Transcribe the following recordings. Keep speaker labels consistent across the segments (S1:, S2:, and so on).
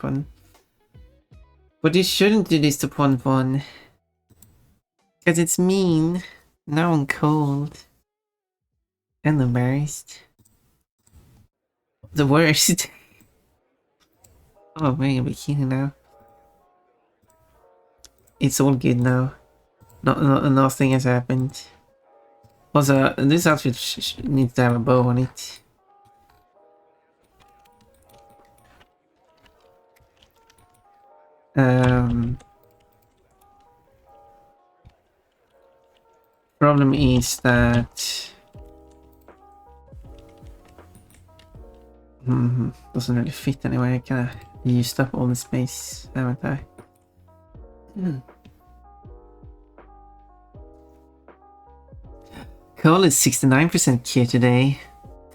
S1: weapon. But you shouldn't do this to Pon. Because it's mean. Now I'm cold. And embarrassed. The worst. Oh man, you're bikini now. It's all good now. Nothing has happened. Also, this outfit needs to have a bow on it. Problem is that doesn't really fit anyway. I kinda used up all the space, haven't I? Cole is 69% kit today.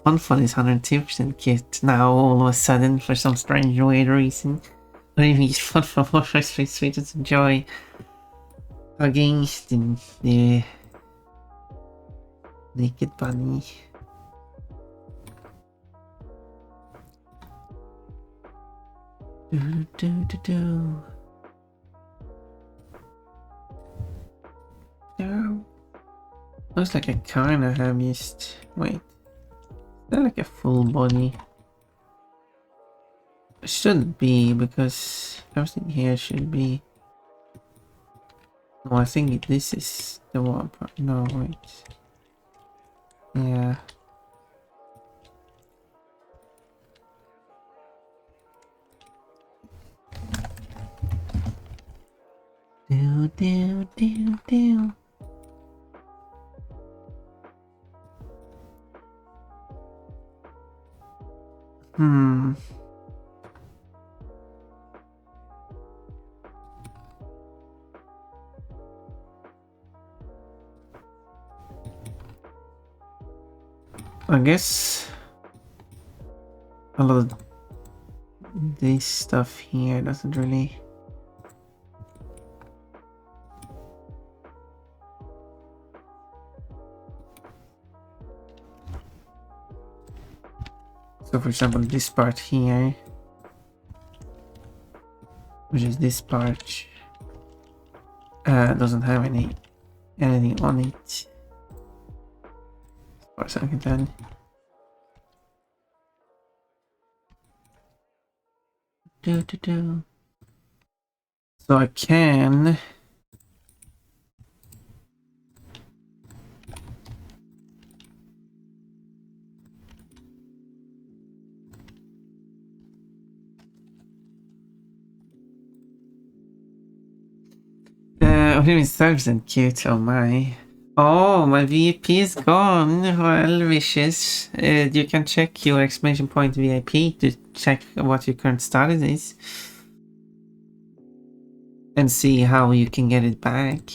S1: Fun is 102% kit now all of a sudden for some strange weird reason. I don't even use Fun more sweetest enjoy hugging the naked bunny. Looks like I kinda have used. Wait. Is that like a full body? It shouldn't be because everything here should be. No, I think this is the one part. No, wait. Yeah. Do. I guess a lot of this stuff here doesn't really. So for example, this part here, which is this part, doesn't have anything on it. As far as I can tell. So I can. I'm doing 30% cute. Oh my. Oh, my VIP is gone. Well, wishes. You can check your exclamation point VIP to check what your current status is. And see how you can get it back.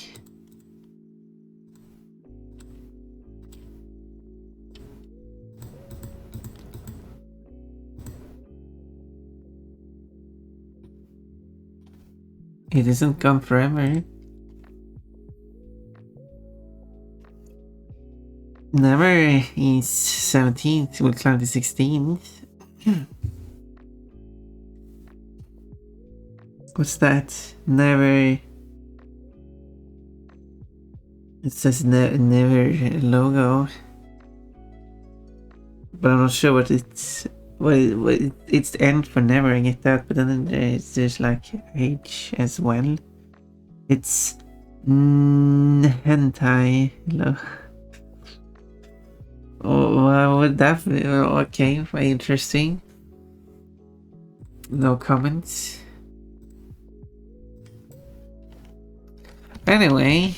S1: It isn't gone forever. Never is 17th, we'll climb to 16th. What's that? Never. It says never logo. But I'm not sure what it's. It's the end for never, I get that, but then there's like H as well. It's hentai. Oh, why would that be? Okay, very interesting. No comments. Anyway.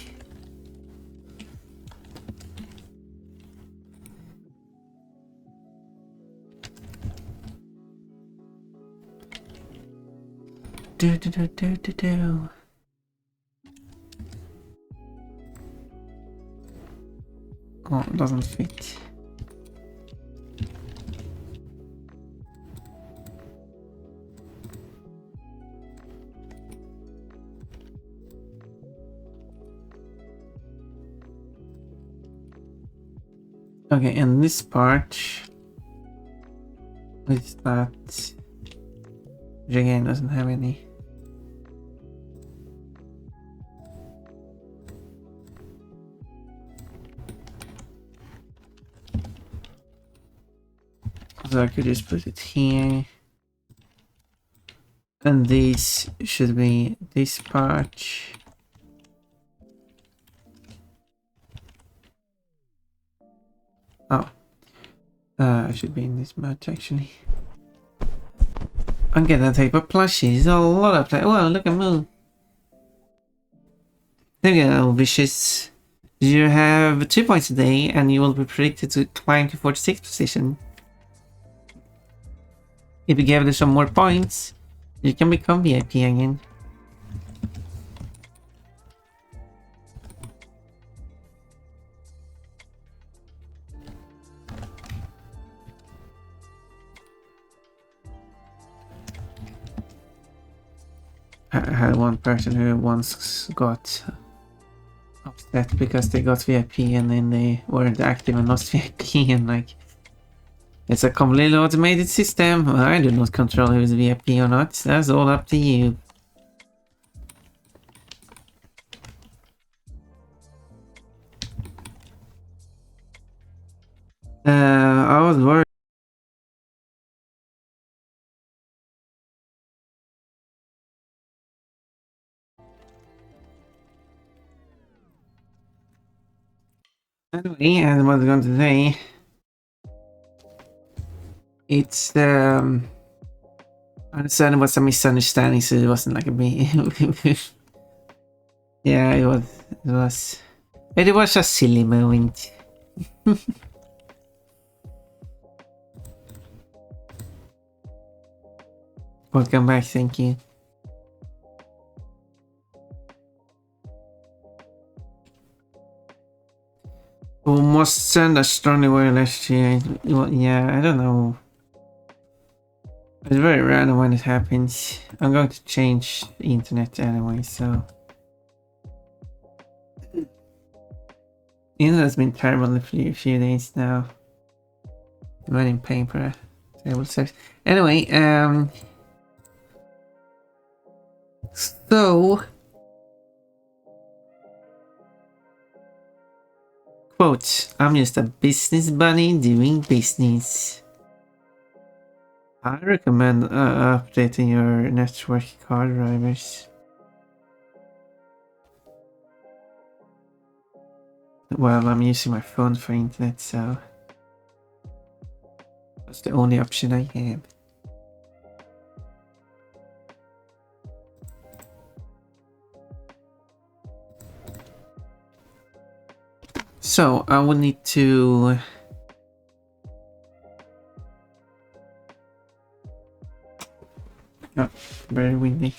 S1: Do. Oh, it doesn't fit. Okay, and this part is that which again doesn't have any. So I could just put it here. And this should be this part. Oh. It should be in this match actually. I'm getting type of plushies. A lot of that. Well, look at me. There you go, Vicious. You have 2 points a day and you will be predicted to climb to 46th position. If you give it some more points, you can become VIP again. I had one person who once got upset because they got VIP and then they weren't active and lost VIP and like... It's a completely automated system. I do not control who's VIP or not. That's all up to you. I was worried. Anyway, as I was going to say, it's I understand it was a misunderstanding, so it wasn't like a big. Yeah, it was. It was a silly moment. Welcome back, thank you. Almost send a strongly wireless here. Yeah, I don't know. It's very random when it happens. I'm going to change the internet anyway, so. The internet's been terrible a few days now. Running paper. Table service. Anyway, so. Quote, I'm just a business bunny doing business. I recommend updating your network card drivers. Well, I'm using my phone for internet, so that's the only option I have. So I will need to oh, very windy.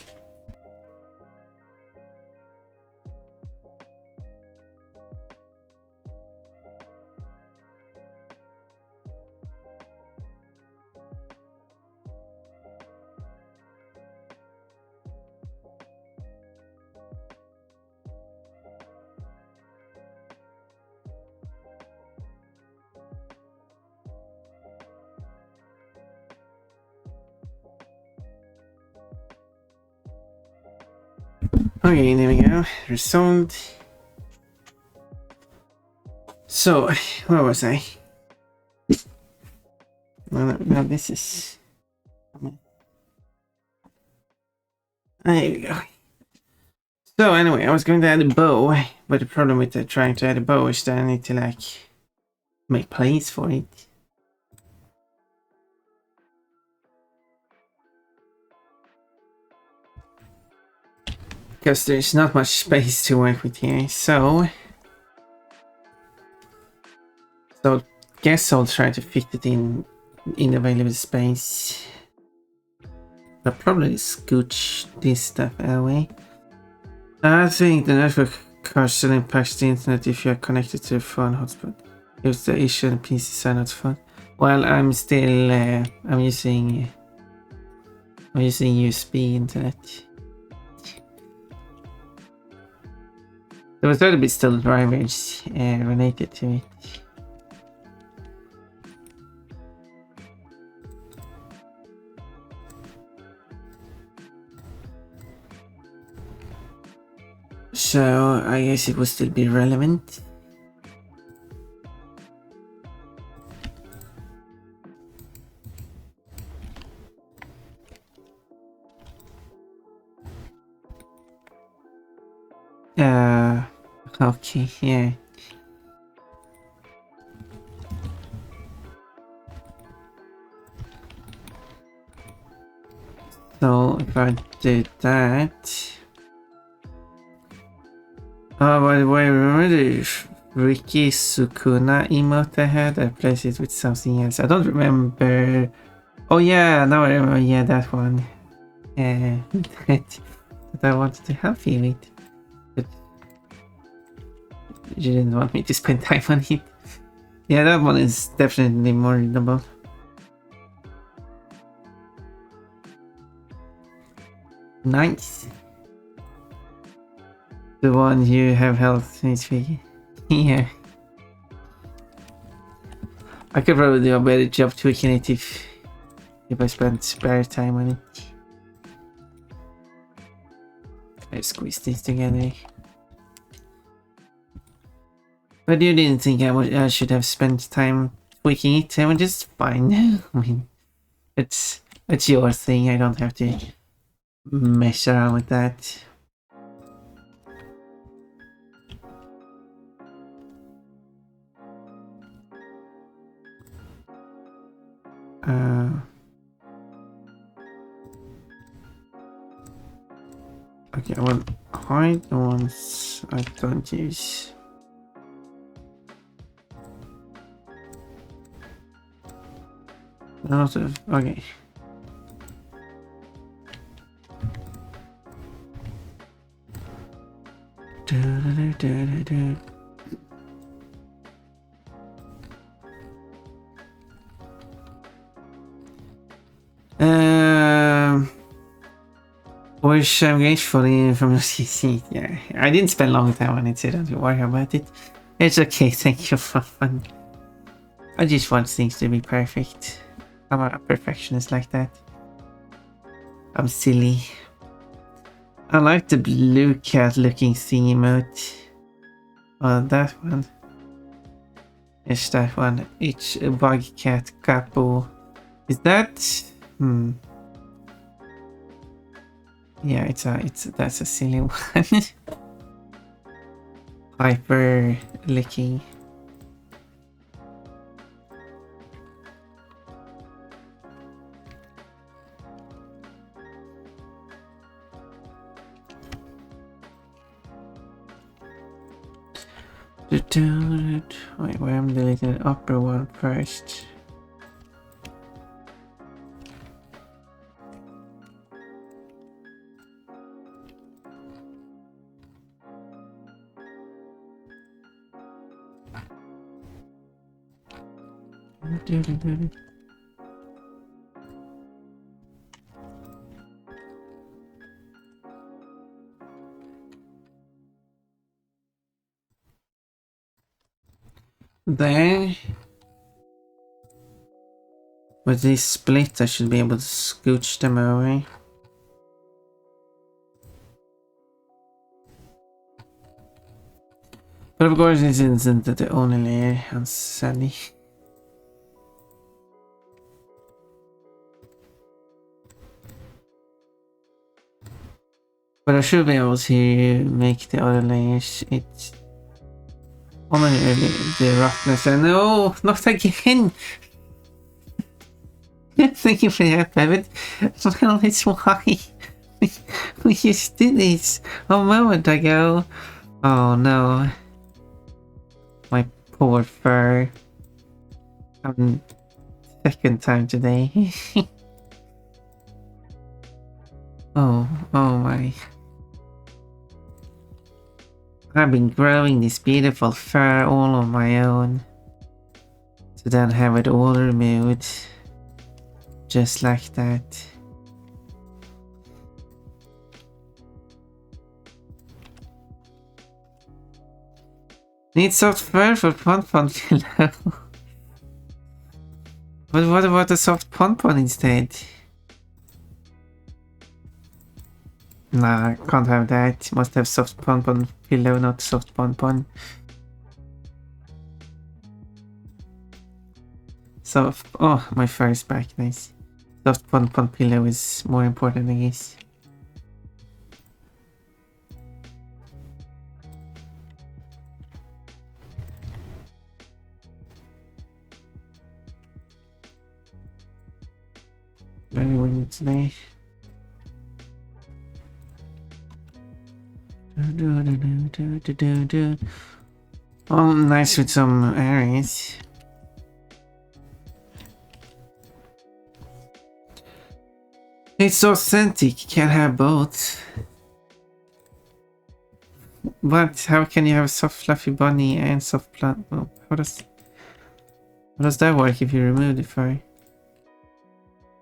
S1: Okay, there we go. Resolved. So, where was I? Well, this is... There we go. So anyway, I was going to add a bow, but the problem with trying to add a bow is that I need to like make place for it. Because there's not much space to work with here, so guess I'll try to fit it in available space. I'll probably scooch this stuff away. I think the network card still impacts the internet if you are connected to a phone hotspot. If the issue and PCs are not fun. Well, I'm still I'm using USB internet. There was a little bit still drivers related to it. So I guess it will still be relevant. Okay, yeah. So if I did that... Oh, by the way, remember the Ricky Sukuna emote I had? I replaced it with something else. I don't remember... Oh yeah, now I remember, yeah, that one. That I wanted to help you with. But you didn't want me to spend time on it. Yeah, that one is definitely more readable. Nice. The one you have health HP. Yeah. I could probably do a better job tweaking it if I spent spare time on it. Let's squeeze these together. But you didn't think I should have spent time tweaking it, which is fine. I mean, it's your thing. I don't have to mess around with that. Okay, I will hide the ones I don't use. Okay. Which I'm grateful from your CC. Yeah, I didn't spend a long time on it, so don't worry about it. It's okay, thank you for fun. I just want things to be perfect. I'm a perfectionist like that. I'm silly. I like the blue cat looking thing emote. Oh, that one. It's that one. It's a bug cat capo. Is that? Yeah, that's a silly one. Hyper licking. Wait, where I'm deleting the upper one first. There. With this split, I should be able to scooch them away. But of course, this isn't the only layer on Sally. But I should be able to make the other layers. It's only the roughness. And no, not again! Thank you for that, Bevan. Well, it's why we just did this a moment ago. Oh no. My poor fur. Second time today. Oh my. I've been growing this beautiful fur all on my own. To then have it all removed. Just like that. Need soft fur for Pon pillow. But what about a soft Pon instead? Nah, can't have that. Must have soft pon pillow, not soft pon. Soft. Oh, my fur is back. Nice. Soft pon pillow is more important, I guess. Very windy today. Oh, nice with some areas. It's authentic, can't have both. But how can you have soft fluffy bunny and soft plant? Well, how does that work if you remove the fur?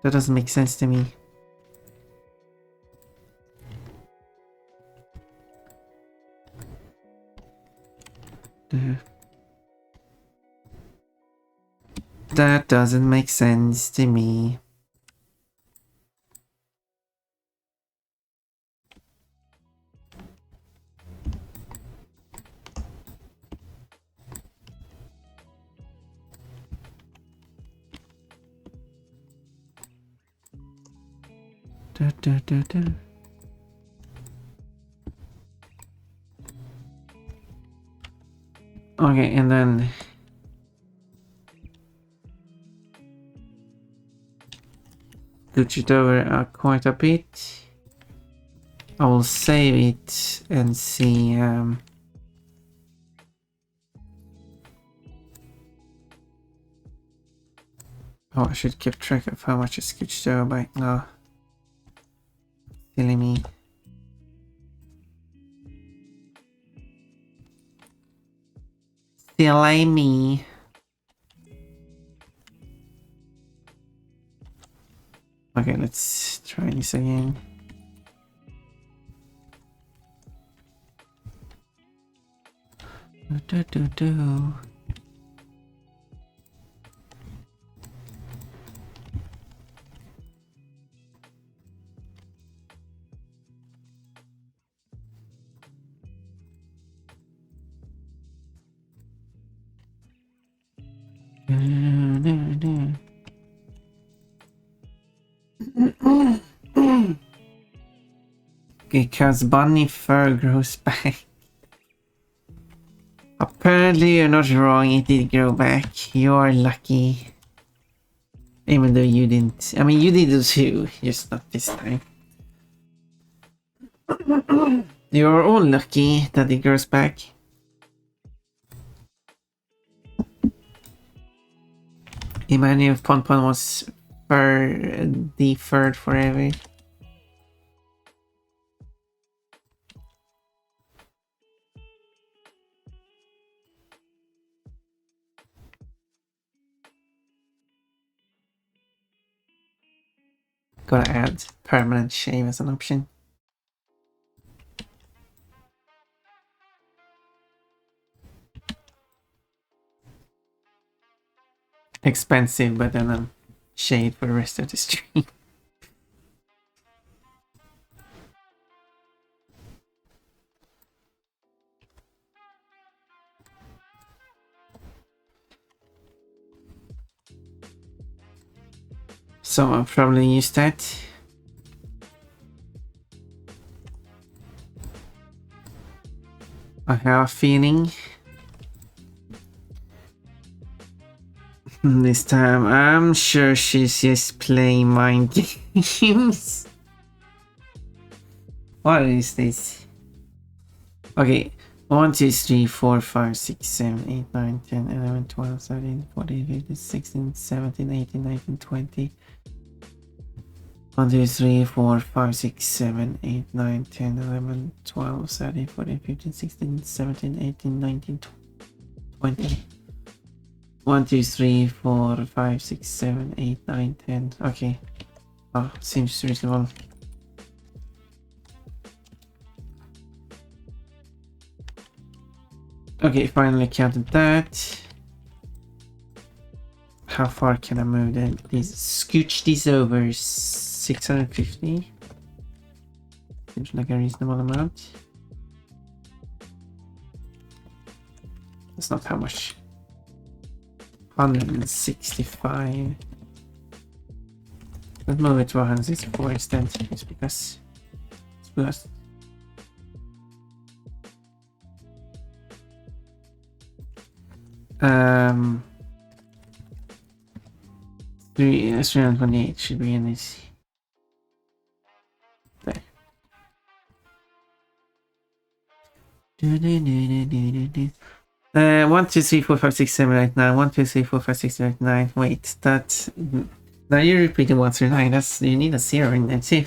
S1: That doesn't make sense to me. That doesn't make sense to me. Okay, and then switch it over quite a bit. I will save it and see. Oh, I should keep track of how much I switched over by now. Silly me. Silly me. Okay, let's try this again. Do. Because bunny fur grows back. Apparently you're not wrong, it did grow back. You're lucky. Even though you didn't. I mean, you did it too, just not this time. You're all lucky that it grows back. Imagine if Pon was deferred forever. Gotta add permanent shave as an option. Expensive, but then I'm shade for the rest of the stream. So I'll probably use that. I have a feeling this time I'm sure she's just playing mind games. What is this? Okay, 1, 2, 3, 4, 5, 6, 7, 8, 9, 10, 11, 12, 13, 14, 15, 16, 17, 18, 19, 20. 1, 2, 3, 4, 5, 6, 7, 8, 9, 10, 11, 12, 13, 14, 15, 16, 17, 18, 19, 20. 1, 2, 3, 4, 5, 6, 7, 8, 9, 10. Okay. Oh, seems reasonable. Okay, finally counted that. How far can I move these? Scooch these over 650. Seems like a reasonable amount. That's not how much. 165. Let's move it to 164 instead, just because it's plus. Um, 328 should be in this. There. 1, 2, 3, 4, 5, 6, 7, 8, 9. 1, 2, 3, 4, 5, 6, 7, 8, 9. Wait, that. Now you're repeating 1 through 9. That's, you need a 0 in there too.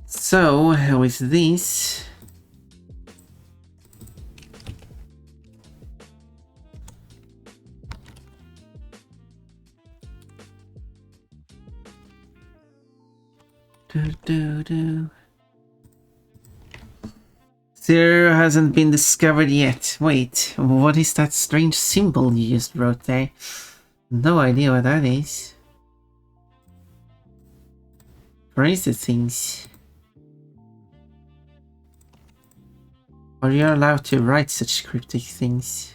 S1: So with this, Zero hasn't been discovered yet. Wait, what is that strange symbol you just wrote there? No idea what that is. Crazy things. Are you allowed to write such cryptic things?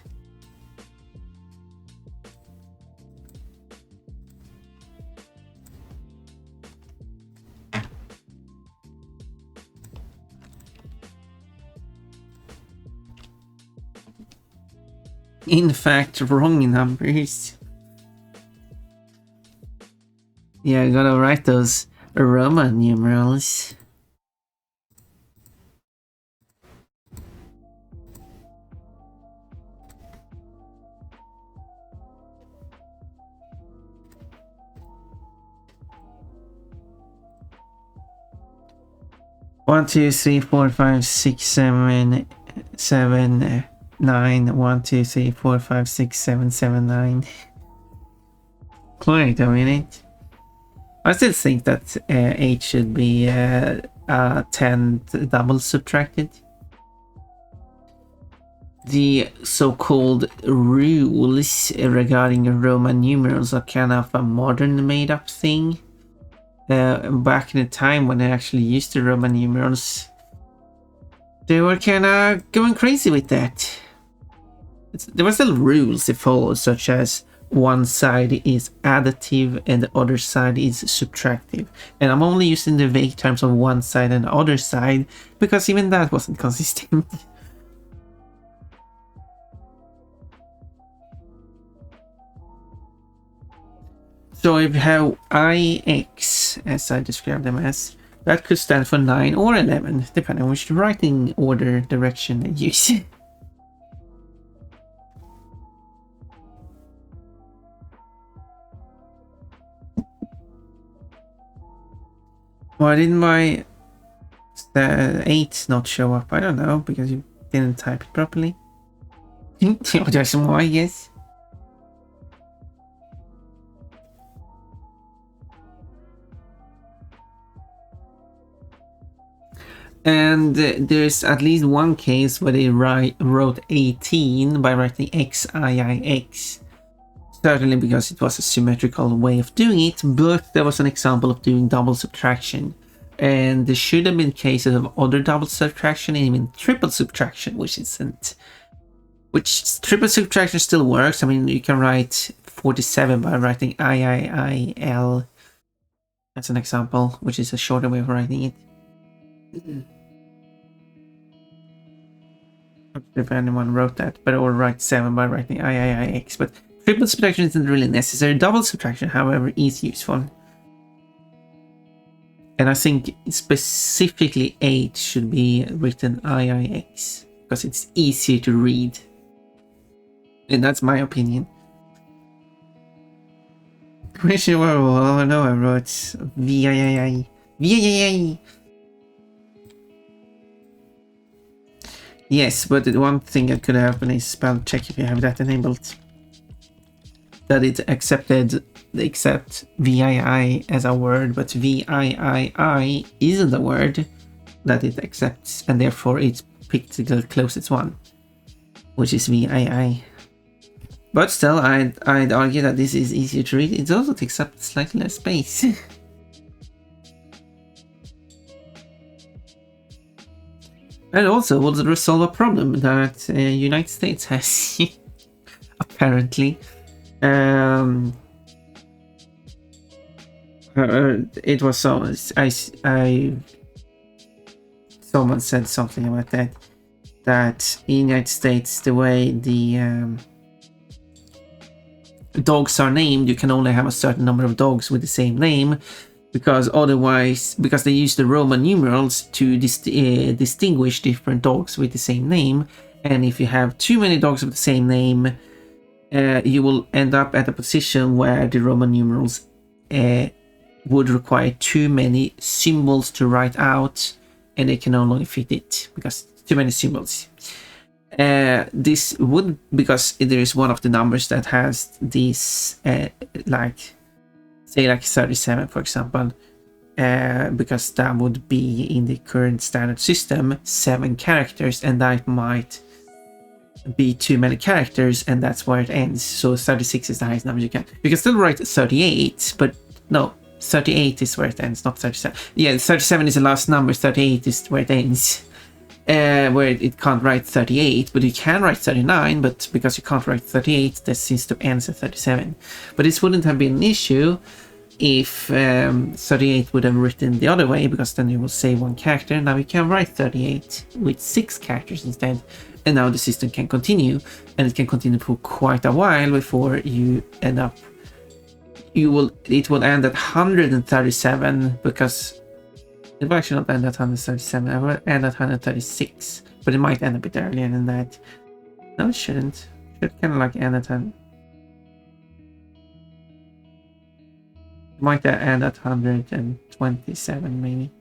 S1: In fact, wrong numbers. Yeah, I gotta write those Roman numerals. One, two, three, four, five, six, seven, 9. 1, 2, 3, 4, 5, 6, 7, 7, 9. Wait a minute. I still think that 8 should be 10 double subtracted. The so-called rules regarding Roman numerals are kind of a modern made-up thing. Back in the time when I actually used the Roman numerals, they were kind of going crazy with that. There were still rules to follow, such as one side is additive and the other side is subtractive. And I'm only using the vague terms of one side and the other side because even that wasn't consistent. So if you have IX, as I described them as, that could stand for 9 or 11, depending on which writing order direction they use. Why didn't my 8 not show up? I don't know, because you didn't type it properly. There's more, I guess. And there's at least one case where they wrote 18 by writing XIIX. Certainly because it was a symmetrical way of doing it, but there was an example of doing double subtraction. And there should have been cases of other double subtraction and even triple subtraction, which isn't. Which triple subtraction still works. I mean, you can write 47 by writing IIIL as an example, which is a shorter way of writing it. If anyone wrote that, but or write 7 by writing IIIX, but triple subtraction isn't really necessary. Double subtraction, however, is useful. And I think specifically 8 should be written IIX, because it's easier to read. And that's my opinion. Oh no, I wrote VIII. VIII! Yes, but the one thing that could happen is spell check if you have that enabled. That it accepted VII as a word, but VIII isn't a word that it accepts, and therefore it picked the closest one, which is VII. But still, I'd argue that this is easier to read. It also takes up slightly less space. And also would resolve a problem that United States has. Apparently. It was so... Someone said something about that in the United States, the way the dogs are named, you can only have a certain number of dogs with the same name, because otherwise, because they use the Roman numerals to distinguish different dogs with the same name, and if you have too many dogs of the same name, you will end up at a position where the Roman numerals would require too many symbols to write out, and they can only fit it because too many symbols. This would, because there is one of the numbers that has this, like 37, for example, because that would be in the current standard system 7 characters, and that might be too many characters, and that's where it ends. So 36 is the highest number you can. You can still write 38, but no, 38 is where it ends, not 37. Yeah, 37 is the last number, 38 is where it ends. Where it can't write 38, but you can write 39, but because you can't write 38, that seems to end at 37. But this wouldn't have been an issue if 38 would have written the other way, because then you will save 1 character. Now you can write 38 with 6 characters instead, and now the system can continue, and it can continue for quite a while before you end up... It will end at 137, because it will actually not end at 137, it will end at 136, but it might end a bit earlier than that. No, it shouldn't. It should kind of like end at 10. It might end at 127, maybe.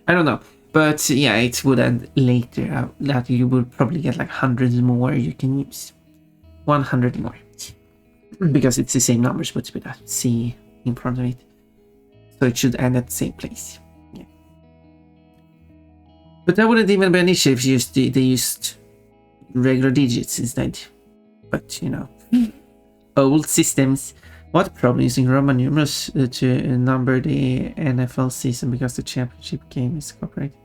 S1: I don't know. But yeah, it would end later. That you would probably get like hundreds more you can use. 100 more. Because it's the same numbers, but with a C in front of it. So it should end at the same place. Yeah. But that wouldn't even be an issue if they used regular digits instead. But you know, old systems. What problem using Roman numerals to number the NFL season because the championship game is copyrighted?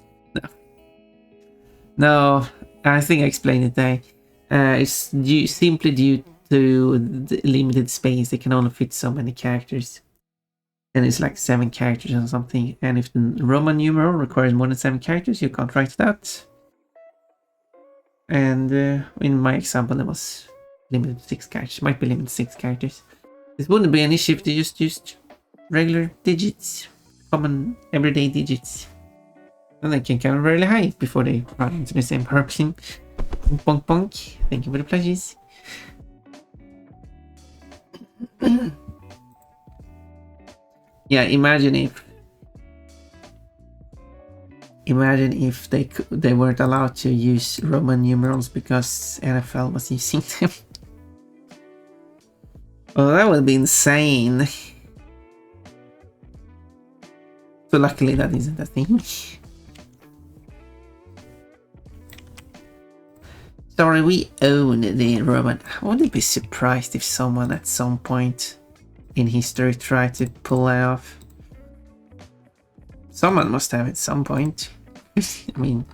S1: No, I think I explained it there. It's simply due to the limited space. They can only fit so many characters. And it's like 7 characters or something. And if the Roman numeral requires more than 7 characters, you can't write that. And in my example, it was limited to 6 characters. Might be limited to 6 characters. This wouldn't be an issue if they just used regular digits. Common everyday digits. And they can count really high before they run into the same person. Bonk bonk. Thank you for the pledges. Yeah, imagine if they weren't allowed to use Roman numerals because NFL was using them. Oh, that would be insane. So luckily that isn't a thing. Sorry, we own the Roman. I wouldn't be surprised if someone at some point in history tried to pull it off. Someone must have at some point. I mean...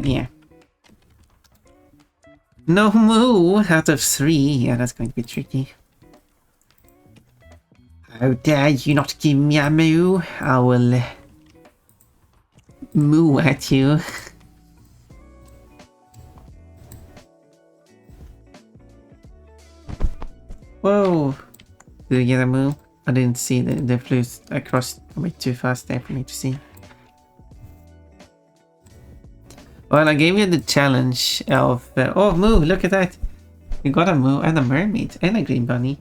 S1: yeah. No moo out of 3. Yeah, that's going to be tricky. How dare you not give me a moo? I will moo at you. Whoa. Did you get a moo? I didn't see the flew across a bit too fast there for me to see. Well, I gave you the challenge of... oh, moo, look at that. You got a moo and a mermaid and a green bunny.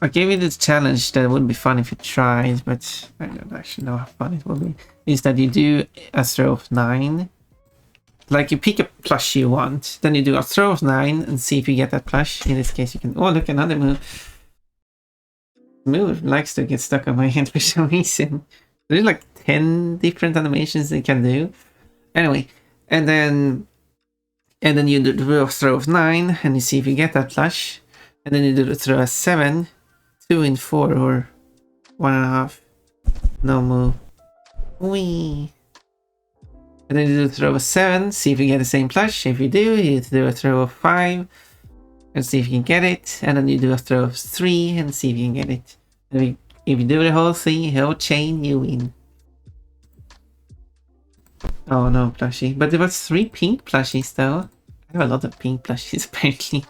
S1: I gave you this challenge that would be fun if you tried, but I don't actually know how fun it will be. Is that you do a throw of 9. Like you pick a plush you want, then you do a throw of 9 and see if you get that plush. In this case, you can. Oh, look, another move. Move likes to get stuck on my hand for some reason. There's like 10 different animations they can do. Anyway, and then you do the throw of 9 and you see if you get that plush. And then you do the throw of 7, 2 and 4 or 1.5. No move. Wee. And then you do a throw of 7, see if you get the same plush. If you do a throw of 5 and see if you can get it. And then you do a throw of 3 and see if you can get it. And if you do the whole thing, whole chain, you win. Oh no, plushie. But there was 3 pink plushies though. I have a lot of pink plushies apparently.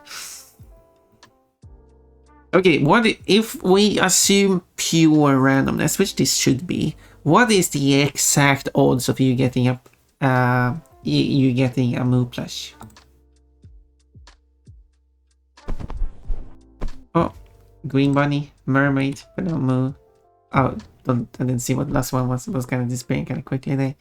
S1: Okay, what if we assume pure randomness, which this should be? What is the exact odds of you getting a Moo plush? Oh, green bunny, mermaid, but no Moo. Oh, I didn't see what the last one was. It was kind of disappearing kind of quickly there.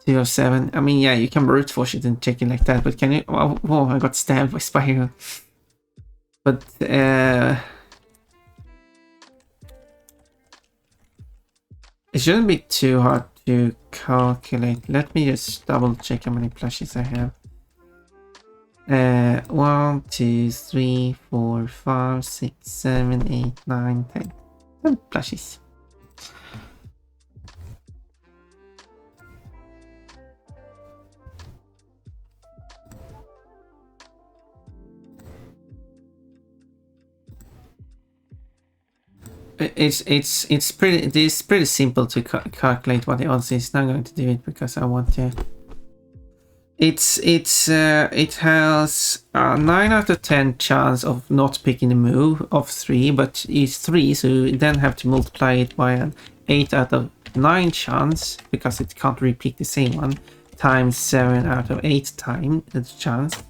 S1: 2 of 7. I mean, yeah, you can brute force it and check it like that, but can you? Oh, I got stabbed by Spyro. But it shouldn't be too hard to calculate. Let me just double check how many plushies I have. 1, 2, 3, 4, 5, 6, 7, 8, 9, 10. 10 plushies. It's pretty simple to calculate what the odds is. Not going to do it because I want to. It has a 9 out of 10 chance of not picking the move of 3, but it's 3, so you then have to multiply it by an 8 out of 9 chance because it can't repeat the same one times 7 out of 8 times the chance,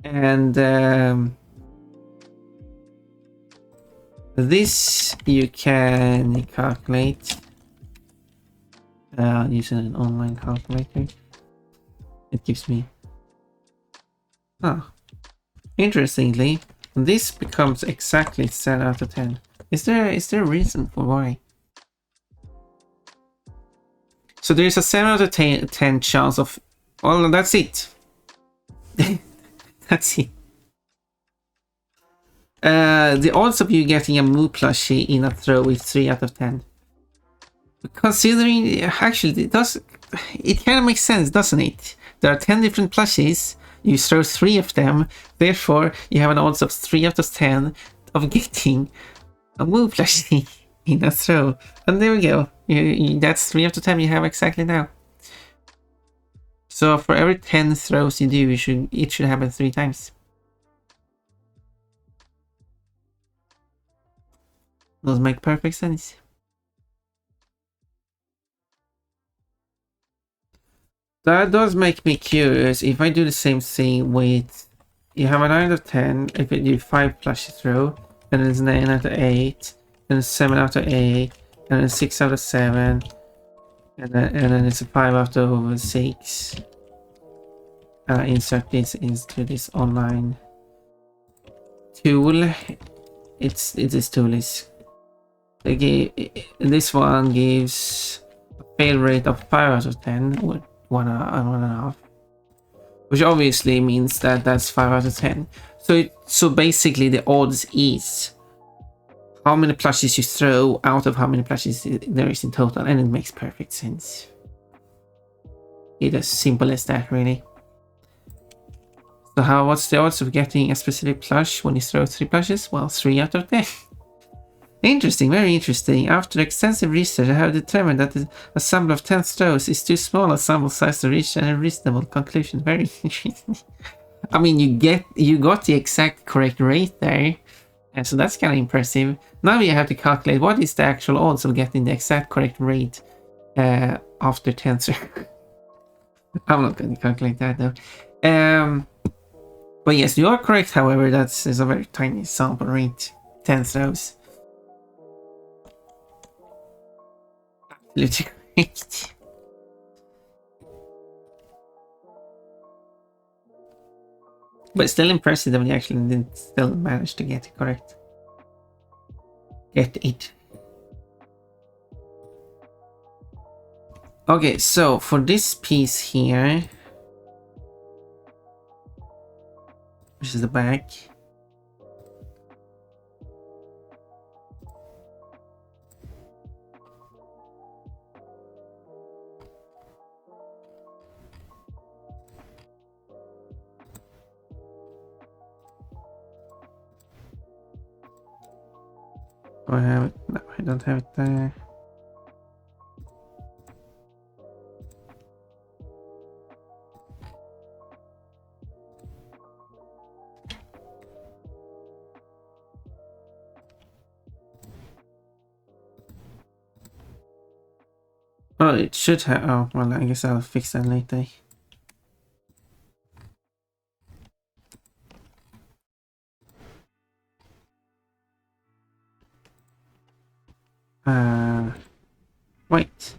S1: and this you can calculate using an online calculator. It gives me. Interestingly, this becomes exactly 7 out of 10. Is there a reason for why? So there is a 7 out of 10 chance of. Well, that's it. That's it. The odds of you getting a Moo plushie in a throw is 3 out of 10. Considering, actually, it kind of makes sense, doesn't it? There are 10 different plushies, you throw 3 of them, therefore you have an odds of 3 out of 10 of getting a Moo plushie in a throw. And there we go. That's 3 out of 10 you have exactly now. So for every 10 throws you do, it should happen 3 times. Those make perfect sense. That does make me curious. If I do the same thing with, you have a 9 out of 10, if you do 5 plushy throw, and it's 9 out of 8, then it's 7 out of 8, and then 6 out of 7, and then it's a 5 out of 6. Insert this into this online tool. This tool is. This one gives a fail rate of 5 out of 10 with 1.5, which obviously means that that's 5 out of 10. So basically the odds is how many plushies you throw out of how many plushies there is in total, and it makes perfect sense. It's as simple as that, really. So what's the odds of getting a specific plush when you throw 3 plushes? Well, 3 out of 10. Interesting, very interesting. After extensive research, I have determined that a sample of 10 throws is too small a sample size to reach a reasonable conclusion. Very interesting. I mean, you got the exact correct rate there, and so that's kind of impressive. Now you have to calculate what is the actual odds of getting the exact correct rate after 10 throws. I'm not going to calculate that though. But yes, you are correct, however, that is a very tiny sample rate. 10 throws. Absolutely correct. But still impressive that we actually did still manage to get it correct. Get it. Okay, so for this piece here, which is the back. Do I have it? No, I don't have it there. Oh, it should have. Oh, well, I guess I'll fix that later. Wait.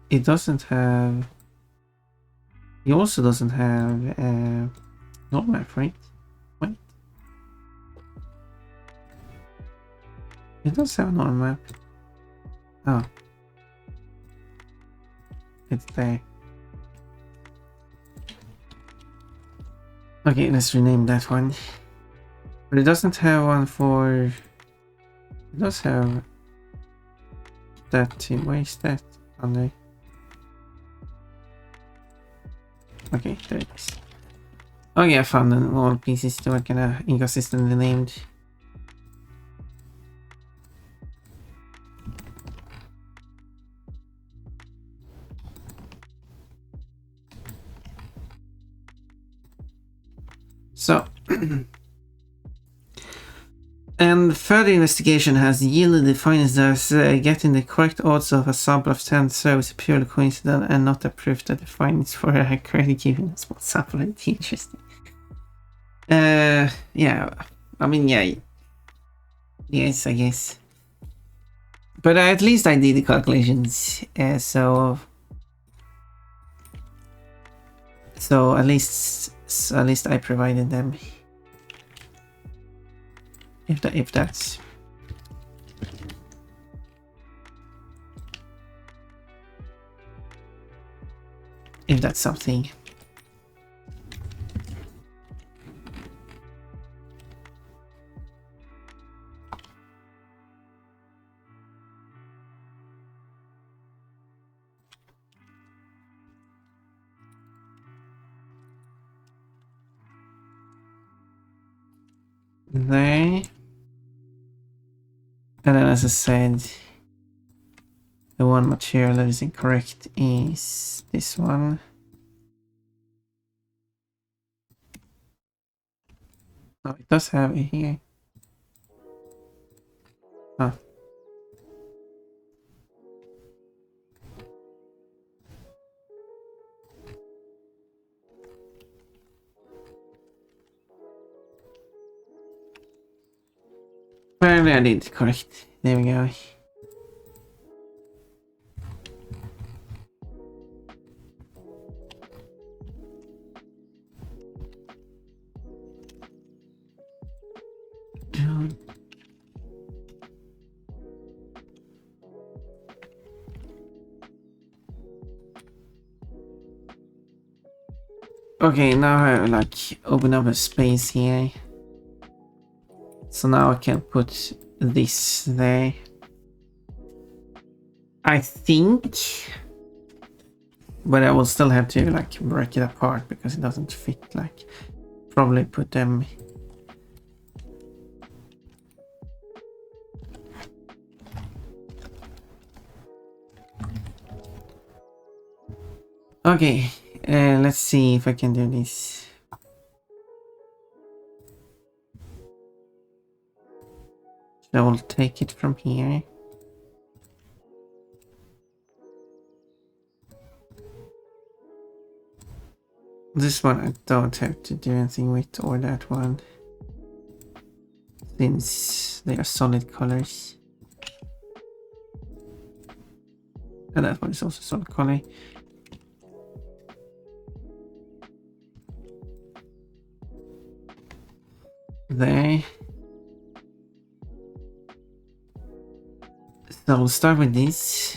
S1: It doesn't have. He also doesn't have not map, right? Wait. It does have an map. Oh. It's there. Okay, let's rename that one. But it doesn't have one for... It does have that too. Where is that on there? Okay, there it is. Oh yeah, I found all pieces to work inconsistently named. So, and further investigation has yielded the findings that getting the correct odds of a sample of 10 throws purely coincidental and not a proof that the findings were accurate given a small sample. It's interesting. Yeah, I mean, yeah. Yes, I guess. But at least I did the calculations, so at least I provided them. If that's something. There. And then, as I said, the one material that is incorrect is this one. Oh, it does have it here. Oh. Apparently I did correct. There we go. Okay, now I like open up a space here. So now I can put this there. I think, but I will still have to like break it apart because it doesn't fit. Like, probably put them. Okay, let's see if I can do this. I will take it from here. This one I don't have to do anything with, or that one, since they are solid colors. And that one is also solid color. There. So we'll start with this.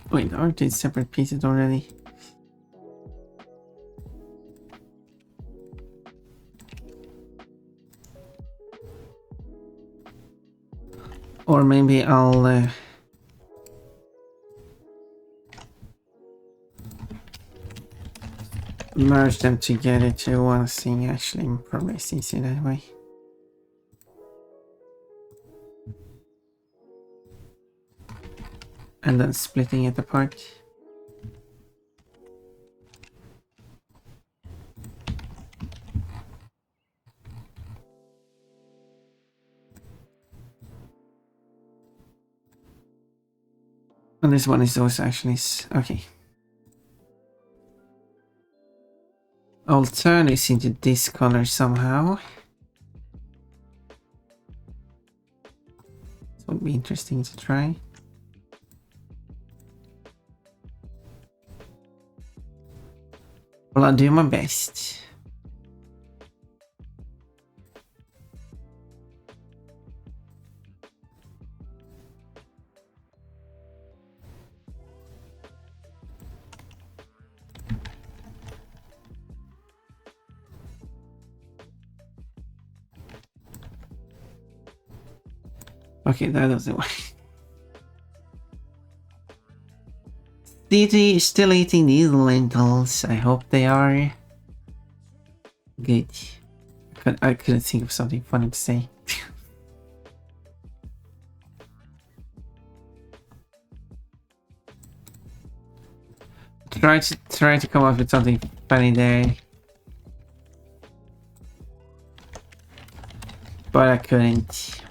S1: Wait, aren't these separate pieces already? Or maybe I'll merge them together to one thing. Actually, probably it's easier that way. And then splitting it apart. And this one is also actually okay. I'll turn this into this color somehow. This would be interesting to try. Well, I'll do my best. Okay, that doesn't work. Didi is still eating these lentils. I hope they are good. I couldn't think of something funny to say. Try to come up with something funny there, but I couldn't.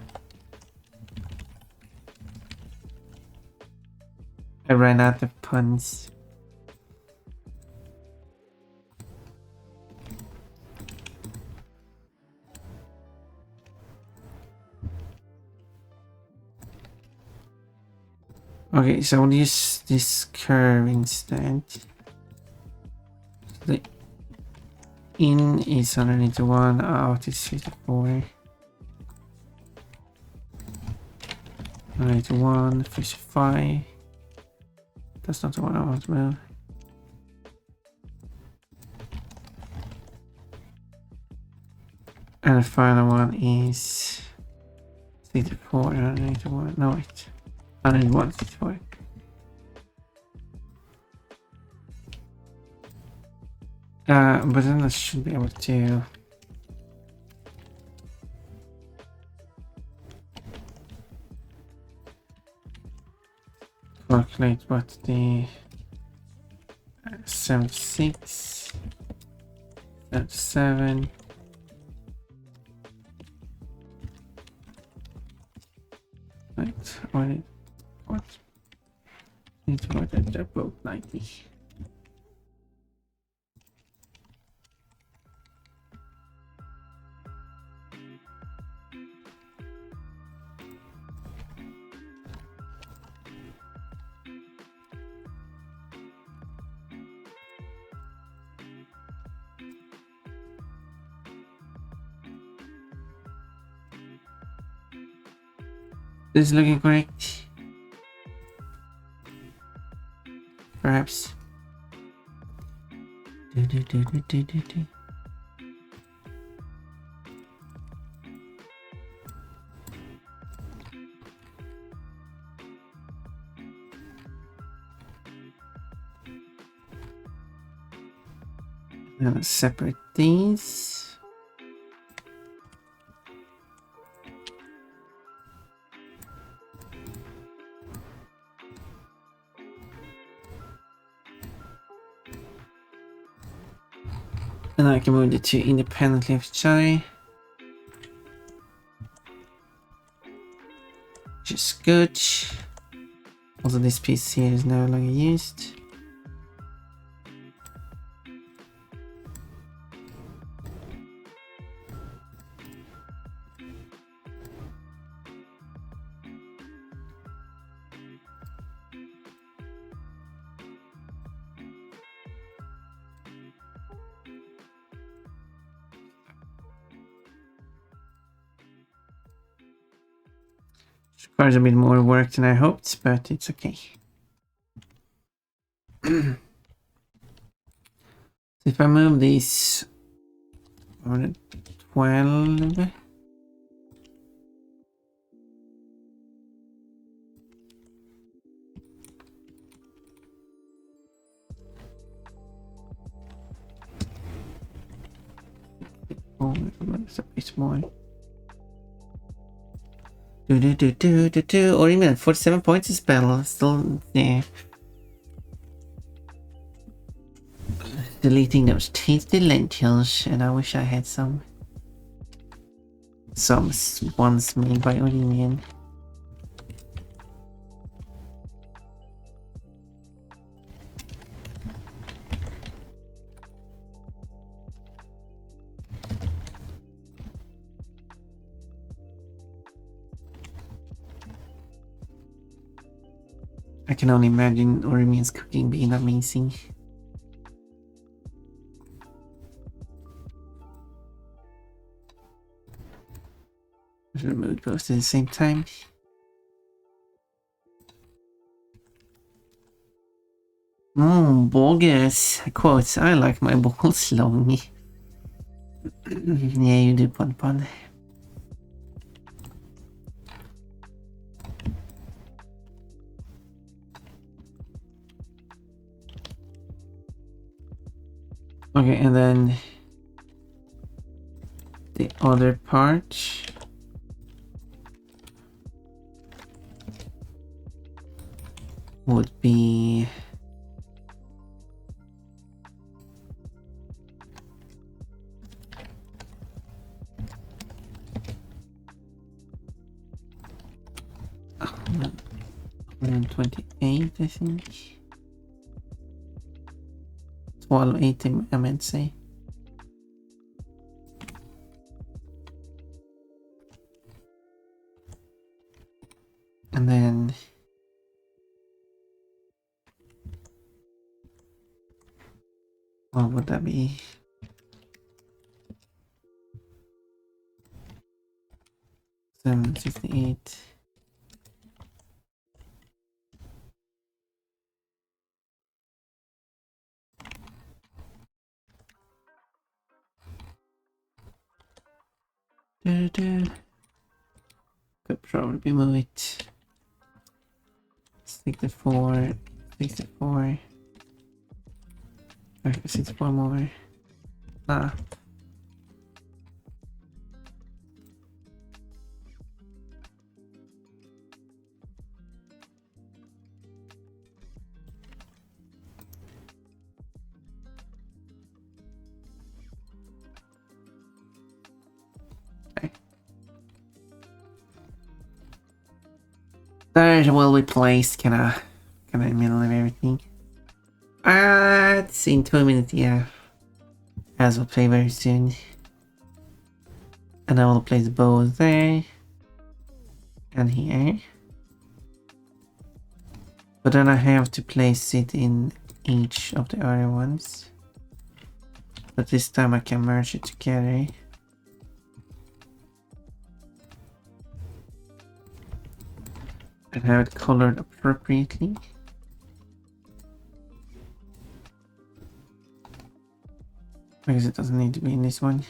S1: I ran out of puns. Okay, so we'll use this curve instead. The in is 181, out is 54. 181, 55. That's not the one I want to move. And the final one is 64, 181. No, wait. 101, 64. But then I should be able to calculate what the 76, 37. Right, what? Need to work at that boat 90. This is looking correct. Perhaps. Now let's separate these. And I can move the two independently of each other. Which is good. Also, this piece here is no longer used. Requires a bit more work than I hoped, but it's okay. If I move these 12. Oh, it's a bit more. Or even at 47 points a spell. Still, yeah. Deleting those tasty lentils, and I wish I had some ones made by Odinian. I can only imagine Orimian's cooking being amazing. I should remove both at the same time. Bogus. Quotes, I like my balls long. Yeah, you do, Pun Pun. Okay, and then the other part would be $128, I think. 1280, I meant to say. And then what would that be? $768. Could probably move it. 64, 64. 64 more. Nah. Okay. There will be placed, kinda in the middle of everything. It's in 2 minutes, yeah. As we'll play very soon. And I will place both there and here. But then I have to place it in each of the other ones. But this time I can merge it together. And have it colored appropriately. I guess it doesn't need to be in this one.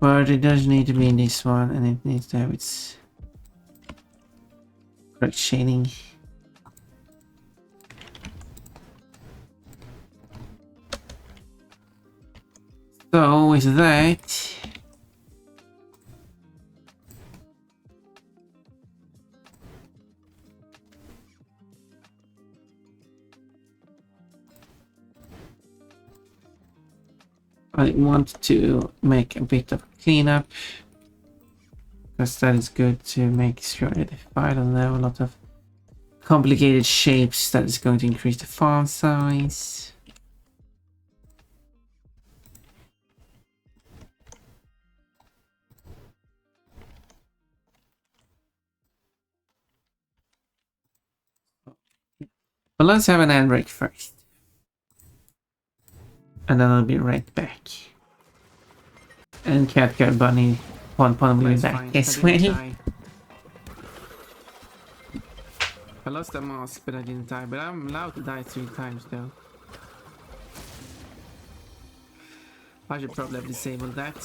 S1: But it does need to be in this one, and it needs to have its correct shading. So with that, I want to make a bit of cleanup Because that is good to make sure that if I don't have a lot of complicated shapes, that is going to increase the font size. But let's have an hand break first. And then I'll be right back. And Cat Cat Bunny Pon will be back this way. I lost the mask, but I didn't die. But I'm allowed to die 3 times though. I should probably have disabled that.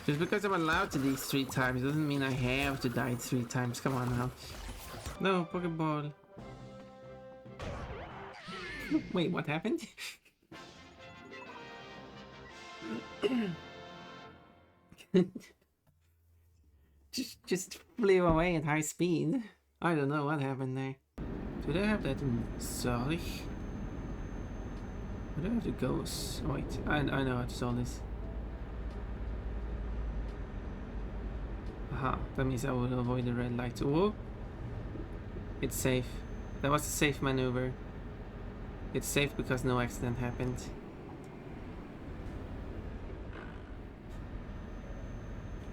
S1: Just because I'm allowed to do 3 times doesn't mean I have to die 3 times. Come on now. No, Pokeball. Wait, what happened? just flew away at high speed. I don't know what happened there. Do they have that in Zurich? Do they have to go? Oh, wait, I know how to solve this. Aha, that means I will avoid the red light. Oh, it's safe. That was a safe maneuver. It's safe because no accident happened.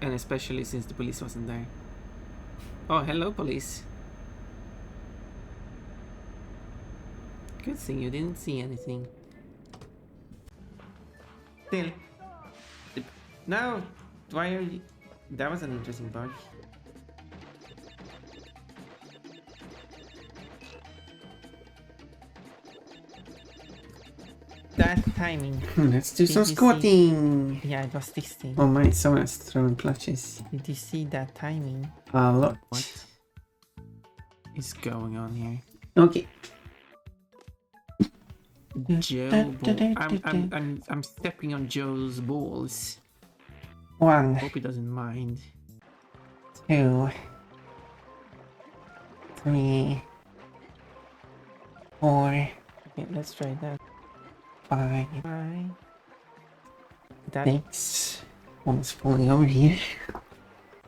S1: And especially since the police wasn't there. Oh, hello police. Good thing you didn't see anything. Still. No! Why are you... That was an interesting bug. That timing. Let's do some squatting. Yeah, it was this thing. Oh my, someone has thrown clutches. Did you see that timing? A lot. What is going on here? Okay. Joe I'm stepping on Joe's balls. 1. Hope he doesn't mind. 2. 3. 4. Okay, let's try that. 5. 6. One's falling over here.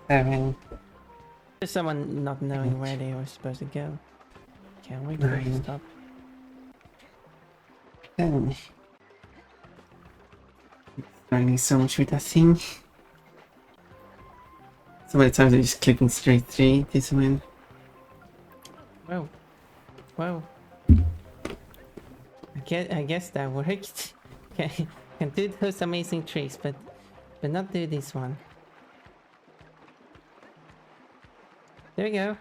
S1: 7. There's someone not knowing where they were supposed to go. Can't wait for it to stop. 10. Struggling so much with that thing. So many times I'm just clicking straight through this one. Whoa. Whoa. I guess that worked. Can do those amazing tricks, but not do this one. There we go.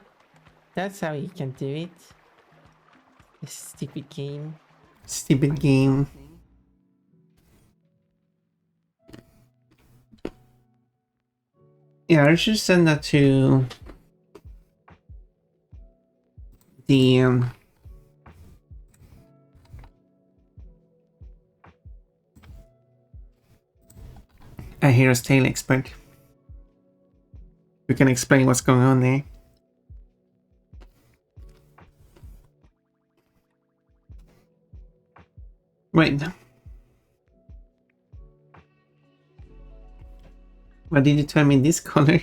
S1: That's how you can do it. This stupid game. Stupid game. Yeah, I should send that to the a Hero's Tale expert. We can explain what's going on there. Wait. Why did you tell me this color?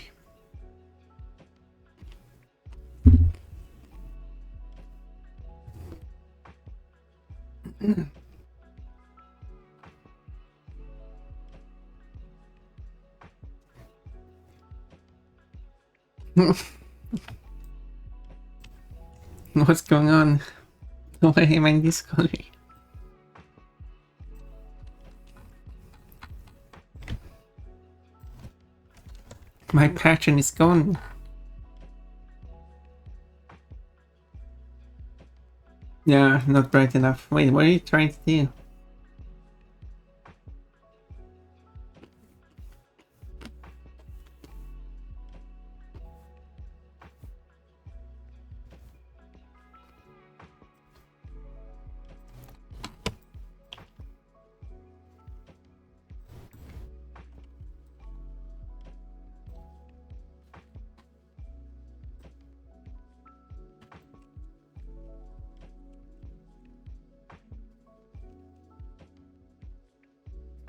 S1: What's going on? Why am I in this color? My pattern is gone. Yeah, not bright enough. Wait, what are you trying to do?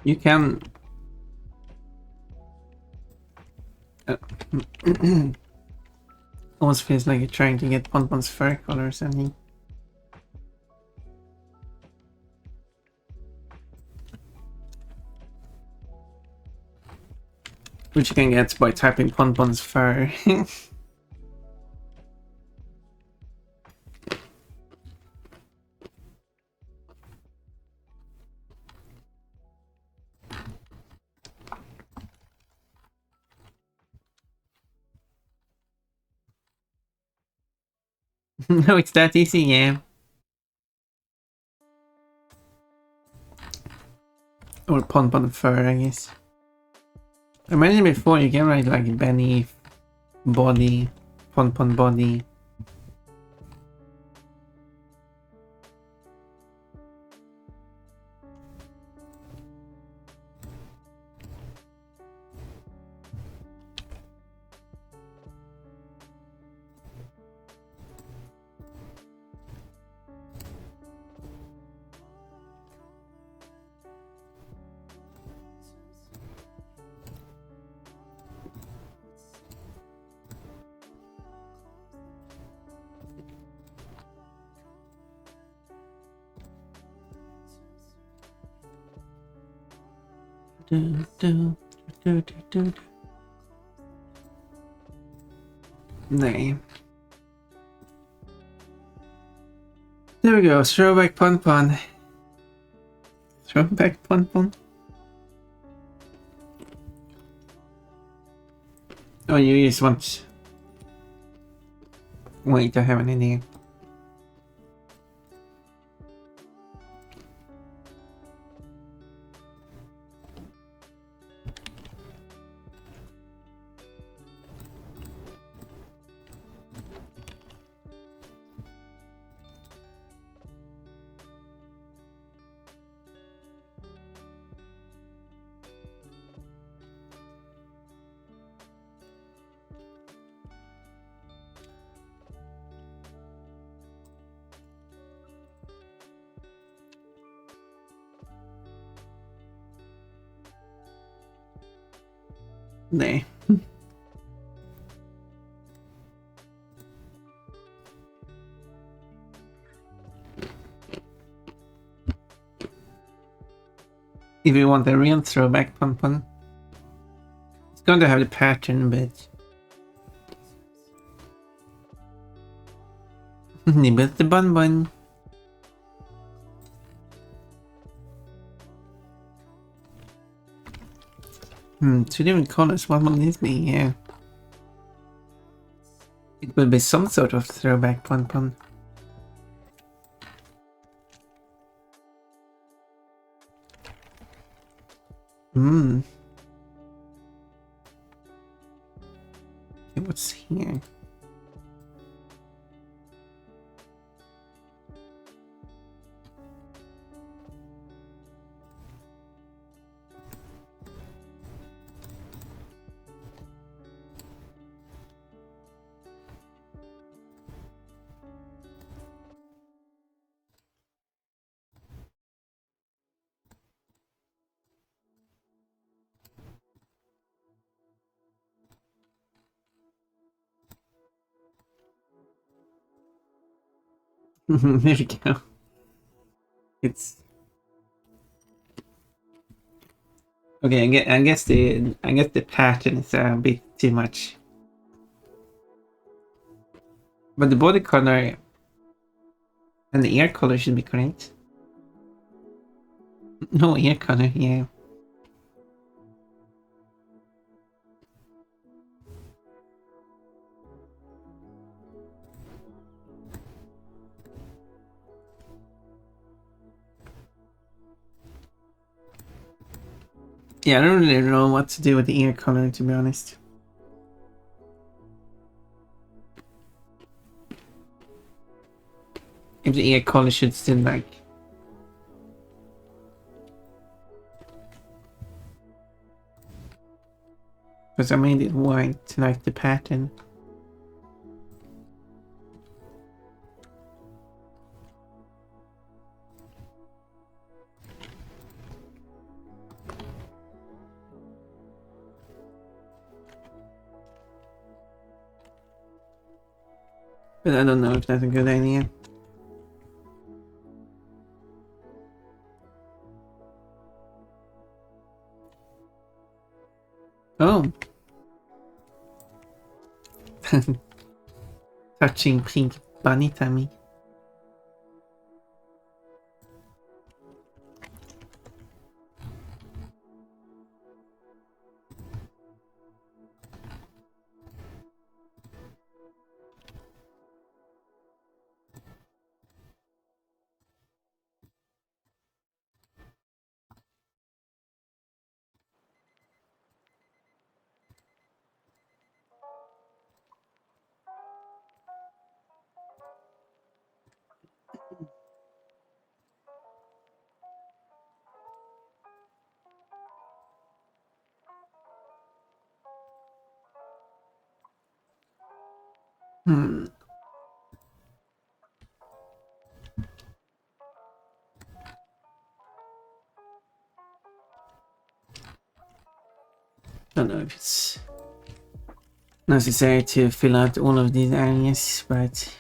S1: You can... Almost feels like you're trying to get Ponpon's fur color or something. Which you can get by typing Ponpon's fur. No, it's that easy, yeah. Or Ponpon fur, I guess. I mentioned before, you can write like Benny body, Ponpon body. Do, do, do, do, do. Nee. There we go, throwback Ponpon. Throwback Ponpon. Oh, you just want... Wait, I have an idea. Nee. If you want a real throwback Ponpon, it's going to have the pattern, but... Nibbles the Bonbon. Two different colors, what will this be? Yeah. It will be some sort of throwback Ponpon. Okay, what's here? There we go. It's okay. I guess the pattern is a bit too much, but the body color and the ear color should be correct. No ear color, yeah. Yeah, I don't really know what to do with the ear color, to be honest. If the ear color should still like... Because I made it white to like the pattern. But I don't know if that's a good idea. Oh. Touching pink bunny tummy. Don't know if it's necessary to fill out all of these areas, but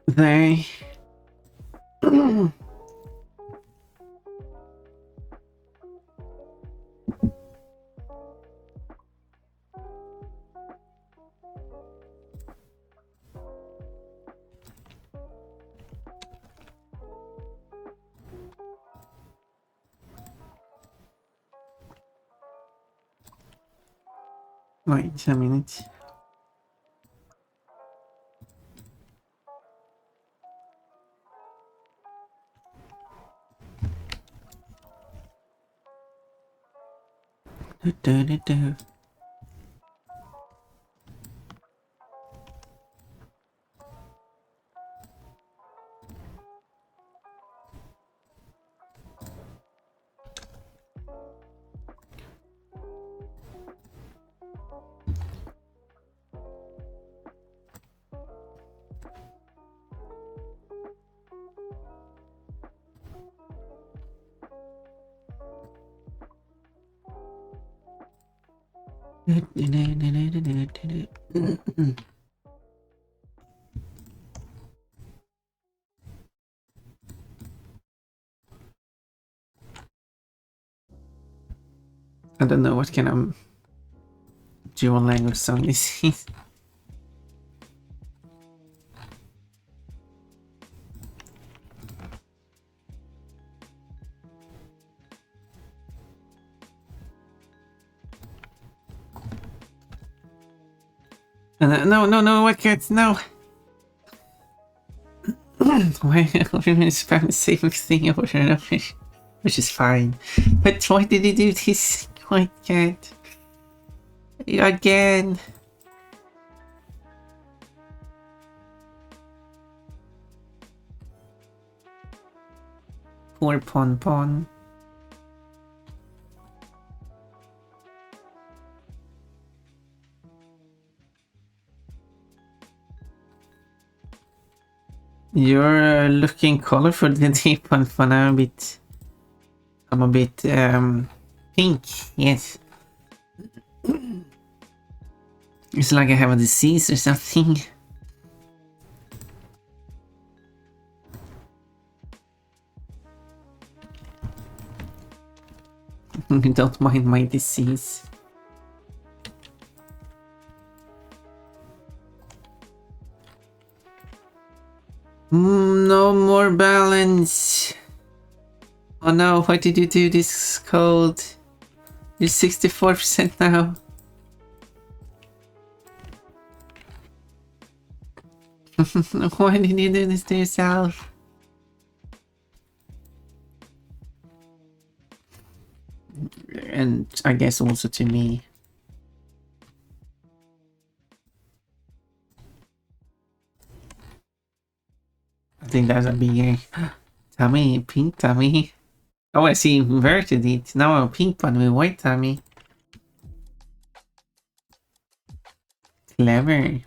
S1: they wait a minute. Do. I don't know what kind of dual language song this is. No, I can't, no! Why are you spam the same thing over and over? Which is fine. But why did he do this? I can't. Again. Poor Pon Pon. You're looking colorful today, Pon Pon. I'm a bit pink, yes. It's like I have a disease or something. Don't mind my disease. No more balance. Oh no, why did you do this code? You're 64% now. Why did you do this to yourself? And I guess also to me. think that's a bigger tummy, pink tummy. Oh, I see, inverted it. Now a pink one with white tummy. Clever.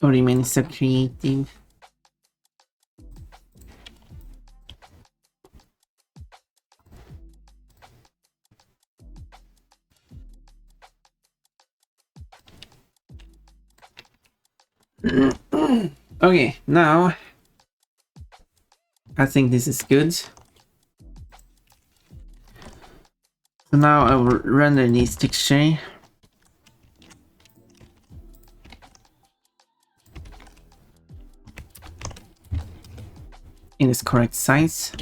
S1: Or remain so creative. Okay, now I think this is good. So now I will render this texture. In its correct size.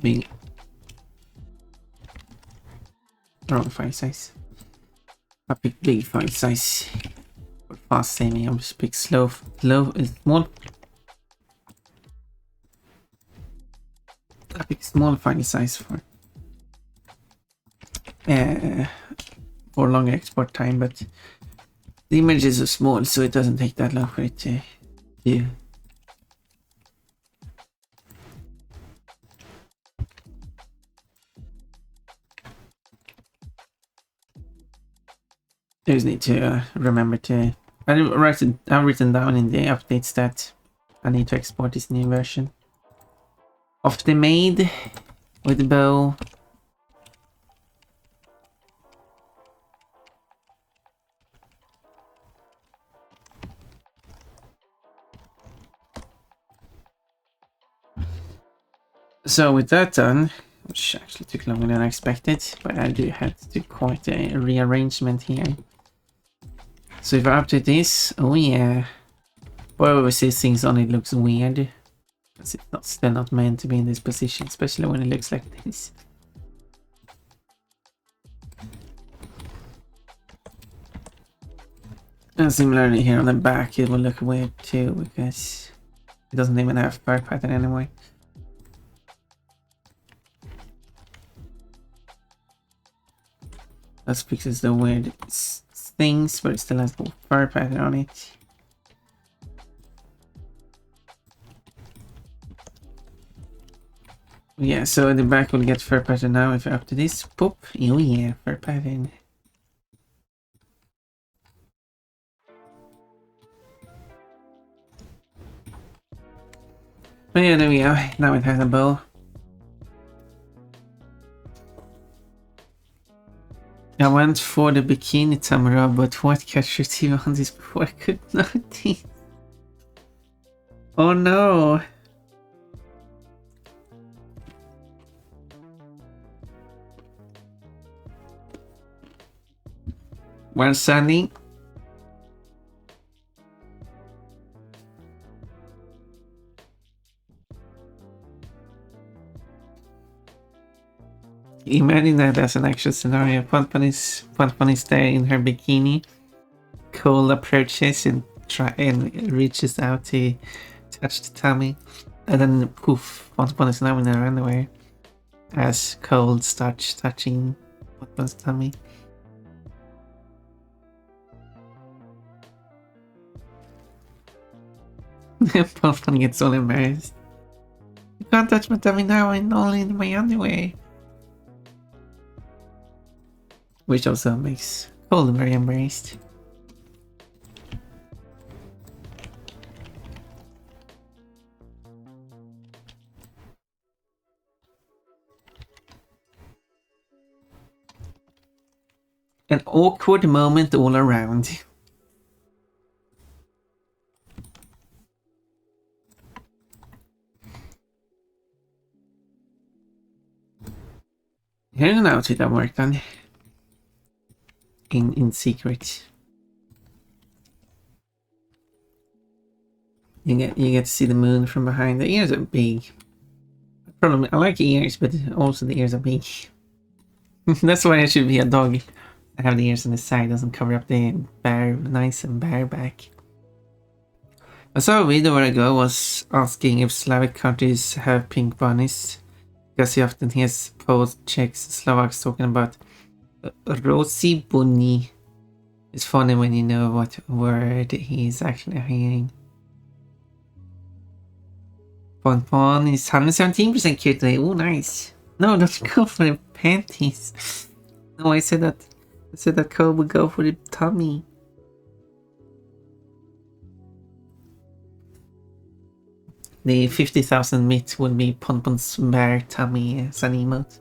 S1: Big. Wrong file size. I pick big file size. For fast saving, I'm just pick slow is small. I pick small file size for longer export time, but the images are small, so it doesn't take that long for it to do. Just need to remember to. I've written down in the updates that I need to export this new version of the maid with the bow. So with that done, which actually took longer than I expected, but I do have to do quite a rearrangement here. So if I update this, oh yeah, boy, with these things on, it looks weird. Because it's not, still not meant to be in this position, especially when it looks like this. And similarly here on the back, it will look weird too, because it doesn't even have fur pattern anymore. That fixes the weird things, but it still has the fur pattern on it. Yeah, so the back will get fur pattern now if I up to this. Poop. Oh yeah, fur pattern. But yeah, there we go. Now it has a bow. I went for the bikini Tamara, but what catcher team on this before I could notice? Oh no! Well, Sunny. Imagine that as an actual scenario. Ponpon is there in her bikini. Cole approaches and reaches out to touch the tummy. And then poof, Ponpon is now in her underwear. As Cole starts touching Ponpon's tummy. Ponpon gets all embarrassed. You can't touch my tummy now, I'm only in my underwear. Which also makes Cole very embarrassed. An awkward moment all around. Here's an outfit I worked on. In secret. You get to see the moon from behind. The ears are big. Problem, I like ears, but also the ears are big. That's why it should be a dog. I have the ears on the side, doesn't cover up the nice and bare back. I saw a video where a girl was asking if Slavic countries have pink bunnies, because you often hear Poles, Czechs, Slovaks talking about rosy bunny. It's funny when you know what word he's actually hearing. Pon is 117% cute today. Oh, nice. No, don't go for the panties. No, I said that. I said that Cole would go for the tummy. The 50,000 meat would be Ponpon's bare tummy as an emote.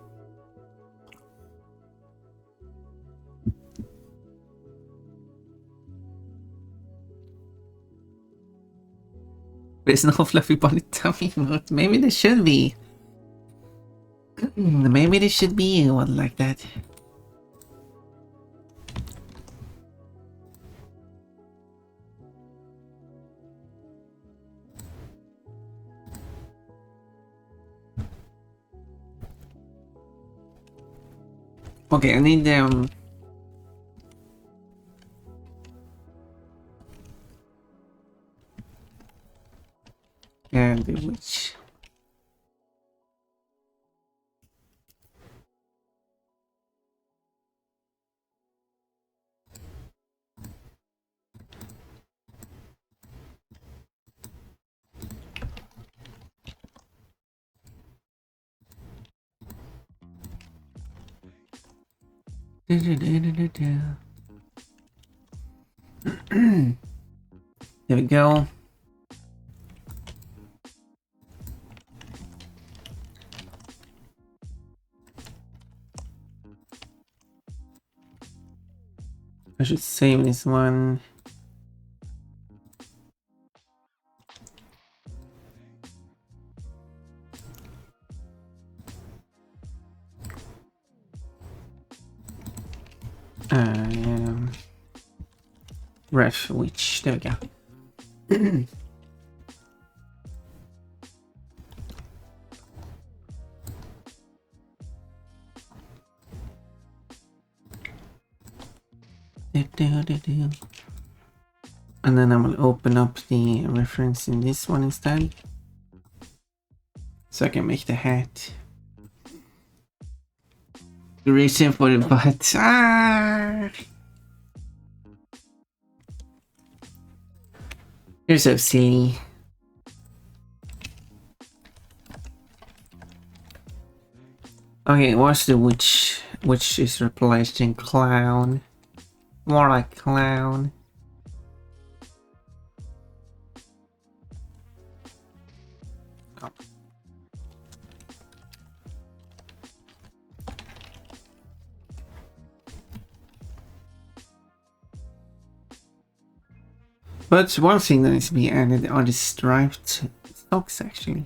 S1: There's no fluffy bunny tummy emote. Maybe there should be. Maybe there should be one like that. Okay, I need and the witch. There we go. I should save this one. Ref witch. There we go. And then I will open up the reference in this one instead, so I can make the hat. The reason for the butt. Ah! You're so silly. Okay, what's the witch? Witch is replacing clown. More like clown. Oh. But one thing that needs to be added are the striped socks, actually.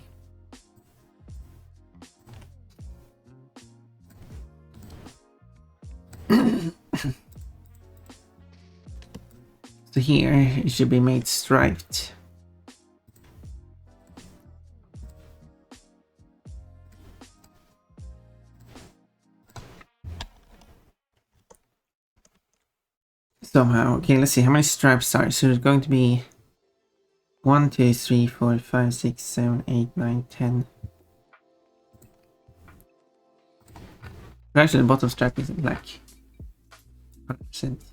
S1: So here it should be made striped. Somehow. Okay, let's see how many stripes are. So there's going to be 1, 2, 3, 4, 5, 6, 7, 8, 9, 10. Actually, the bottom stripe is black. 100%.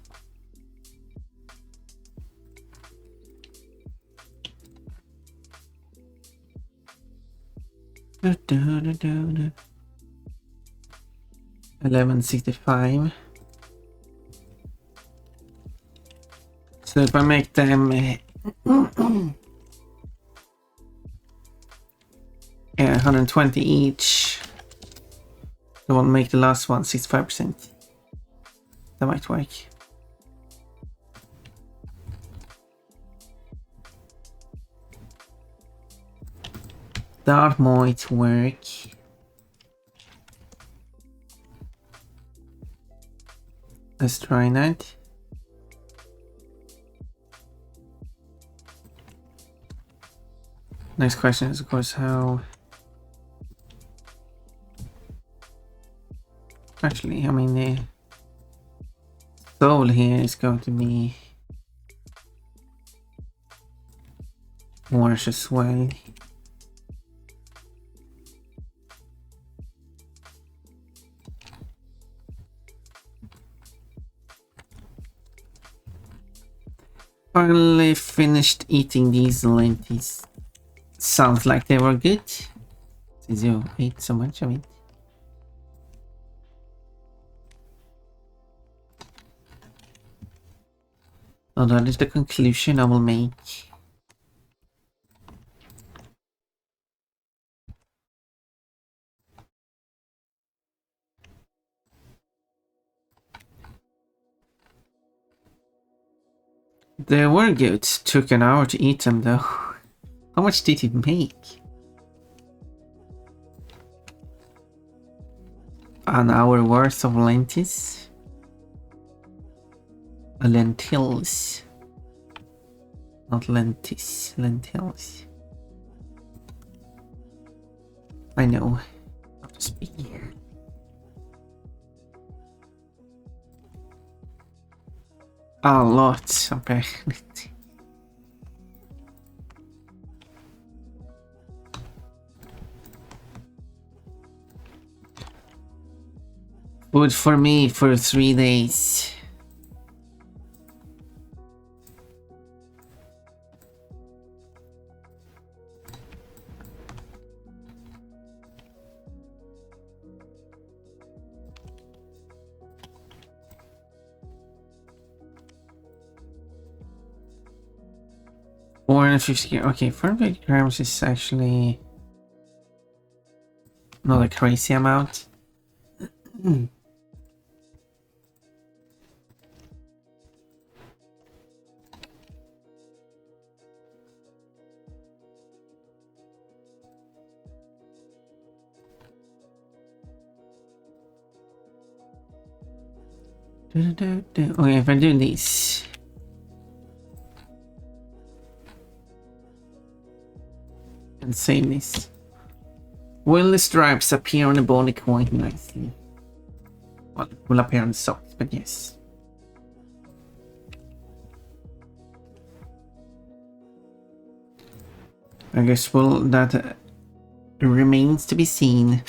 S1: $11.65. So if I make them 120 each, I will make the last one 65%. That might work. That might work. Let's try that. Next question is, of course, how... Actually, I mean, the soul here is going to be orange as well. Finally finished eating these lentils. Sounds like they were good. Since you ate so much of it. So that is the conclusion I will make. They were good. Took an hour to eat them though. How much did it make? An hour worth of lentils. Lentils. Not lentils. Lentils. I know how to speak. A lot, apparently. Food for me for 3 days. Or 50. Okay, 400 grams is actually not a crazy amount. Okay, if I do this. And save this. Will the stripes appear on the body quite nicely? Well, it will appear on the socks, but yes. I guess, well, that remains to be seen.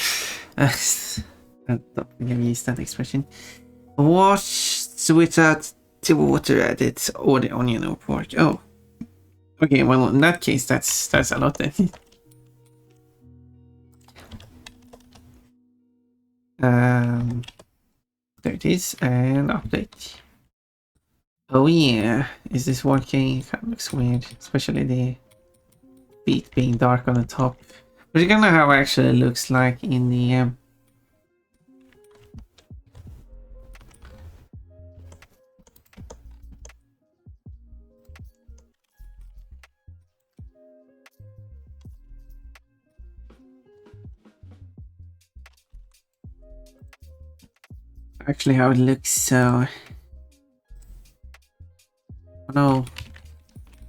S1: I don't think I've used that expression. Wash without the water added or the onion or pork. Oh. Okay, well, in that case, that's a lot then. There it is, and update. Oh yeah, is this working? Kind of looks weird, especially the feet being dark on the top. But you're gonna how it actually looks like in the actually how it looks. So, oh no,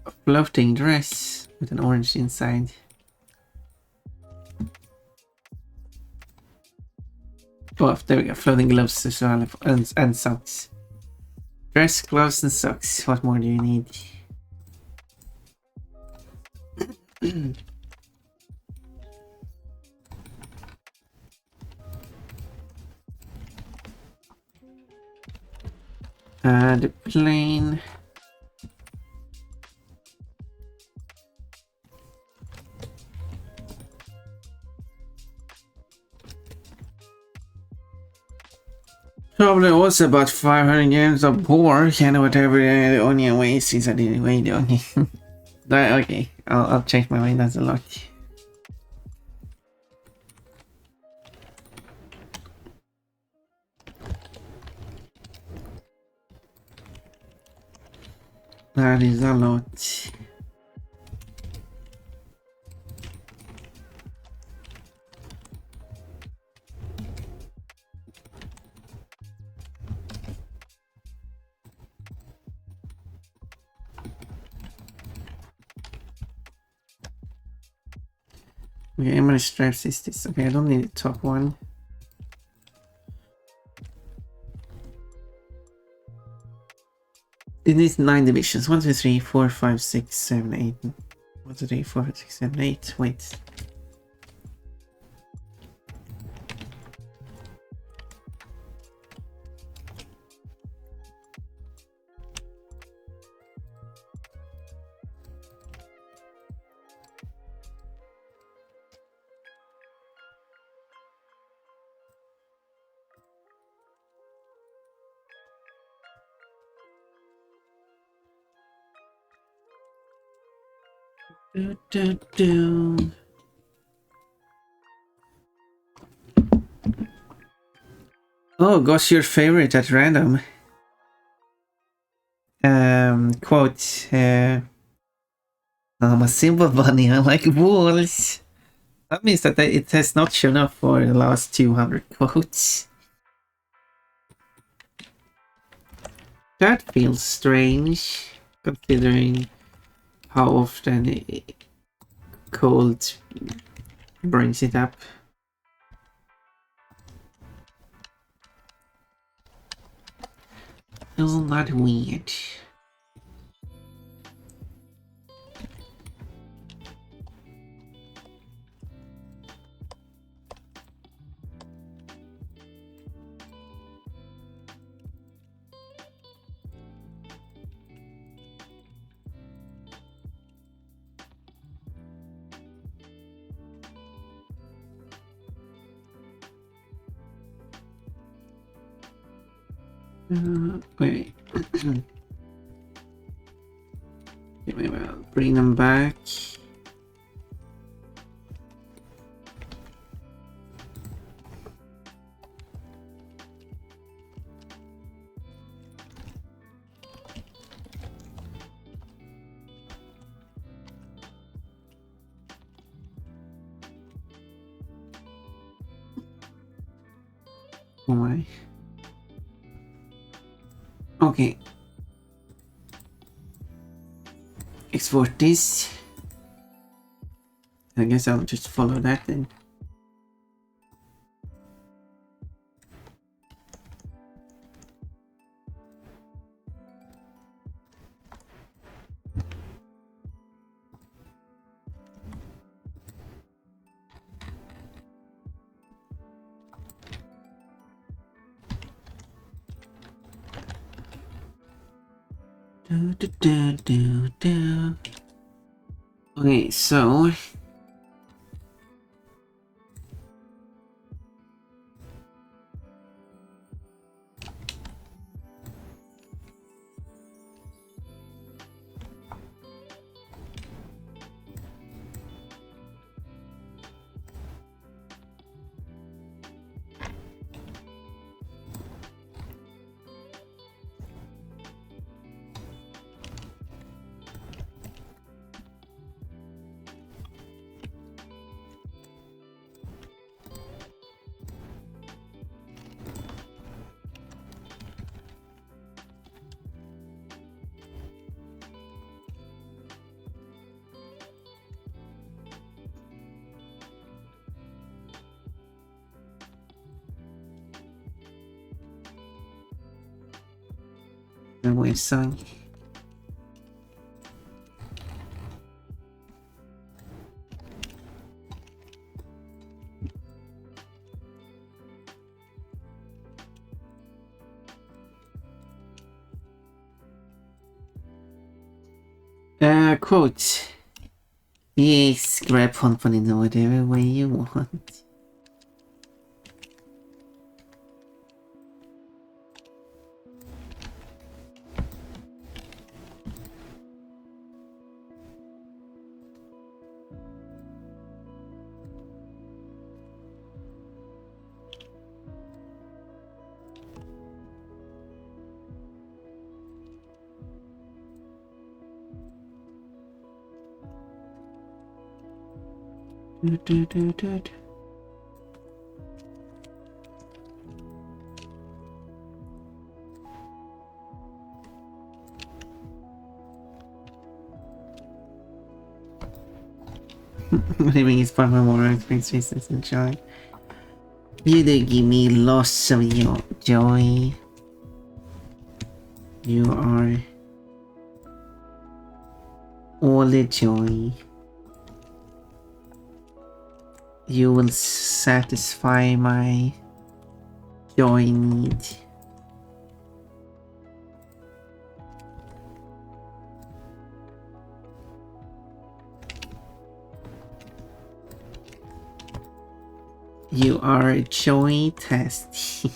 S1: a floating dress with an orange inside. Oh, there we go, floating gloves as well, and socks. Dress, gloves, and socks. What more do you need? The plane. Probably also about 500 grams of pork and whatever the onion weighs, since I didn't weigh the onion. Okay, I'll change my mind, that's a lot. That is a lot. Okay, how many stripes is this? Okay, I don't need the top one. It needs 9 divisions. 1, 2, 3, 4, 5, 6, 7, 8. What's it? 4, 6, 7, 8. Wait. Do. Oh, what's your favorite at random? Quote. I'm a simple bunny. I like walls. That means that it has not shown up for the last 200 quotes. That feels strange, considering how often cold brings it up. Isn't that weird? Wait. Maybe I'll bring them back. Oh my. Okay. Export this. I guess I'll just follow that then. Okay, so my son. Quote. Yes, grab Honfun in whatever way you want. Living is far more experiences and joy. You do give me lots of your joy. You are all the joy. You will satisfy my joy need. You are a joy test.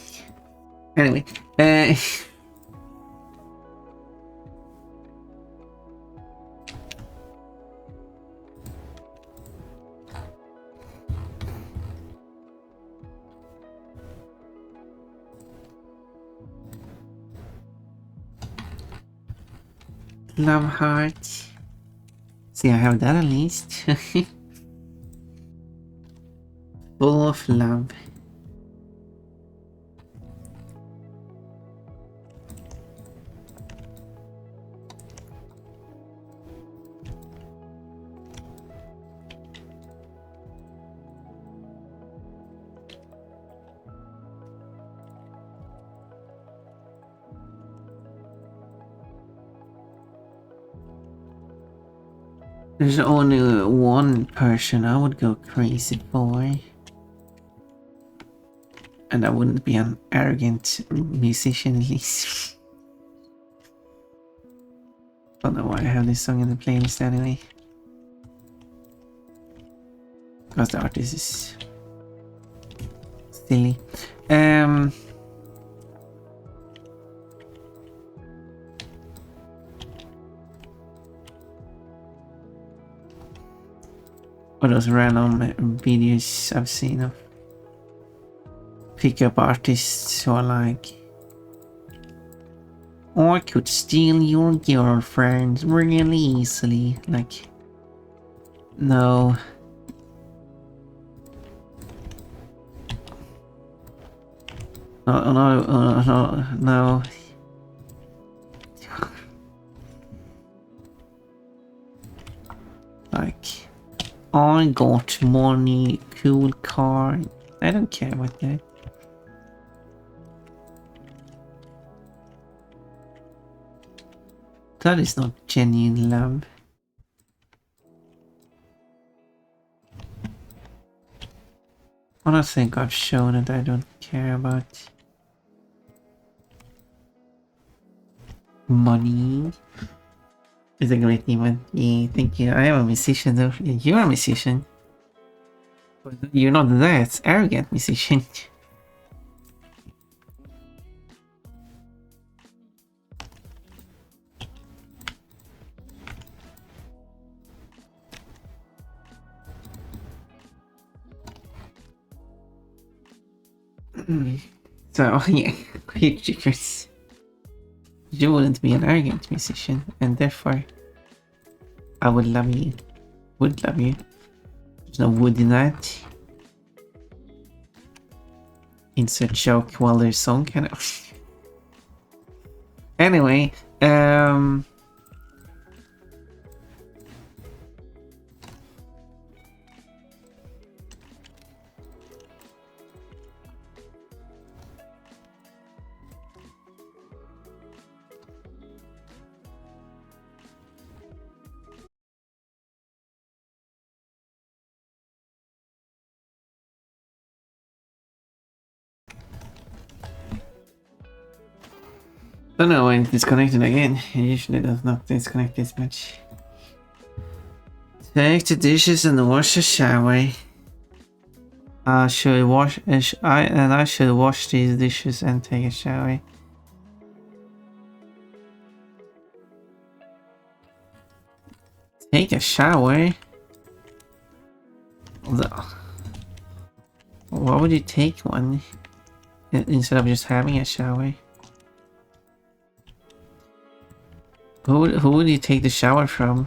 S1: Anyway, love heart. See, I have that at least. Full of love. There's only one person I would go crazy for. And I wouldn't be an arrogant musician at least. Don't know why I have this song in the playlist anyway. Because the artist is silly. Or those random videos I've seen of pickup artists who are like, I could steal your girlfriend really easily. Like, no. No. Like, I got money, cool car. I don't care about that. That is not genuine love. I don't think I've shown it. I don't care about money. It's a great event. Yeah, thank you. I am a musician though. You're a musician. But you're not that arrogant musician. So, yeah, huge difference. You wouldn't be an arrogant musician, and therefore, I would love you. Would love you. There's no wood in that. Insert joke while there's song, kind of. Anyway, don't know when it's disconnected again. It usually does not disconnect this much. Take the dishes and wash the shower. I should wash these dishes and take a shower. Take a shower? Why would you take one instead of just having a shower? Who would you take the shower from?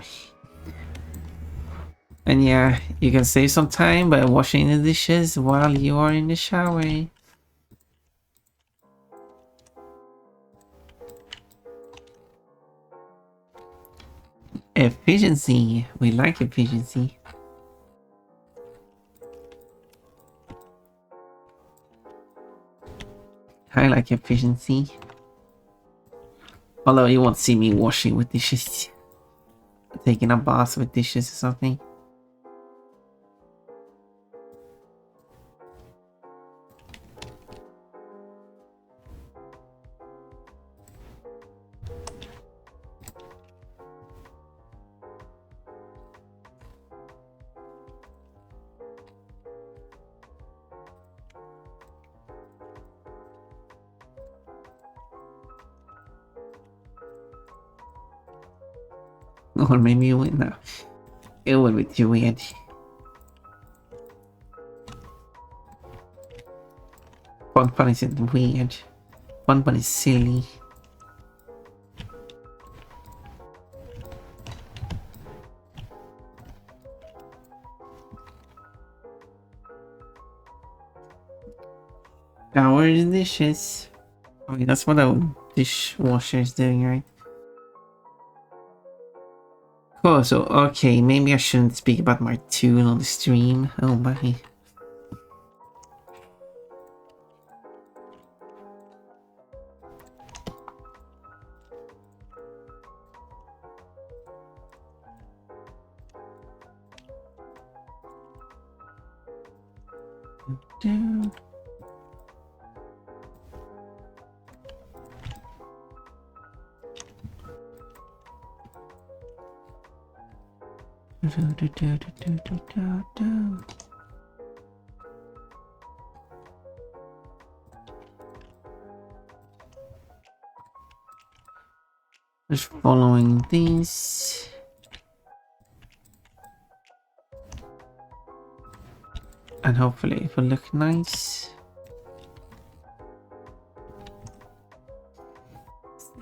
S1: And yeah, you can save some time by washing the dishes while you are in the shower. Efficiency. We like efficiency. I like efficiency. Although you won't see me washing with dishes. Taking a bath with dishes or something. Or maybe you would. No, it would be too weird. Fun isn't weird. Fun is silly. Shower the dishes. I mean, that's what a dishwasher is doing, right? Cool, so, okay, maybe I shouldn't speak about my tool on the stream. Oh my. Just following these. And hopefully it will look nice.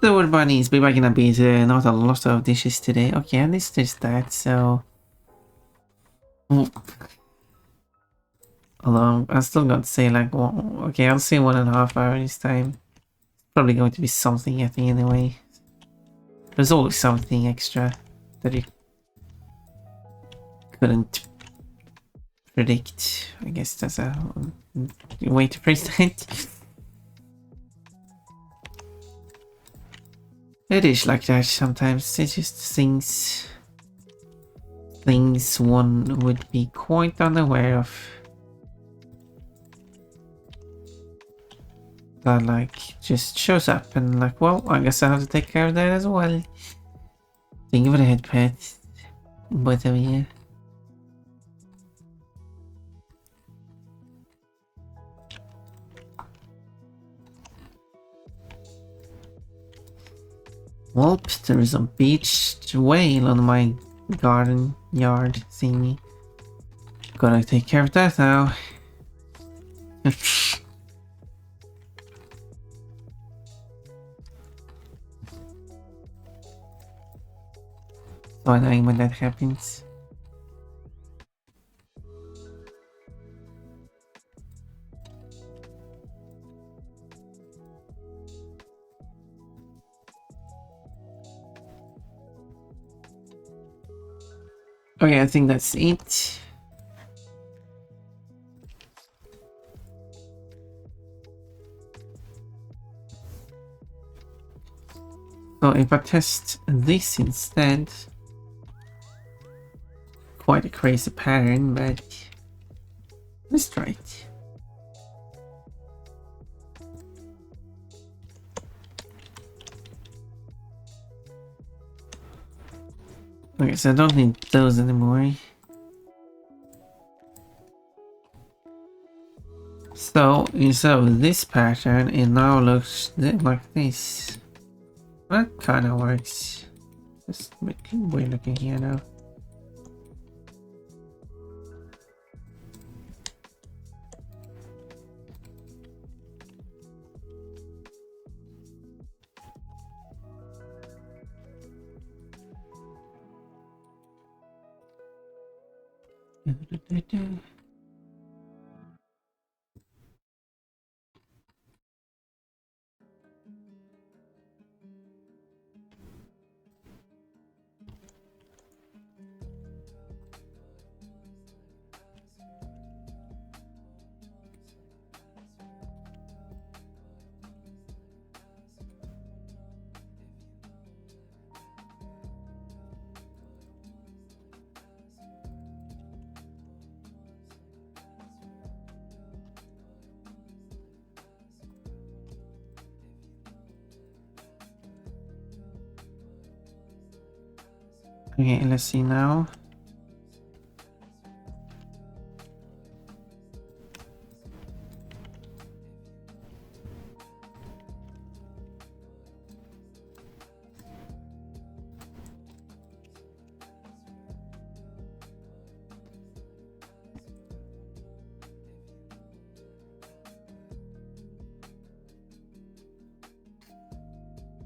S1: The word bunnies, but we're gonna be not a lot of dishes today. Okay, at least there's that, so... Although, I'm still gonna say like, well, okay, I'll say 1.5 hours this time. Probably going to be something at the anyway. There's always something extra that you couldn't predict. I guess that's a way to phrase that. It is like that sometimes. It's just things one would be quite unaware of. That like just shows up and like, well, I guess I have to take care of that as well. Think of the head pet, both of you. Well, there is a beached whale on my garden yard thingy. Gotta take care of that now. So annoying when that happens. Okay, I think that's it. So if I test this instead, quite a crazy pattern, but let's try it. Okay, so I don't need those anymore. So instead of this pattern, it now looks like this. That kind of works. Just a bit weird looking here now. Okay, let's see now.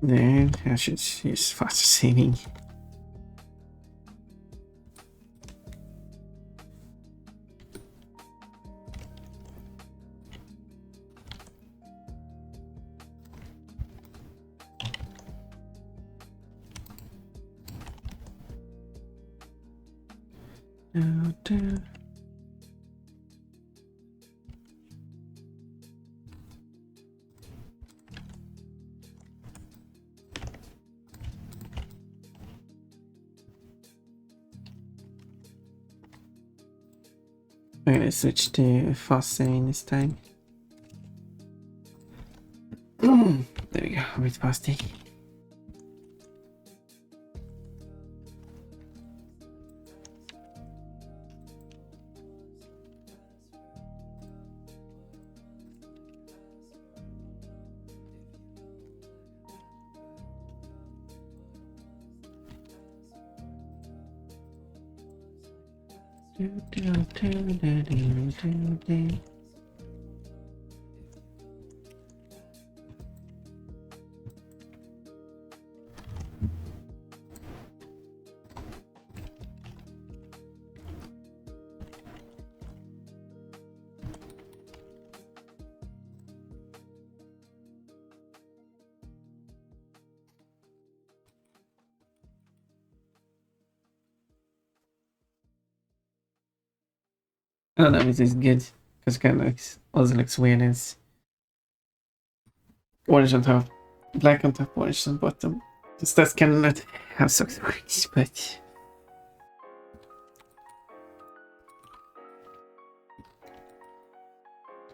S1: Then I should use faster saving. I'm gonna switch to fast saving this time. There we go, a bit fasty. I don't know if this is good because it kind of also looks weird as orange on top, black on top, orange on bottom. Just that's kind of not how socks works, but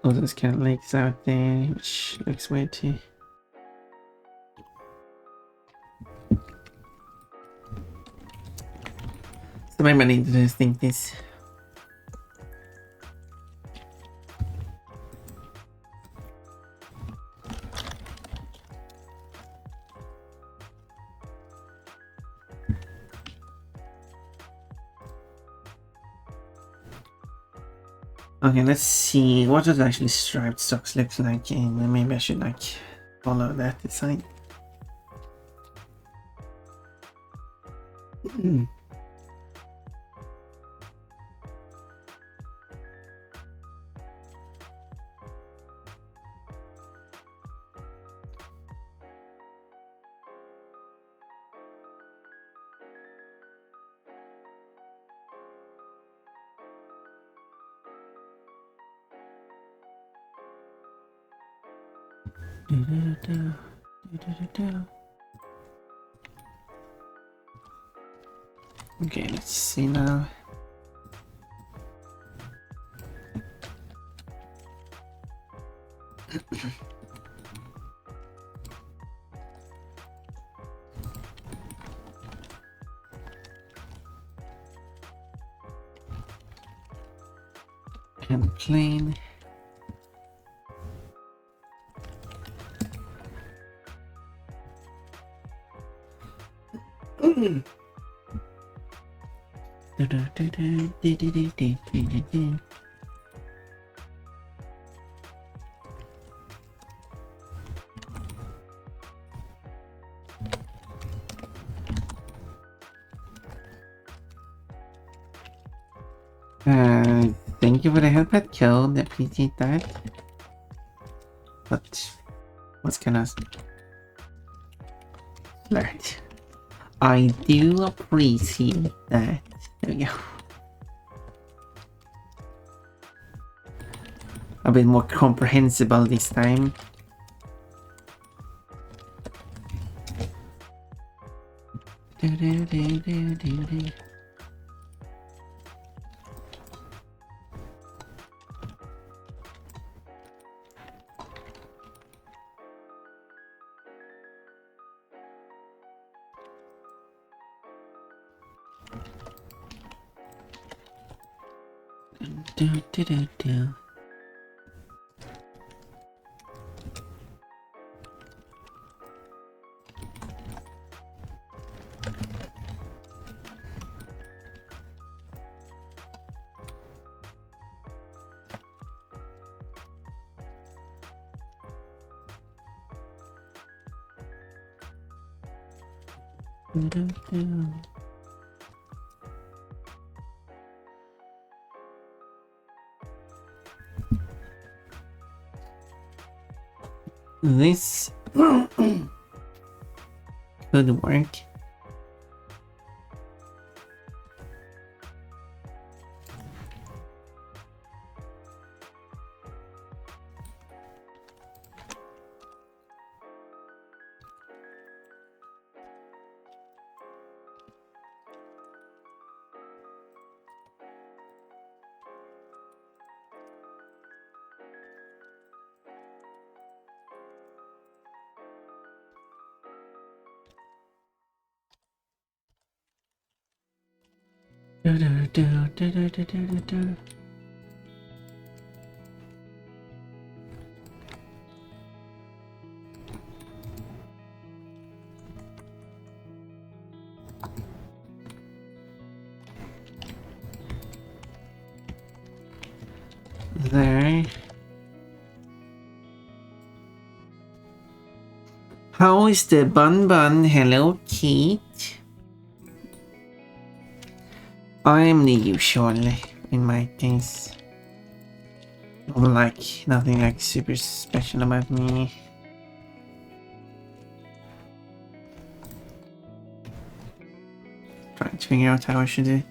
S1: all those kind of leaks out there, which looks weird too. So maybe I need to think this. Okay, let's see what does actually striped socks look like, and maybe I should like follow that design. Okay, let's see now. And plain. Thank you for the help at code, appreciate that. But what's gonna learned? I do appreciate that. There we go. A bit more comprehensible this time. Do. This could work. There. How is the bun bun? Hello, Kate. I'm the usual in my case. Nothing like super special about me. Trying to figure out how I should do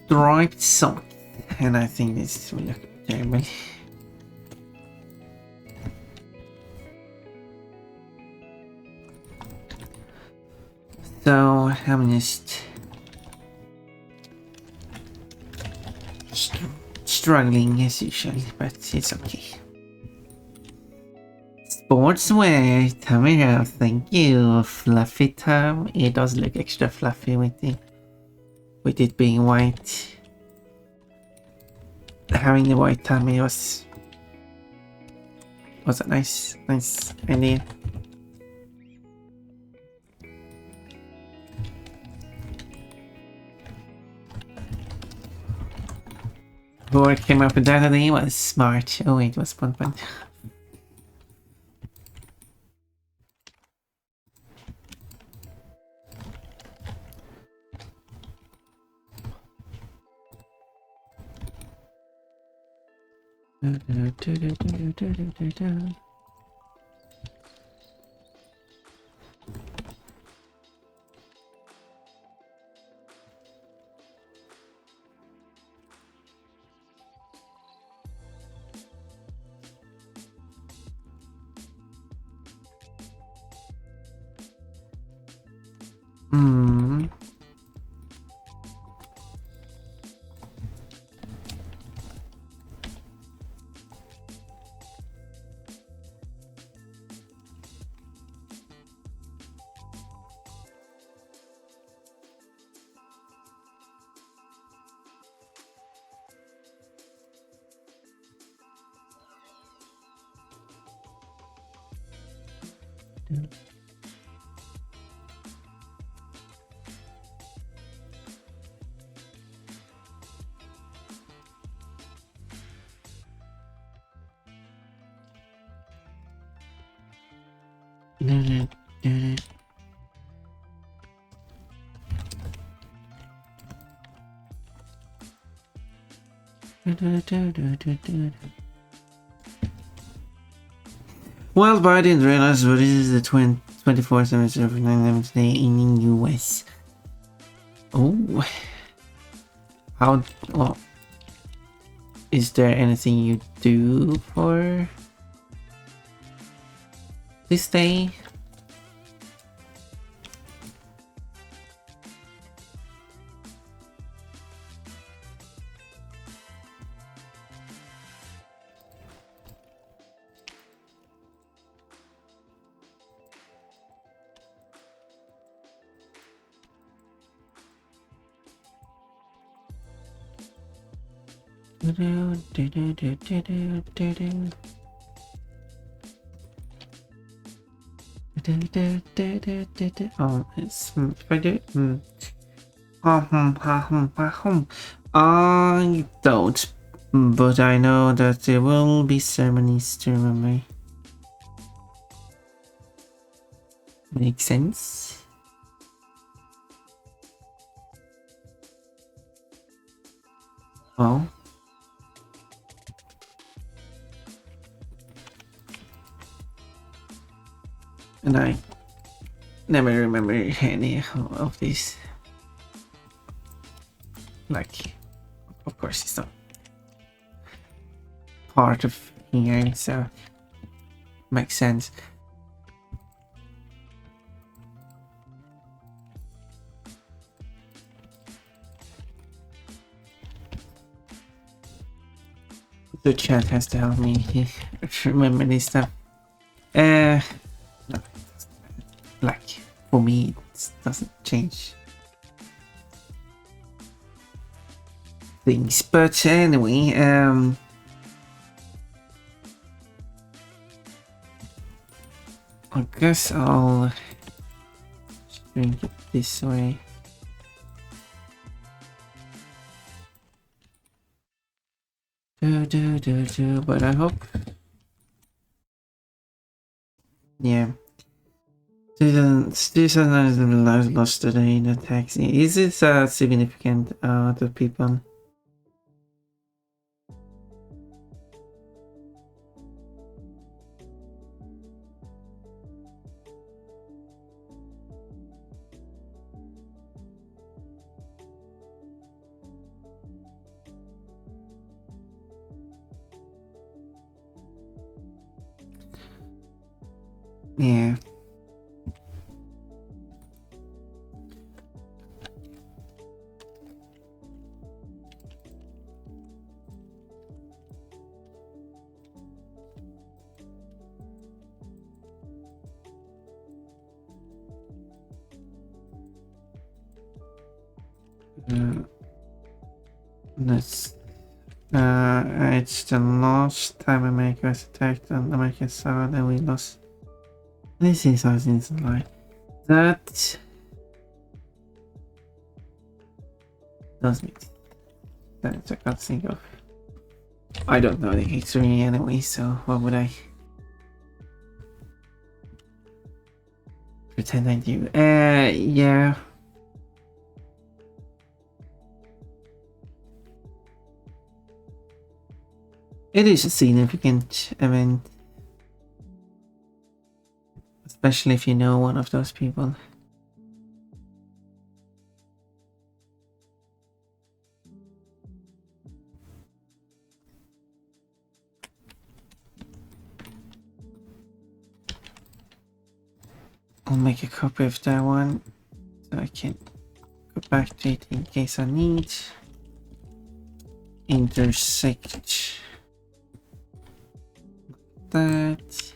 S1: striped sock, and I think this will look terrible. So I'm just struggling as usual, but it's okay. Sportswear, Tom it out, thank you. Fluffy Tom, it does look extra fluffy with it being white. Having the white tummy was a nice idea. Whoever came up with that idea was smart. Oh wait, it was Pun Pun. Well, but I didn't realize, but this is the 24th of 9/11 today in the US. Oh, how? Well, is there anything you do for this day? Oh, it's if I do. I don't, but I know that there will be ceremonies to remember. Makes sense. Oh. And I never remember any of these. Like, of course, it's not part of here, so makes sense. The chat has to help me remember this stuff. No, like, for me, it doesn't change things. But anyway, I guess I'll drink it this way. But I hope. Yeah. Students lost today in a taxi. Is it significant to people? Yeah. That's it's the last time America was attacked on American soil and we lost. This is how it's like that. Does make sense. I can't think of. I don't know the history anyway, so what would I pretend I do? Yeah. It is a significant event, especially if you know one of those people. I'll make a copy of that one so I can go back to it in case I need. Intersect that.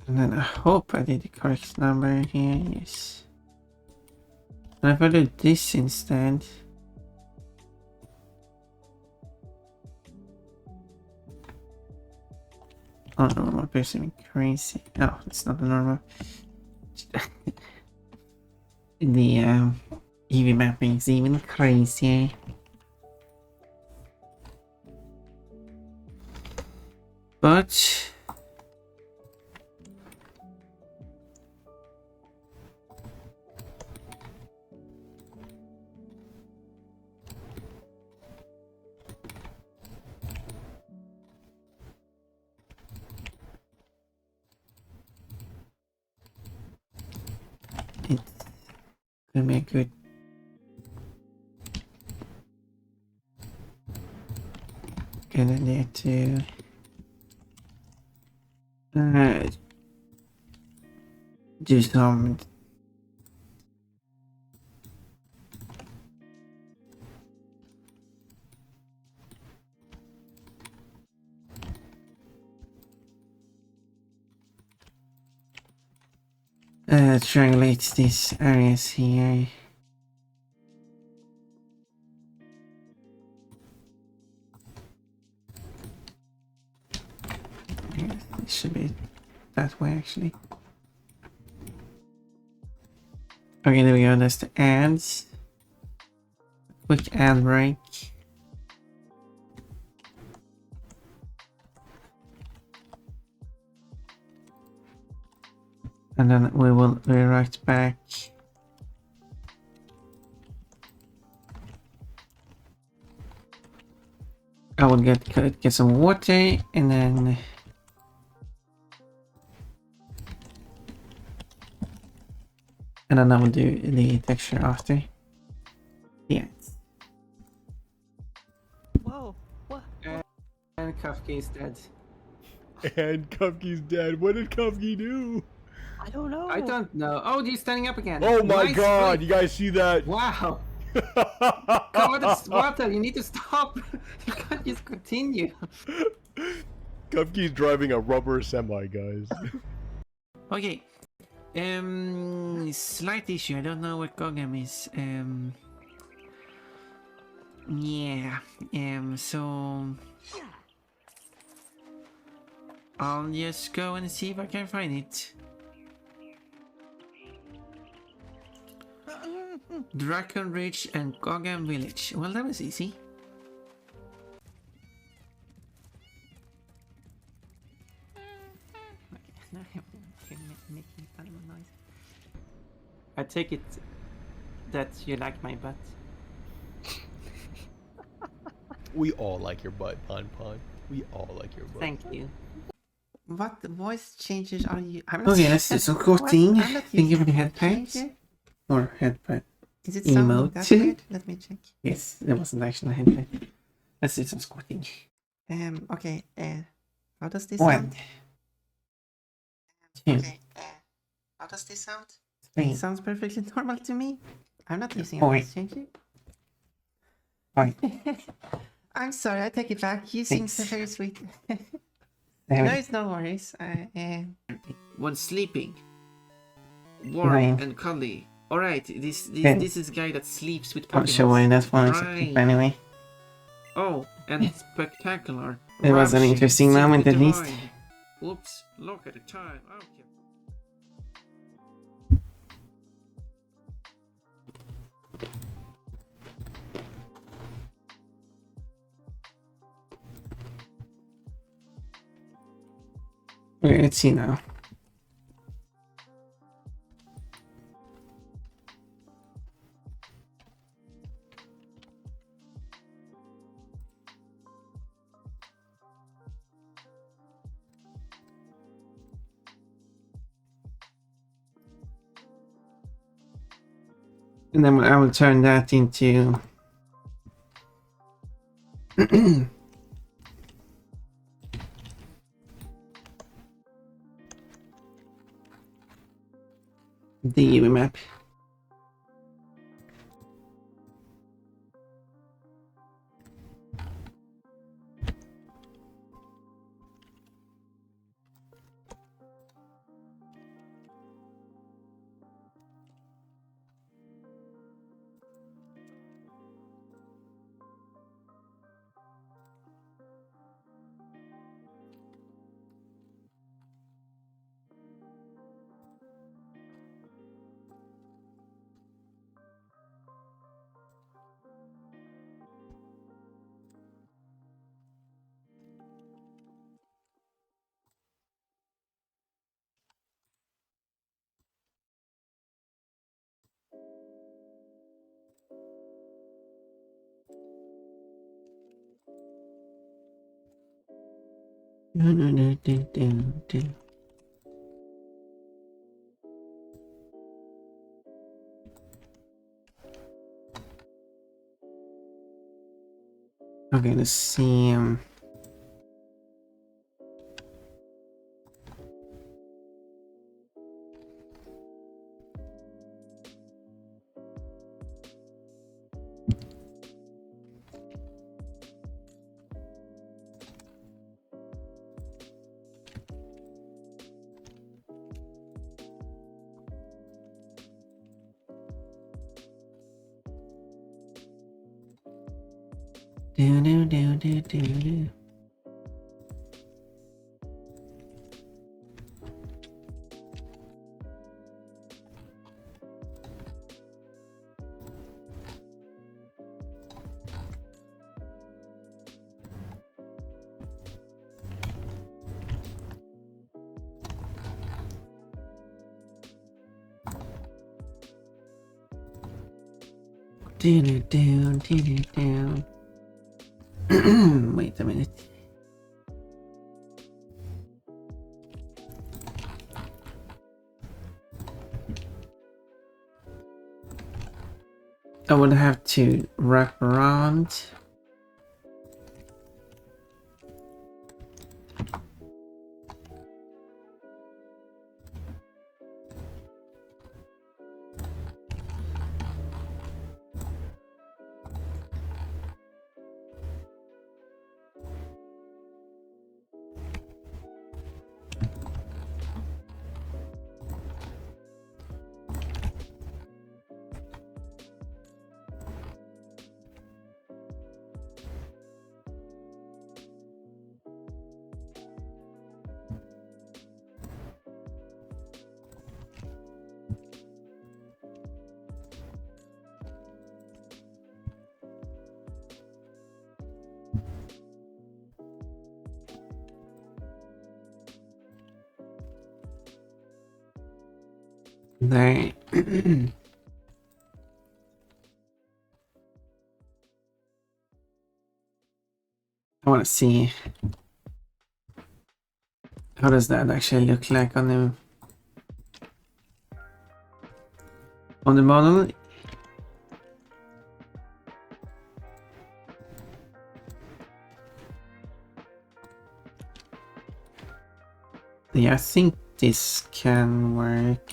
S1: And then I hope I did the correct number here, yes. And if I do this instead. Oh, normal person crazy. Oh, it's not the normal. The EV mapping is even crazier. But it could be a good idea to do some triangulate these areas here. Yeah, it should be that way actually. Okay, there we go. That's the ads. Quick ad break. And then we will be right back. I will get some water and then I will do the texture after. Yeah.
S2: Whoa! What?
S1: And Kafka is dead.
S3: And Cupkey's dead. What did Cupkey do?
S2: I don't know.
S1: I don't know. Oh, you're standing up again.
S3: Oh my
S1: Nice
S3: god,
S1: flip.
S3: you guys see that?
S1: Wow. God, it's water. You need to stop. You can't just continue.
S3: Cupkey's driving a rubber semi, guys.
S1: Okay. Slight issue. I don't know what Gogam is. Yeah. So I'll just go and see if I can find it. Dragon Ridge and Gogam Village. Well, that was easy. Making animal noise. I take it that you like my butt.
S3: We all like your butt, Pon Pon. We all like your butt.
S1: Thank you. What voice changes are you? Okay, let's do some quoting. Thank you for the headpad. Or headpad.
S2: Is it
S1: Emote.
S2: sounding that weird? Let me check.
S1: Yes, there wasn't actually a headpad. Let's do some squatting.
S2: Okay. How does this
S1: One,
S2: sound?
S1: two,
S2: Okay. How does this sound?
S1: three,
S2: It sounds perfectly normal to me. I'm not using a
S1: Four.
S2: voice changer.
S1: five,
S2: I'm sorry, I take it back. You seem so
S1: Six.
S2: very sweet.
S1: seven,
S2: No, it's no worries.
S1: when sleeping, warm
S2: Nine.
S1: and cuddly. All right, this
S2: Ten.
S1: this is a guy that sleeps with
S2: Not
S1: Pokemon.
S2: sure why that's one
S1: Right.
S2: anyway.
S1: Oh, and spectacular.
S2: It was an
S1: Ramsey,
S2: interesting
S1: simply
S2: moment at least.
S1: divine. Whoops! Look at the time. Okay.
S2: Okay, let's see now. And then I will turn that into the UV map. Okay, let's see. Do. Wait a minute. I would have to wrap around. There. I want to see how does that actually look like on the model. Yeah, I think this can work.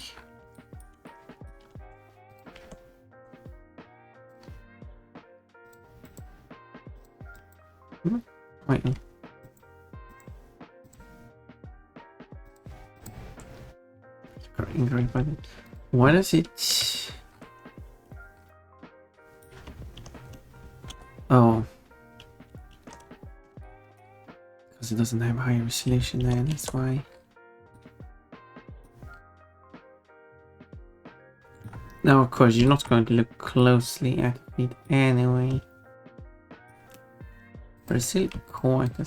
S2: Wait. Incorrect button. Why does it? Oh, because it doesn't have high resolution there. That's why. Now, of course, you're not going to look closely at it anyway. But it's still quite a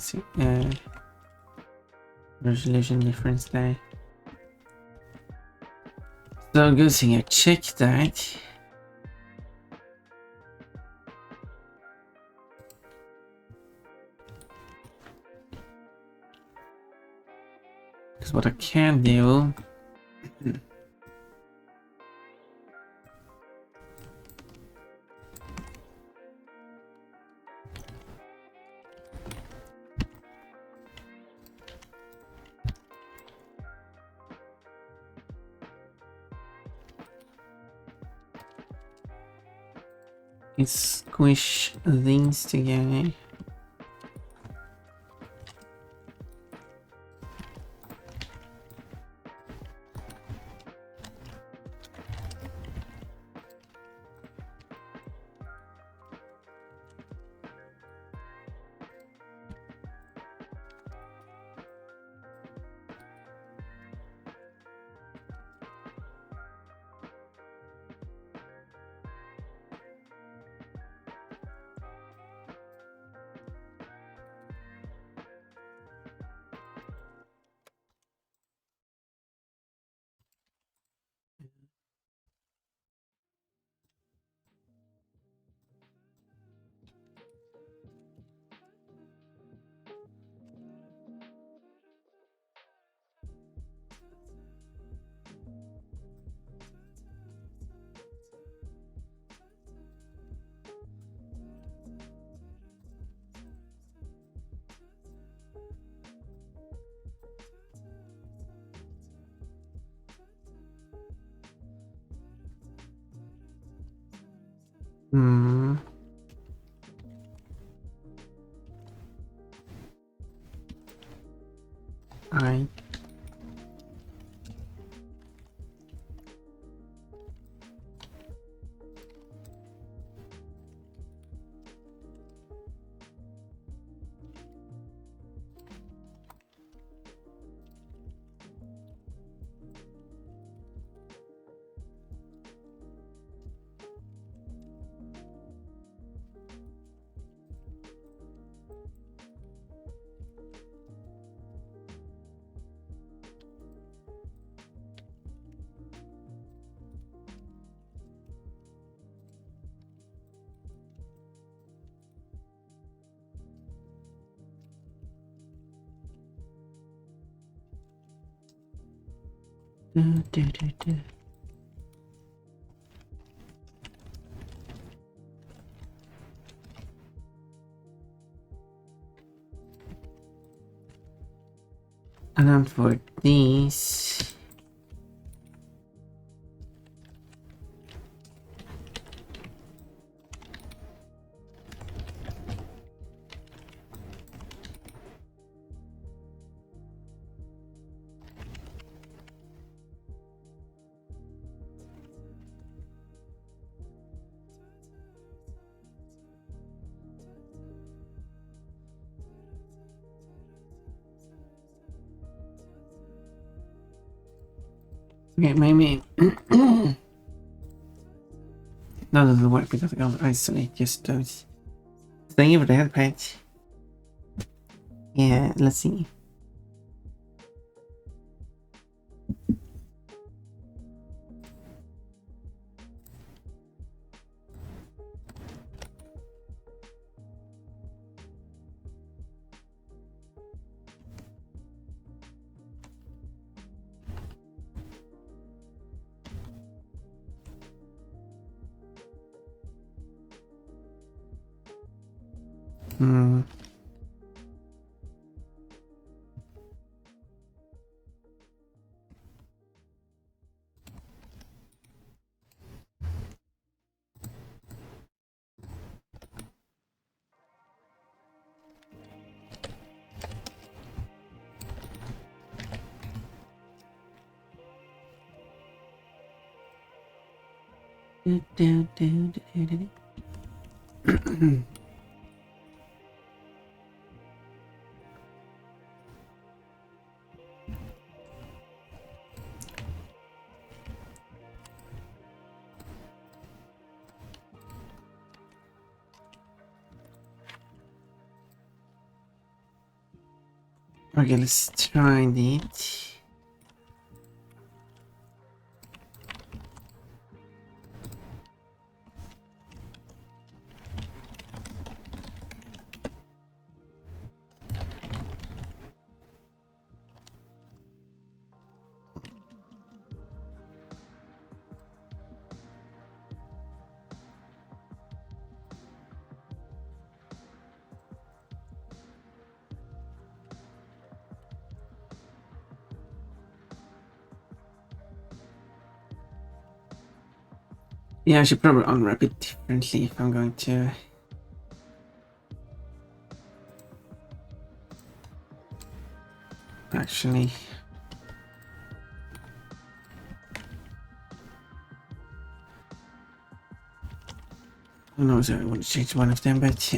S2: resolution difference there. So good thing I checked that. Because what I can do is squish these together. Hmm. I Do. And then for these, okay, maybe that doesn't work because I can't isolate just those. Thank you for the head patch. Yeah, let's see. Hmm. Do. Okay, let's try it. Yeah, I should probably unwrap it differently if I'm going to. Actually. Who knows, I want to change one of them, but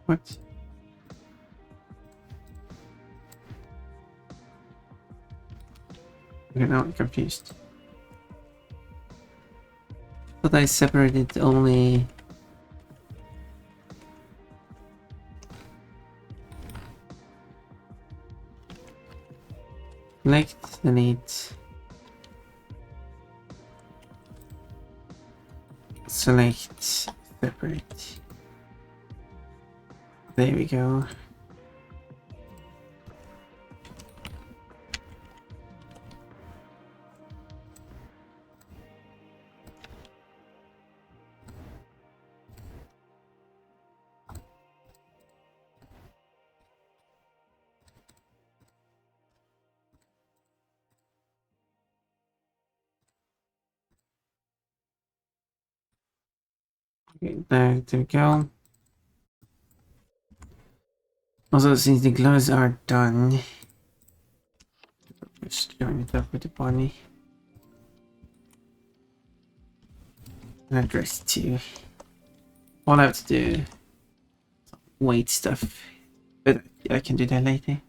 S2: what? Okay, now I'm confused. But I separated only. Select, delete. Select, separate. There we go. Okay, there we go. Also, since the gloves are done, let's join it up with the body. And address too. All I have to do weight stuff, but I can do that later.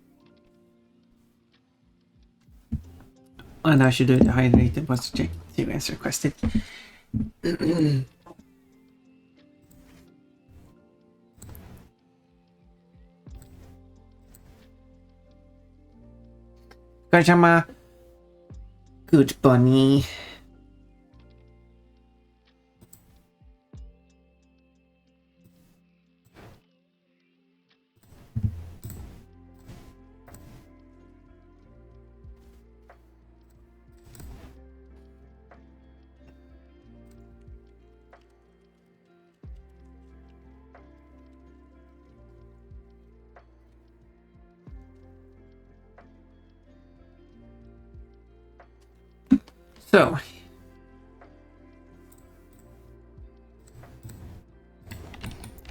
S2: And I should do the hydrated was check to as requested. Kajama. Good bunny.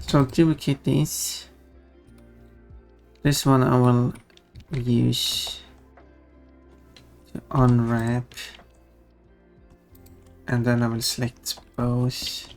S2: So, duplicate this. This one I will use to unwrap, and then I will select both.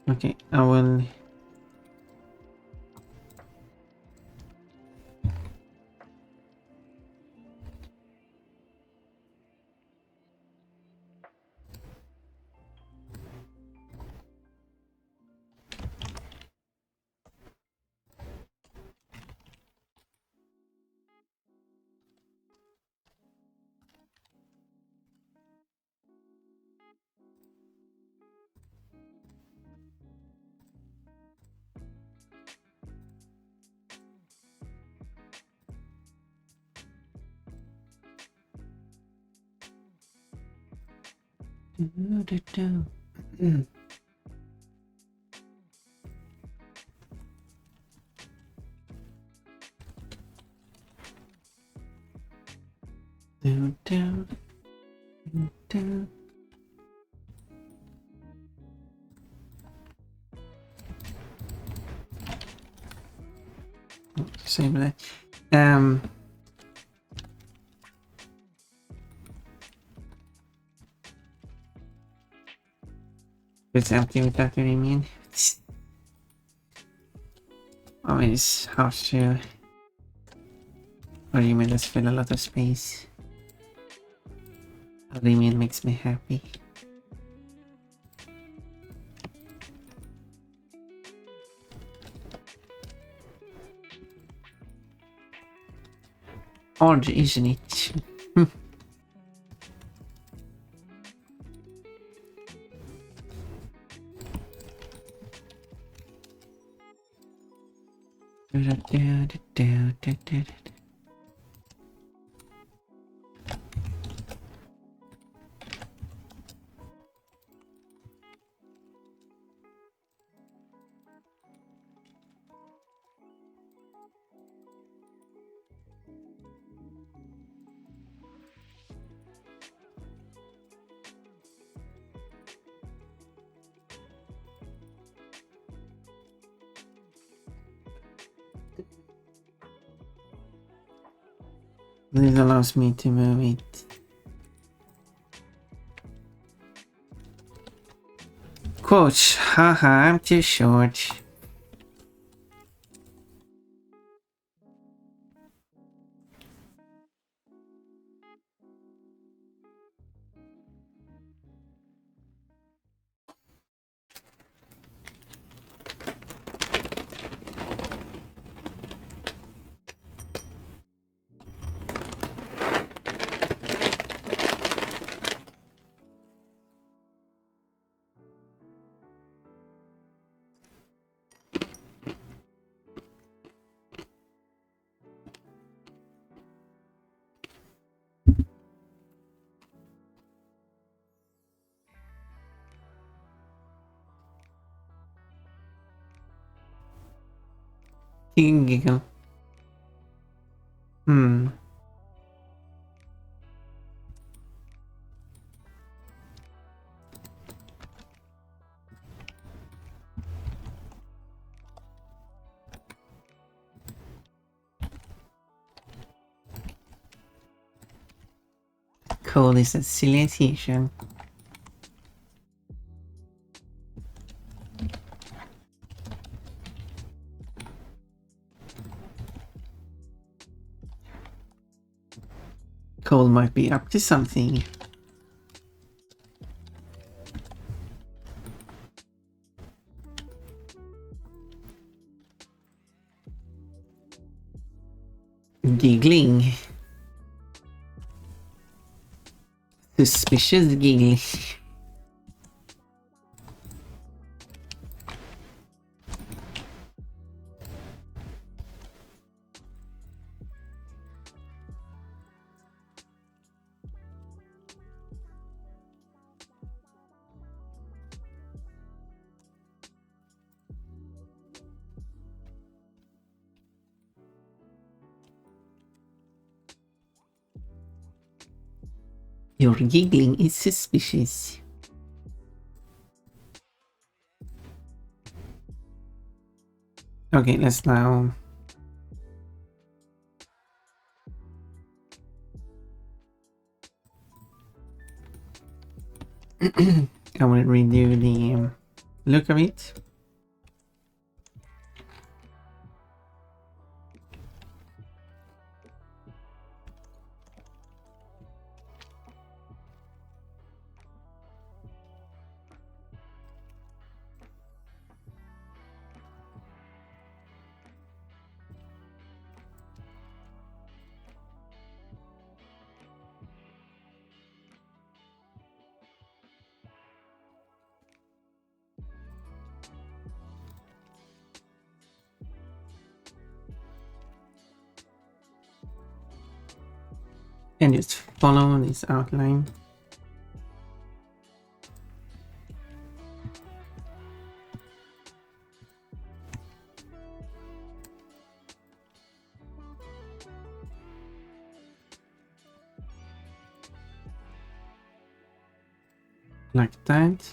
S2: Okay, I will same that. It's empty without what you mean. I mean, it's hard to. What do you mean? Let's fill a lot of space. What do you mean makes me happy? Odd, isn't it? This allows me to move it. Quotes, haha, I'm too short. Giggle.
S1: call this a silenciation. Cole might be up to something. Giggling. Suspicious giggling. Your giggling is suspicious. Okay, let's now... I will redo the look of it. And just follow this outline. Like that.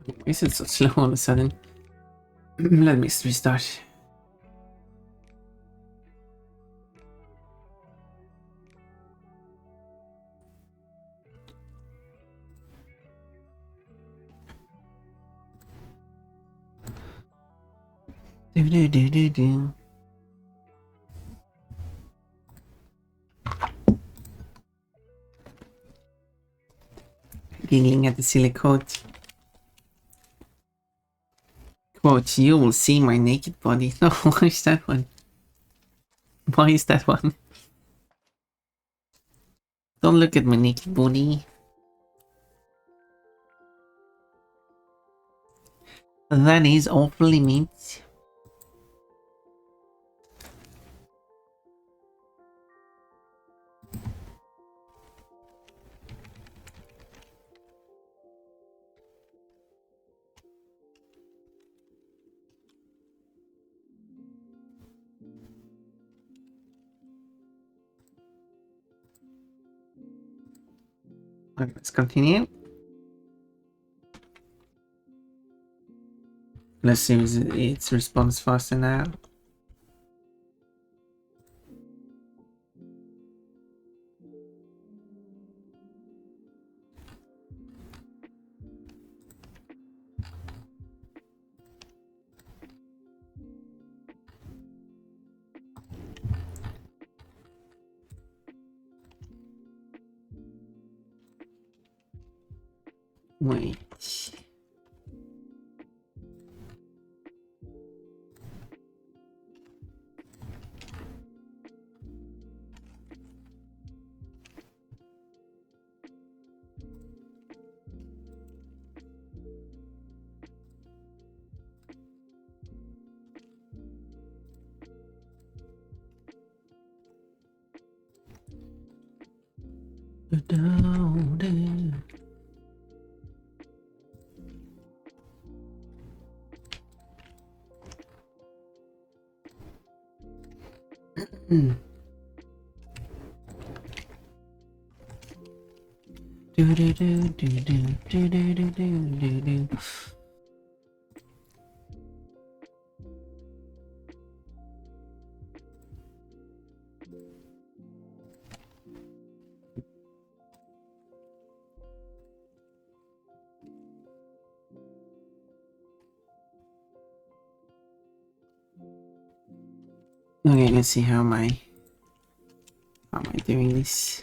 S1: Why is it so slow all of a sudden? Let me restart. Do. Giggling at the silly quote. Quote, you will see my naked body. No, why is that one? Why is that one? Don't look at my naked body. That is awfully meat. Okay, let's continue. Let's see if it responds faster now. Wait.
S2: Do do do do do do do do do do. Okay, let's see how am I doing this?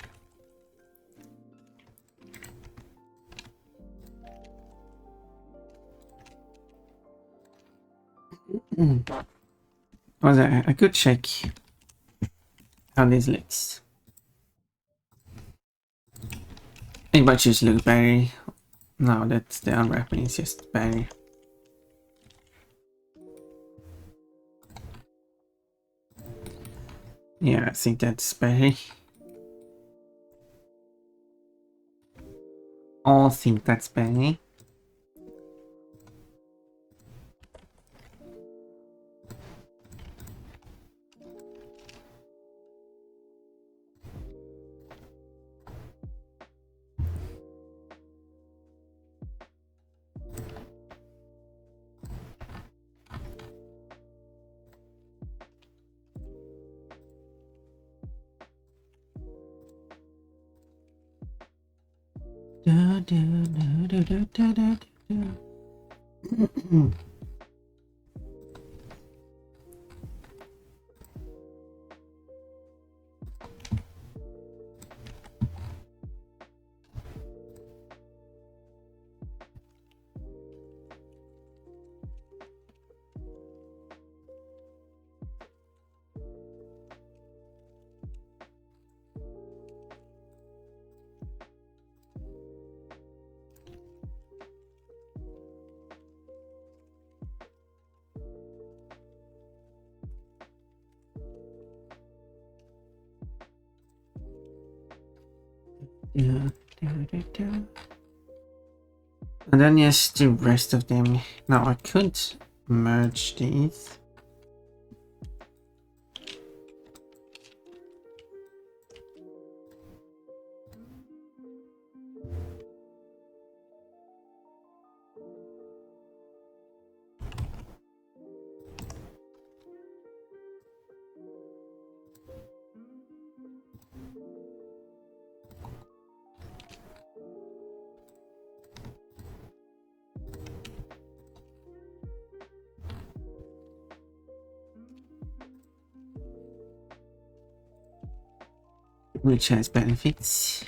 S2: Was I could check how this looks. It might just look better. No, that's the unwrapping is just better. Yeah, I think that's better. All think that's better. Do, do, do, do, do, do, do, do. Yeah. And then yes, the rest of them. Now I could merge these. Which has benefits.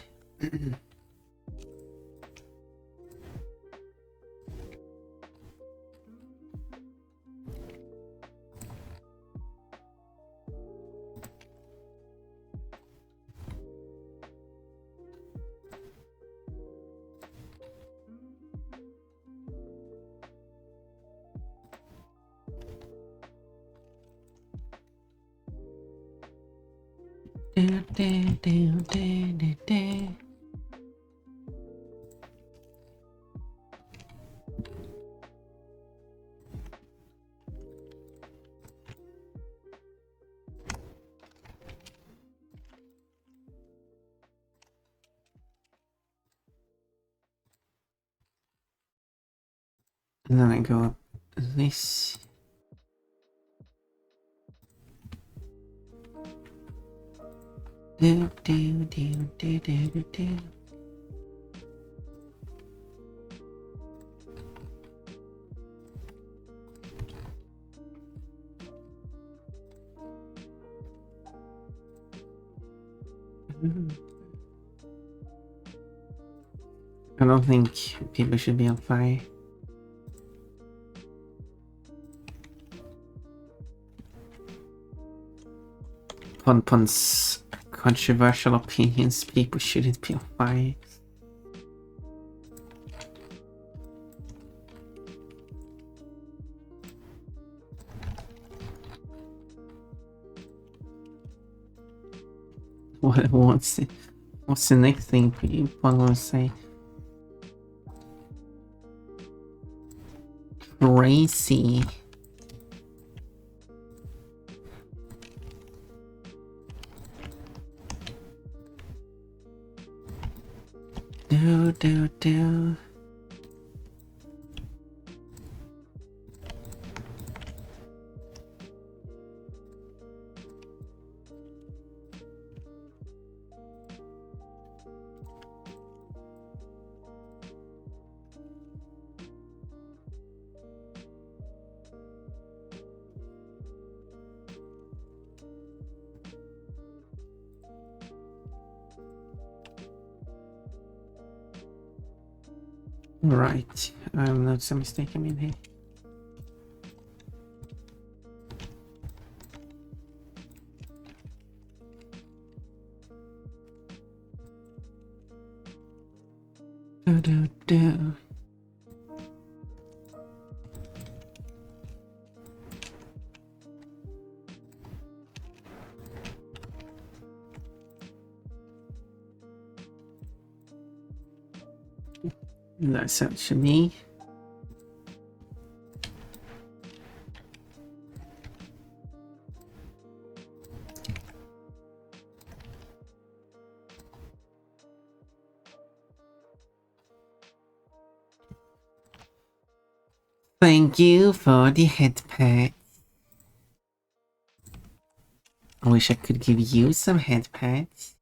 S2: Do, do, do, do, do, do. And then I go up this. Do, do, do, do, do, do, do. I don't think people should be on fire. Pon's controversial opinions, people shouldn't be on fire. What's the next thing Pon will say? Crazy. Do. Right, I'm not so mistaken in here. Do. That's actually thank you for the headpad. I wish I could give you some headpads.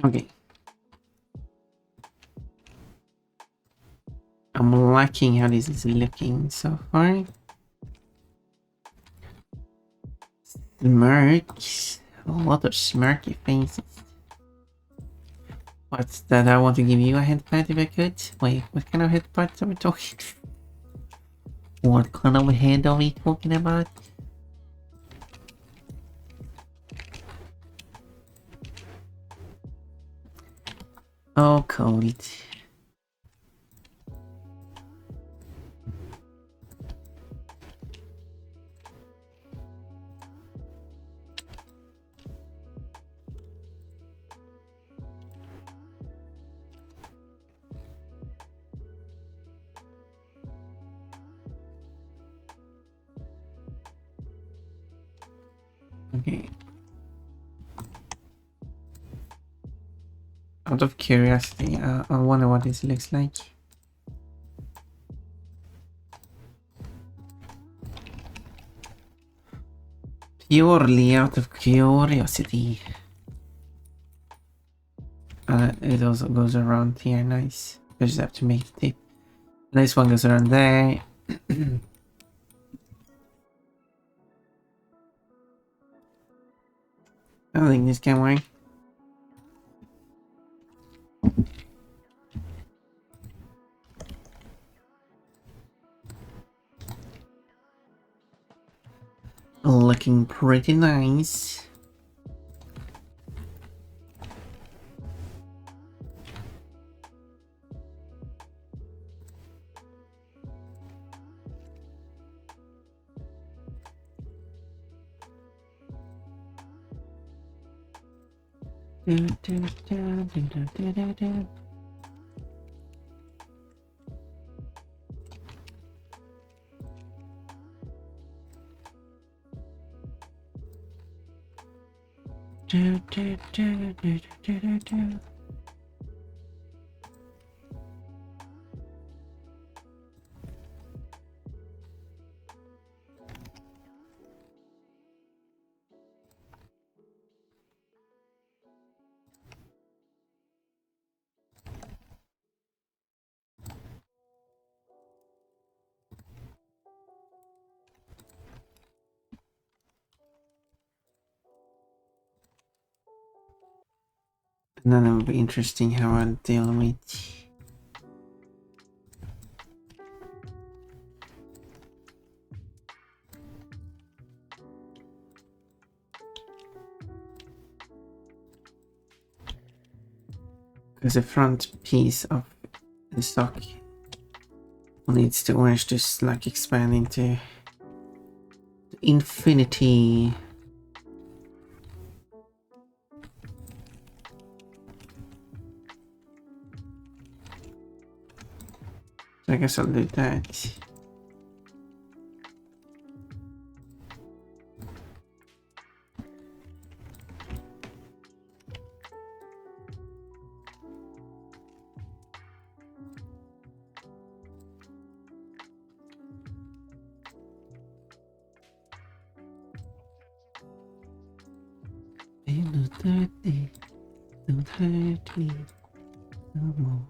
S2: Okay. I'm liking how this is looking so far. Smirks. A lot of smirky faces. What's that? I want to give you a headpad if I could. Wait, what kind of headpads are we talking? What kind of head are we talking about? Oh, cold. Okay. Out of curiosity, I wonder what this looks like. Purely out of curiosity. It also goes around here, nice. I just have to make the tip. This one goes around there. I think this can work. Looking pretty nice. Do. And then it would be interesting how I deal with. Because the front piece of the sock needs the orange to like expand into infinity. So I guess I'll do that. Don't hurt me no more.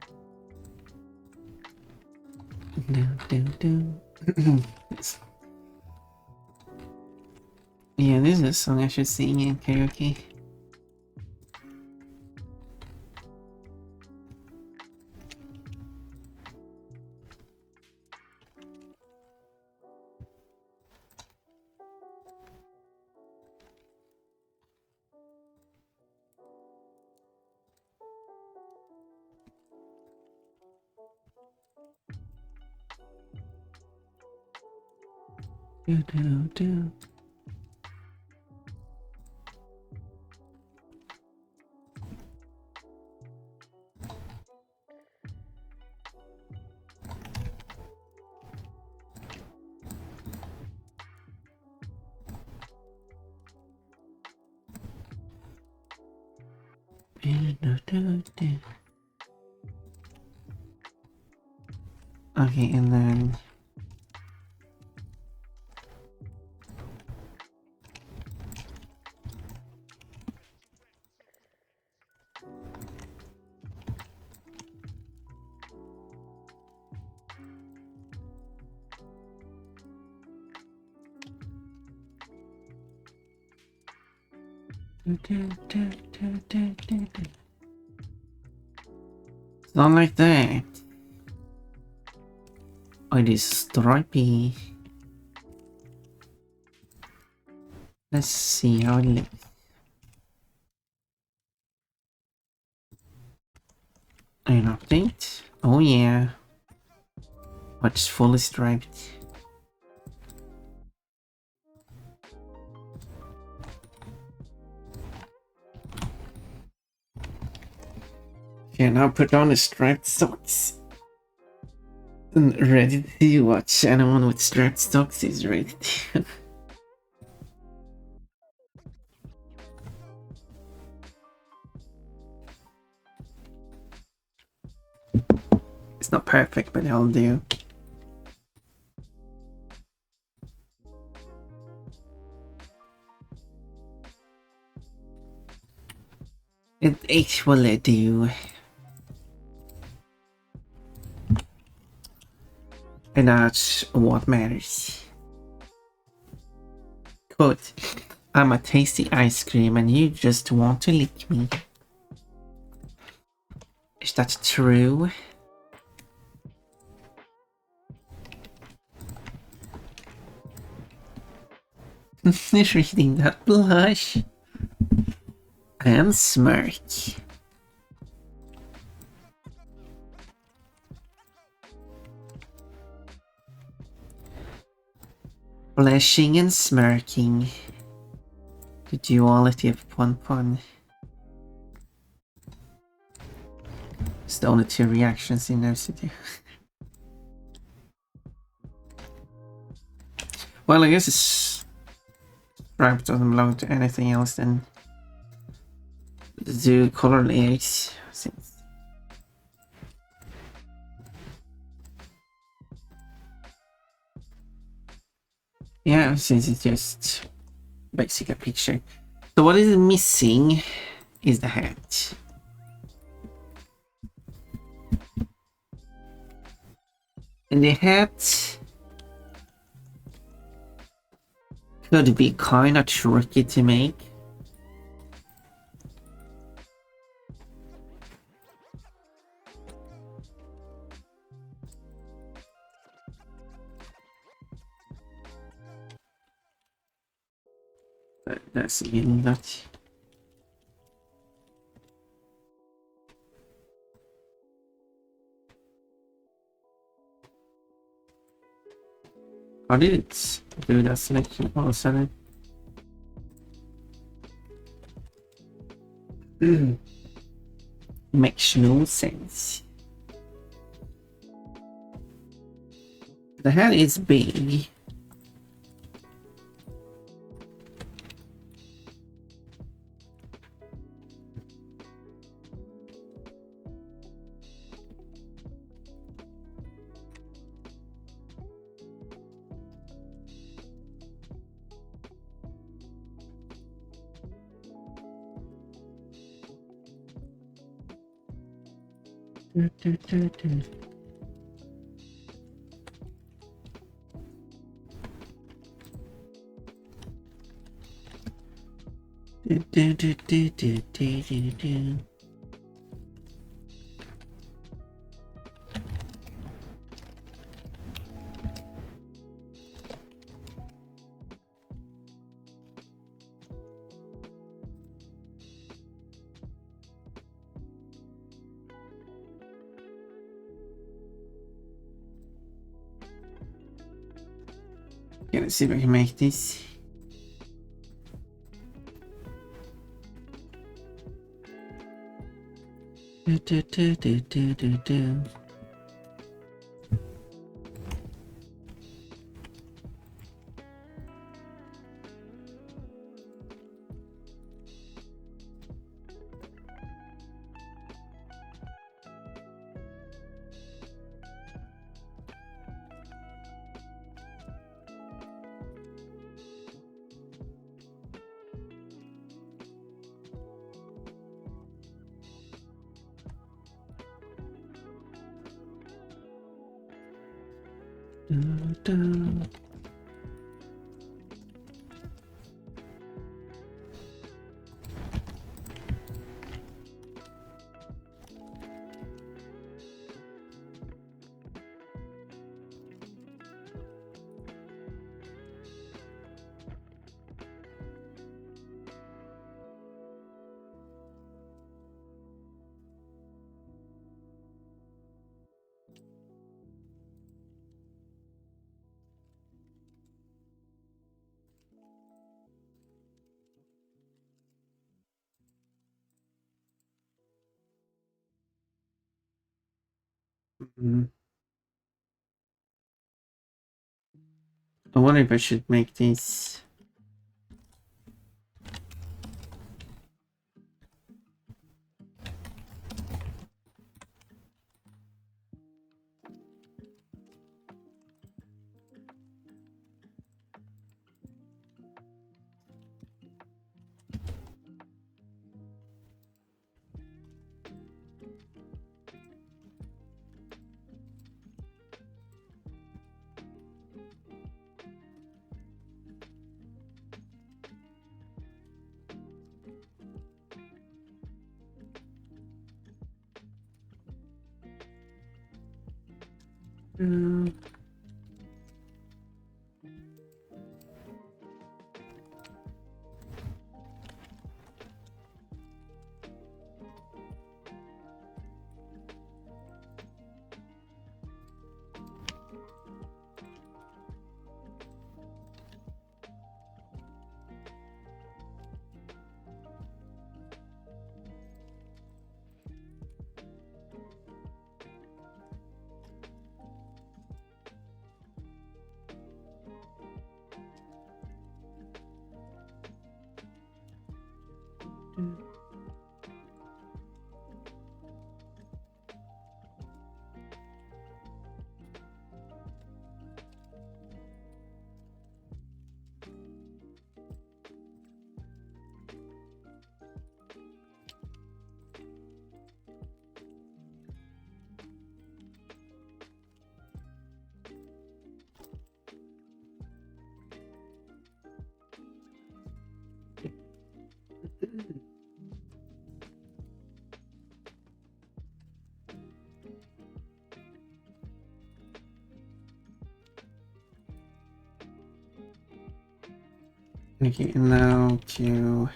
S2: Yeah, this is a song I should sing in karaoke. Do. Okay, and then it's not like that. Oh, it is stripy. Let's see how it looks. An update? Oh yeah. What's fully striped? Yeah, now put on the striped socks. And ready to watch. Anyone with striped socks is ready to. It's not perfect, but it'll do. It will do. And that's what matters. Quote, I'm a tasty ice cream and you just want to lick me. Is that true? Reading that blush and smirk. Blushing and smirking. The duality of Pon. It's the only two reactions he knows to do. Well, I guess it's striped doesn't belong to anything else than the color layers. Since yeah, since it's just basic a picture. So what is missing is the hat. And the hat could be kinda tricky to make. But that's really not. How did it do that selection all of a sudden? Makes no sense. The head is big. Okay, let's see if I can make this. I wonder if I should make this. Okay, now to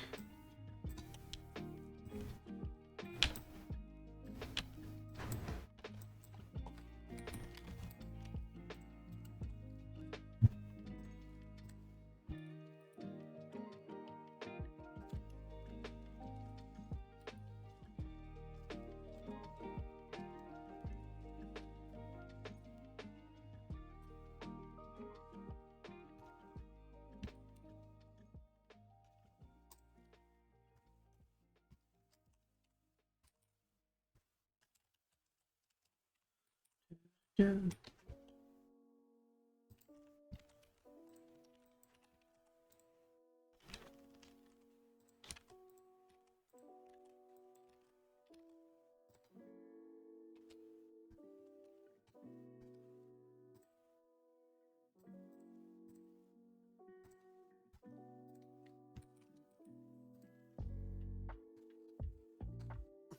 S2: I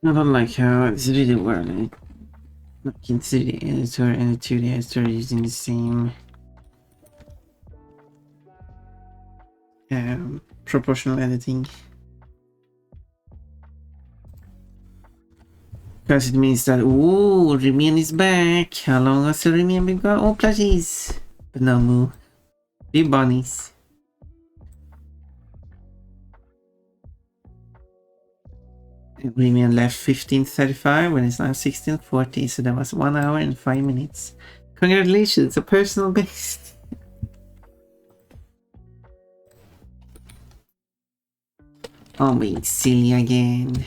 S2: don't like how it's really weird. Look into the editor and the 2D editor using the same proportional editing. Because it means that, ooh, Remian is back. How long has the Remian been gone? Oh, plushies. But no moo. The bunnies. And Remian left 15:35 when it's now 16:40, so that was 1 hour and 5 minutes. Congratulations, a personal best. Oh, being silly again.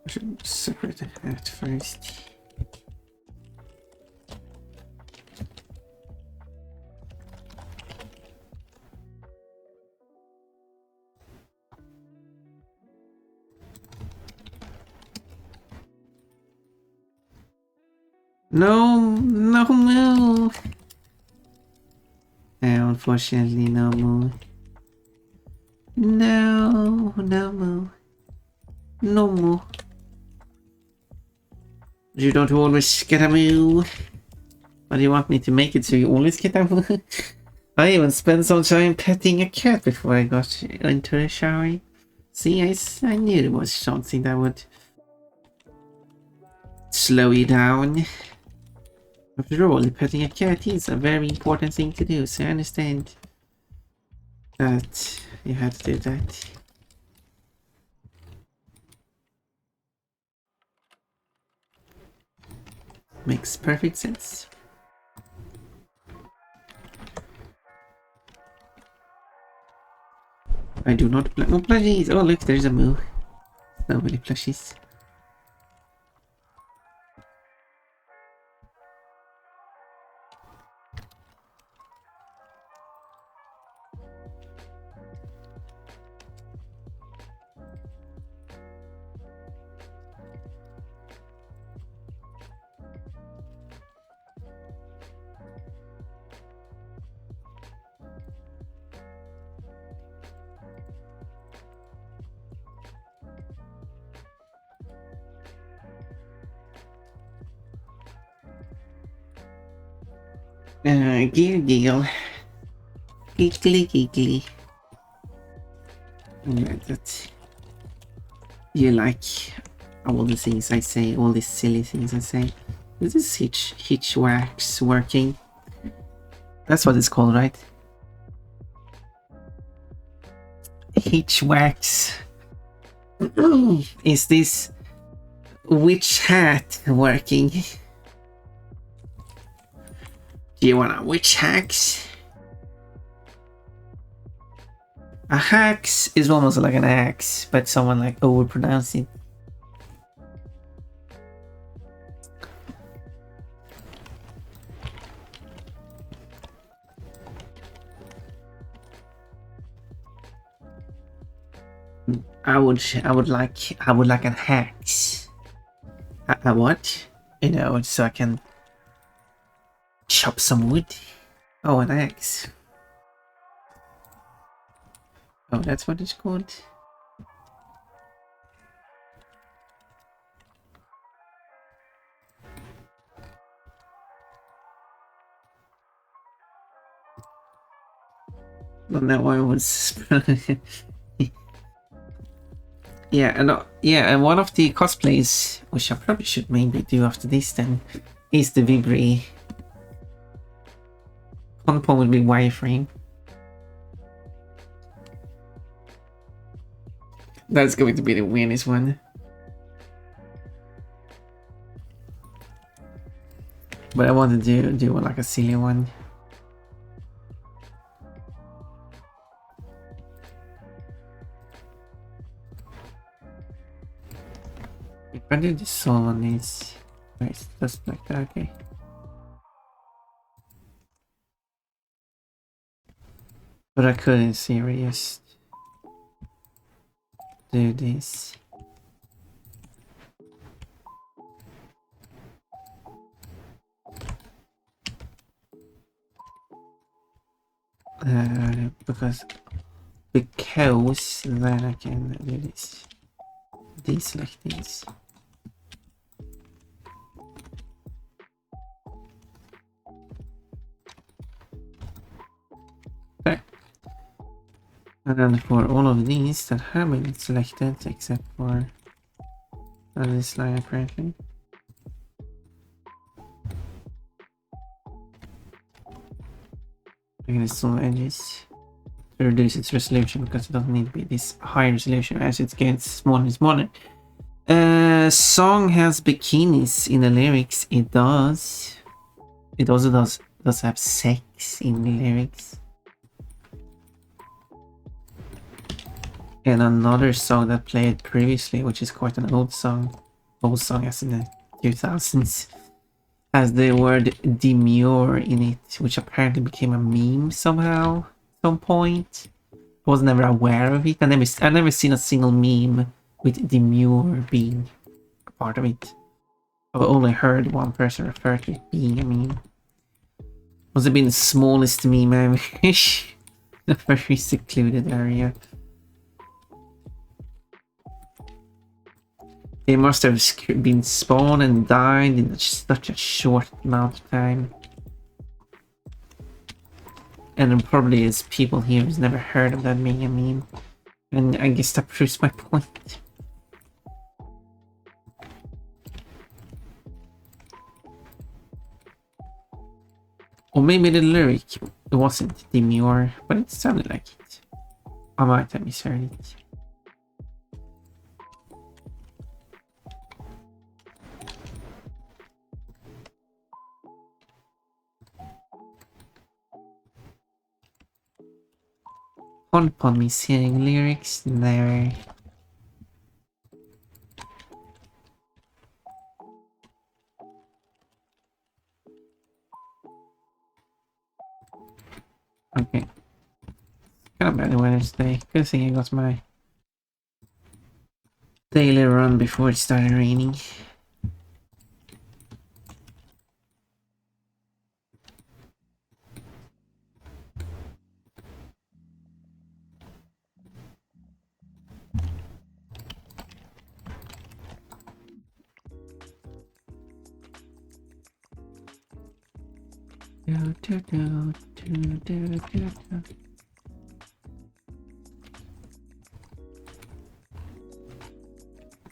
S2: I should separate that first. No, no moo. Unfortunately, no moo. No, no moo. No moo. You don't always get a moo. Why do you want me to make it so you always get a moo? I even spent some time petting a cat before I got into the shower. See, I knew it was something that would slow you down. After all, petting a cat is a very important thing to do, so I understand that you had to do that. Makes perfect sense. I do not play. Oh, plushies! Oh, look, there's a moo. So many plushies. Giggle. Giggly, giggly. That you like all the things I say, all these silly things I say. Is this hitch wax working? That's what it's called, right? Hitch wax. Is this witch hat working? Do you want a witch hacks? A hacks is almost like an axe, but someone like overpronounce it. I would like an axe. A what? You know, so I can chop some wood. Oh, an axe. Oh, that's what it's called. Well, that one was. Yeah, and one of the cosplays, which I probably should maybe do after this, then, is the Vibri. One point would be wireframe. That's going to be the weirdest one. But I want to do like a silly one. If I do the song on this, nice, just like that, okay. But I could in theory just do this. Because then I can do this. These like this. Okay. And then for all of these that have been selected except for this line apparently. I'm gonna zoom edges to reduce its resolution because it doesn't need to be this high resolution as it gets smaller and smaller. Song has bikinis in the lyrics. It does. It also does have sex in the lyrics. And another song that played previously, which is quite an old song as in the 2000s, has the word demure in it, which apparently became a meme somehow at some point. I was never aware of it. I never seen a single meme with demure being a part of it. I've only heard one person refer to it being a meme. Must have been the smallest meme ever. A very secluded area. They must have been spawned and died in such a short amount of time. And there probably is people here who's never heard of that being a meme. And I guess that proves my point. Or maybe the lyric, it wasn't demure, but it sounded like it. I might have misheard it. Upon me seeing lyrics, never. Okay. Kind of bad weather today. Good thing I got my daily run before it started raining.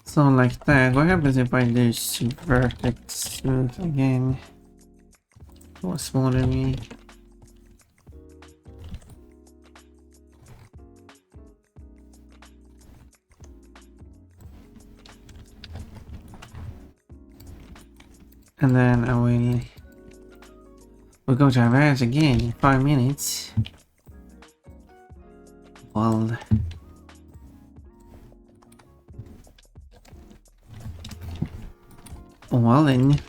S2: So like that, what happens if I do vertex smooth again? What's smaller than me? And then we'll go to advance again in 5 minutes. Well then.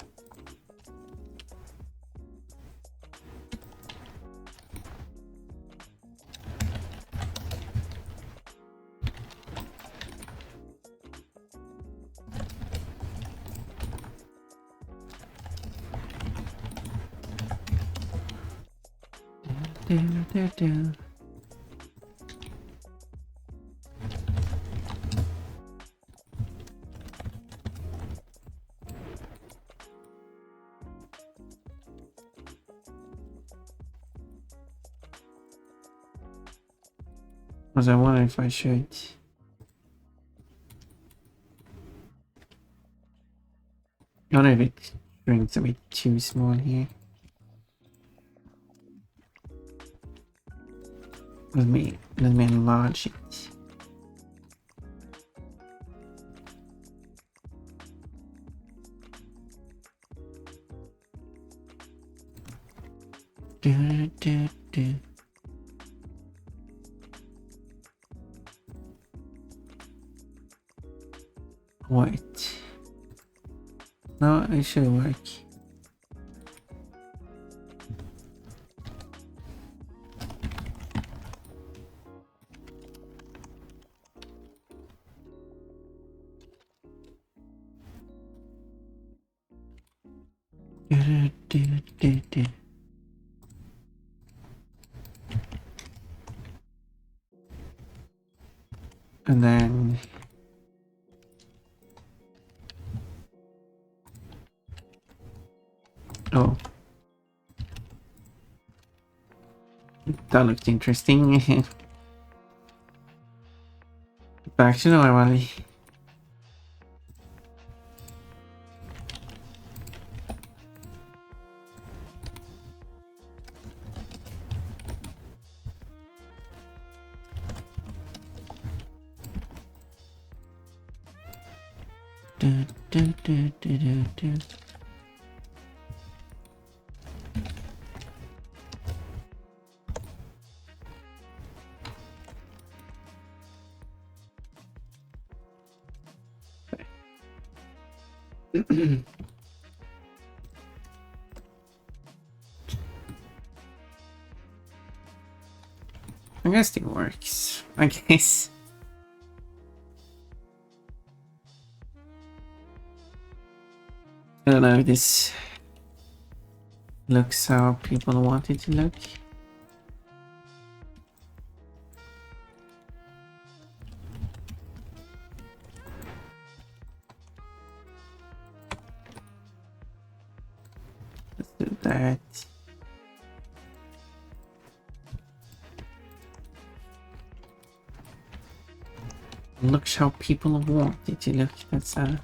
S2: Because I wonder if I should. I wonder if it shrinks a bit too small here. Let me enlarge it. Wait. No, it should work. And then oh, that looked interesting. Back to normally. Do, do, do, do, do, do. I guess it works. I guess. I don't know if this looks how people want it to look. Let's do that. Looks how people want it to look. That's da,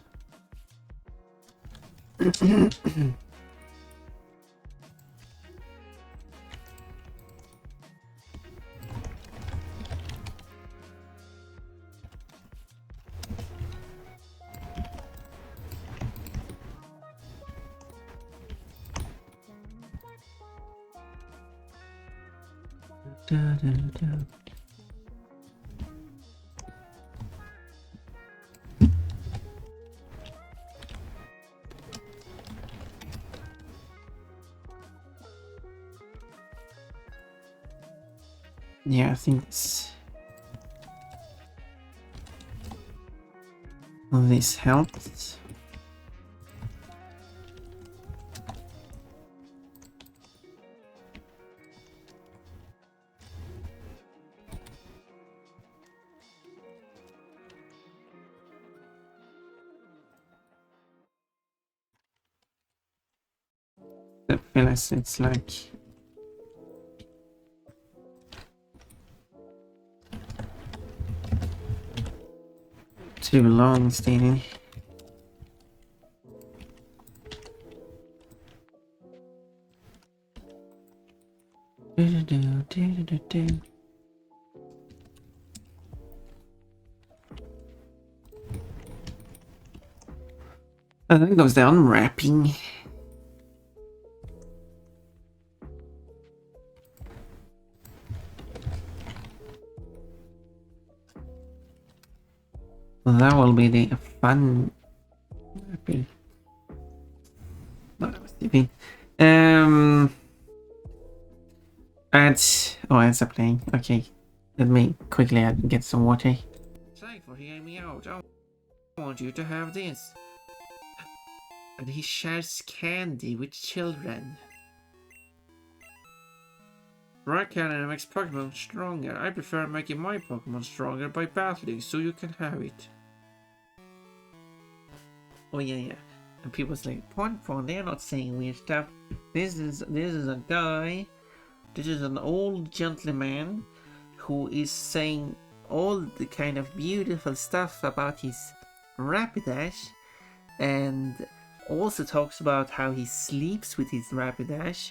S2: da, da. Yeah, I think this helped. I feel as it's like too long staying. I think goes the unwrapping. Well, that will be the fun wrapping. No, that was TV. Ads are playing. Okay, let me quickly get some water. Thanks for hearing me out. I want you to have this. And he shares candy with children. Rock cannon makes Pokemon stronger. I prefer making my Pokemon stronger by battling, so you can have it. Oh yeah. And people say, Pon, they're not saying weird stuff. This is a guy. This is an old gentleman who is saying all the kind of beautiful stuff about his Rapidash, and also talks about how he sleeps with his Rapidash.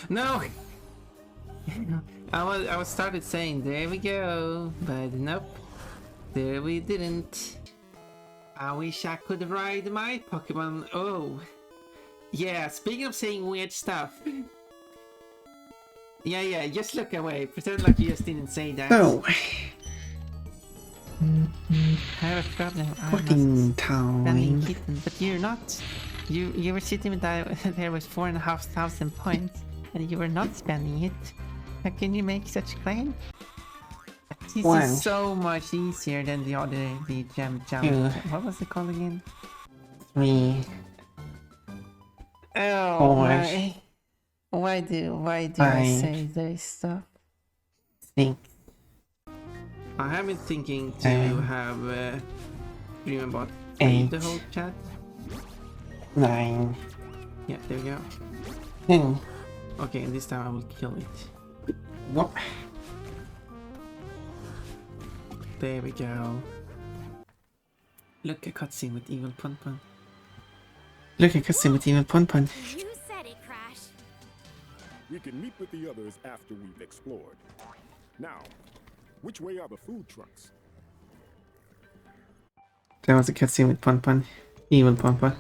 S2: No! I was started saying, there we go, but nope, there we didn't. I wish I could ride my Pokemon. Oh, yeah, speaking of saying weird stuff. Yeah, just look away, pretend like you just didn't say that. Oh.
S1: I have a problem. I'm
S2: Pudding
S1: a spending
S2: time.
S1: kitten, but you're not. You were sitting there with 4,500 points, and you were not spending it. How can you make such claim? This
S2: Well.
S1: is so much easier than the jump.
S2: Yeah.
S1: What was it called again?
S2: 3,
S1: Oh
S2: 4,
S1: my! Why do I
S2: 5,
S1: say this stuff?
S2: 6.
S1: I have been thinking to have dream about
S2: 8,
S1: the whole chat.
S2: 9,
S1: Yeah, there we go.
S2: 10.
S1: Okay, this time I will kill it.
S2: Whoop.
S1: There we go. Look, a cutscene with evil Pun Pun.
S2: Look at cutscene with even Pun Pun.
S4: You said it, Crash.
S5: We can meet with the others after we've explored. Now, which way are the food trucks?
S2: That was a cutscene with Pun Pun. Evil Pun Pun.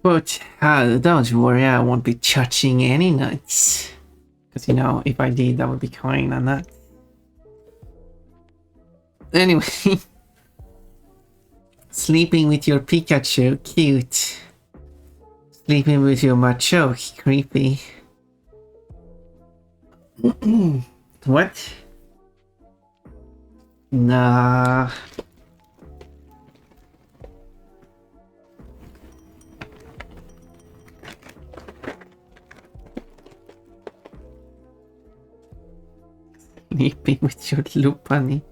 S2: But don't worry, I won't be touching any nuts. Because you know, if I did, that would be kinda nuts. Anyway. Sleeping with your Pikachu, cute. Sleeping with your Macho, creepy. What? Nah. Sleeping with your Lupani.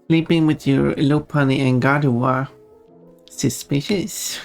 S2: Sleeping with your Lupani and Gardevoir. Suspicious.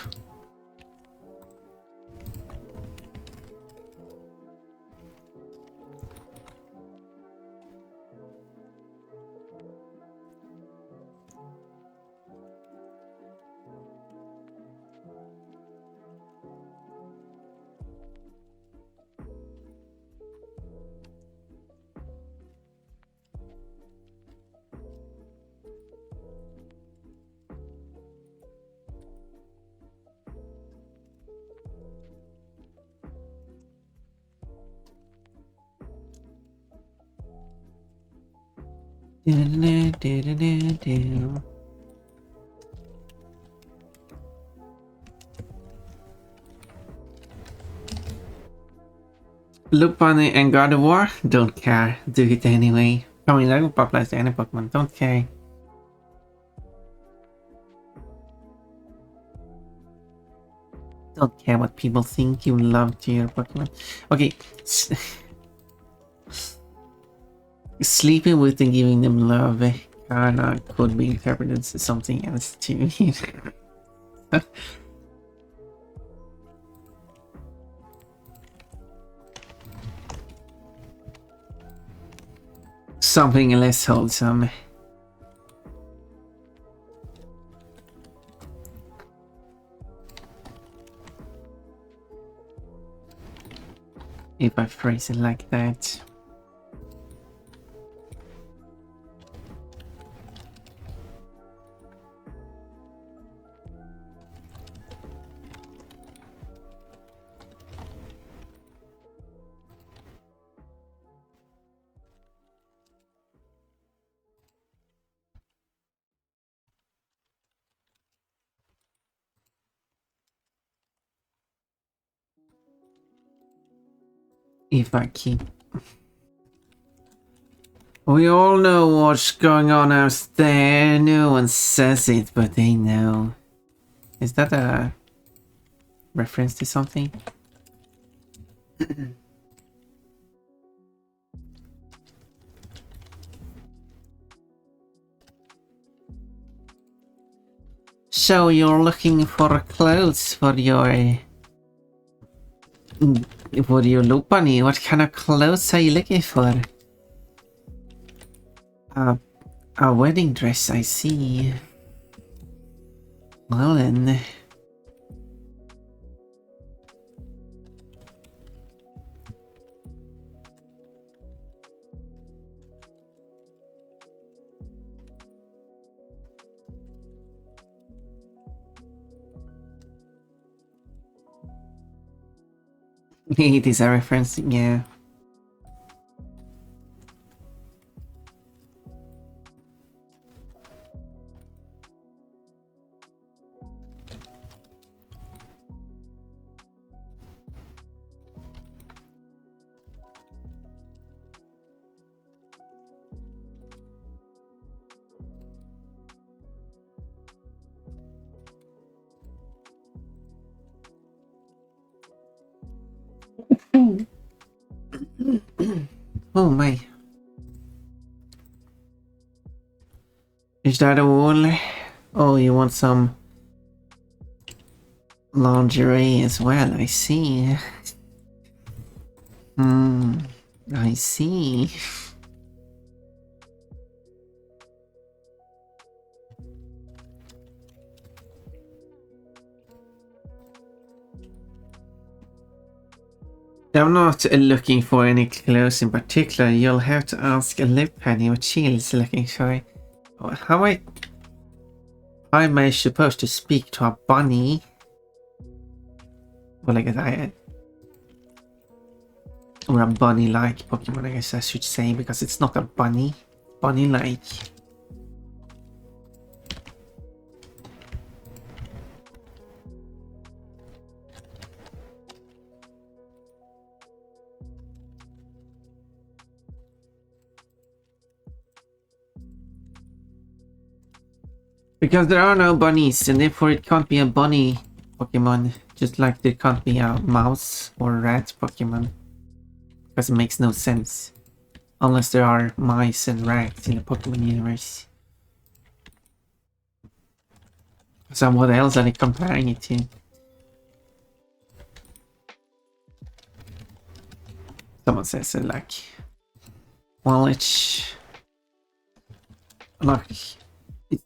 S2: Lupani and Gardevoir? Don't care. Do it anyway. I mean, that will popularize any Pokemon. Don't care. Don't care what people think. You love to your Pokemon. Okay. Sleeping with and giving them love kinda could be interpreted as something else too. Something less wholesome. If I phrase it like that. If I keep... We all know what's going on out there. No one says it, but they know. Is that a reference to something? So you're looking for clothes for your Lupani. What kind of clothes are you looking for? A wedding dress, I see. Well then. It is a reference, yeah. Oh my. Is that all? Oh, you want some lingerie as well, I see. I see. I'm not looking for any clothes in particular. You'll have to ask a lip penny what she is looking for. How am I supposed to speak to a bunny? Well, I guess or a bunny-like Pokemon, I guess I should say, because it's not a bunny. Bunny-like. Because there are no bunnies, and therefore it can't be a bunny Pokemon, just like there can't be a mouse or rat Pokemon. Because it makes no sense. Unless there are mice and rats in the Pokemon universe. So what else are they comparing it to? Someone says like... Well, it's... Like...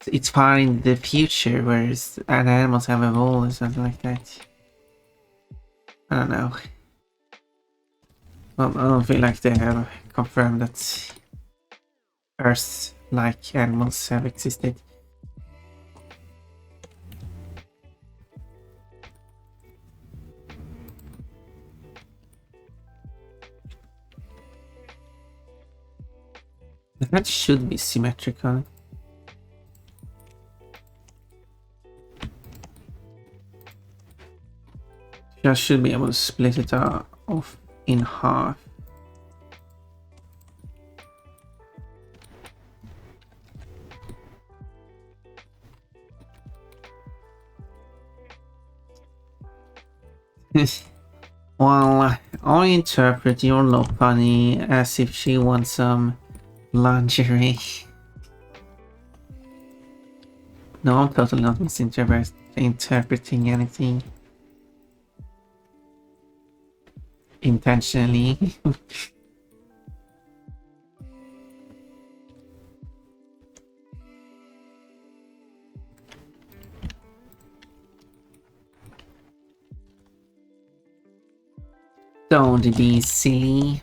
S2: It's far in the future, whereas animals have evolved or something like that. I don't know. Well, I don't feel like they have confirmed that Earth-like animals have existed. That should be symmetrical. Just should be able to split it off in half. Well, I interpret your Lopunny as if she wants some lingerie. No, I'm totally not misinterpreting anything. Intentionally. Don't be silly.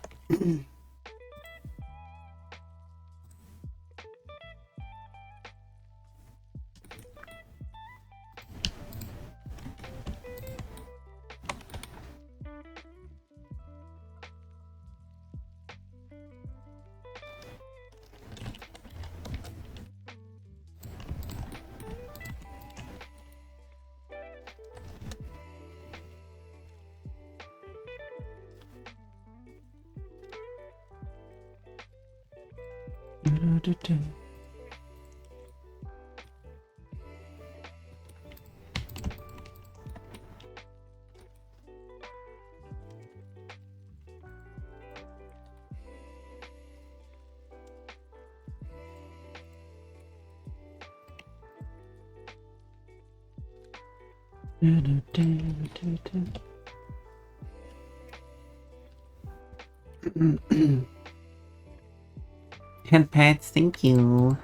S2: Head pads, thank you.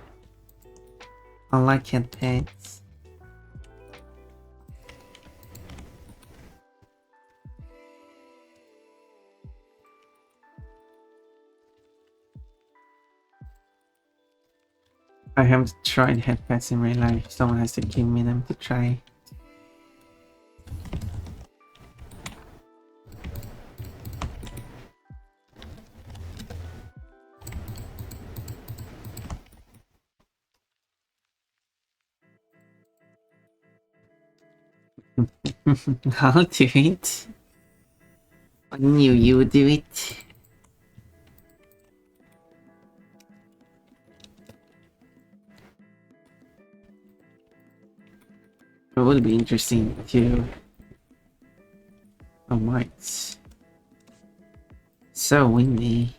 S2: I like head pads. I haven't tried head pads in real life. Someone has to give me them to try. I'll do it. I knew you would do it. It would be interesting too. Oh my, it's so windy.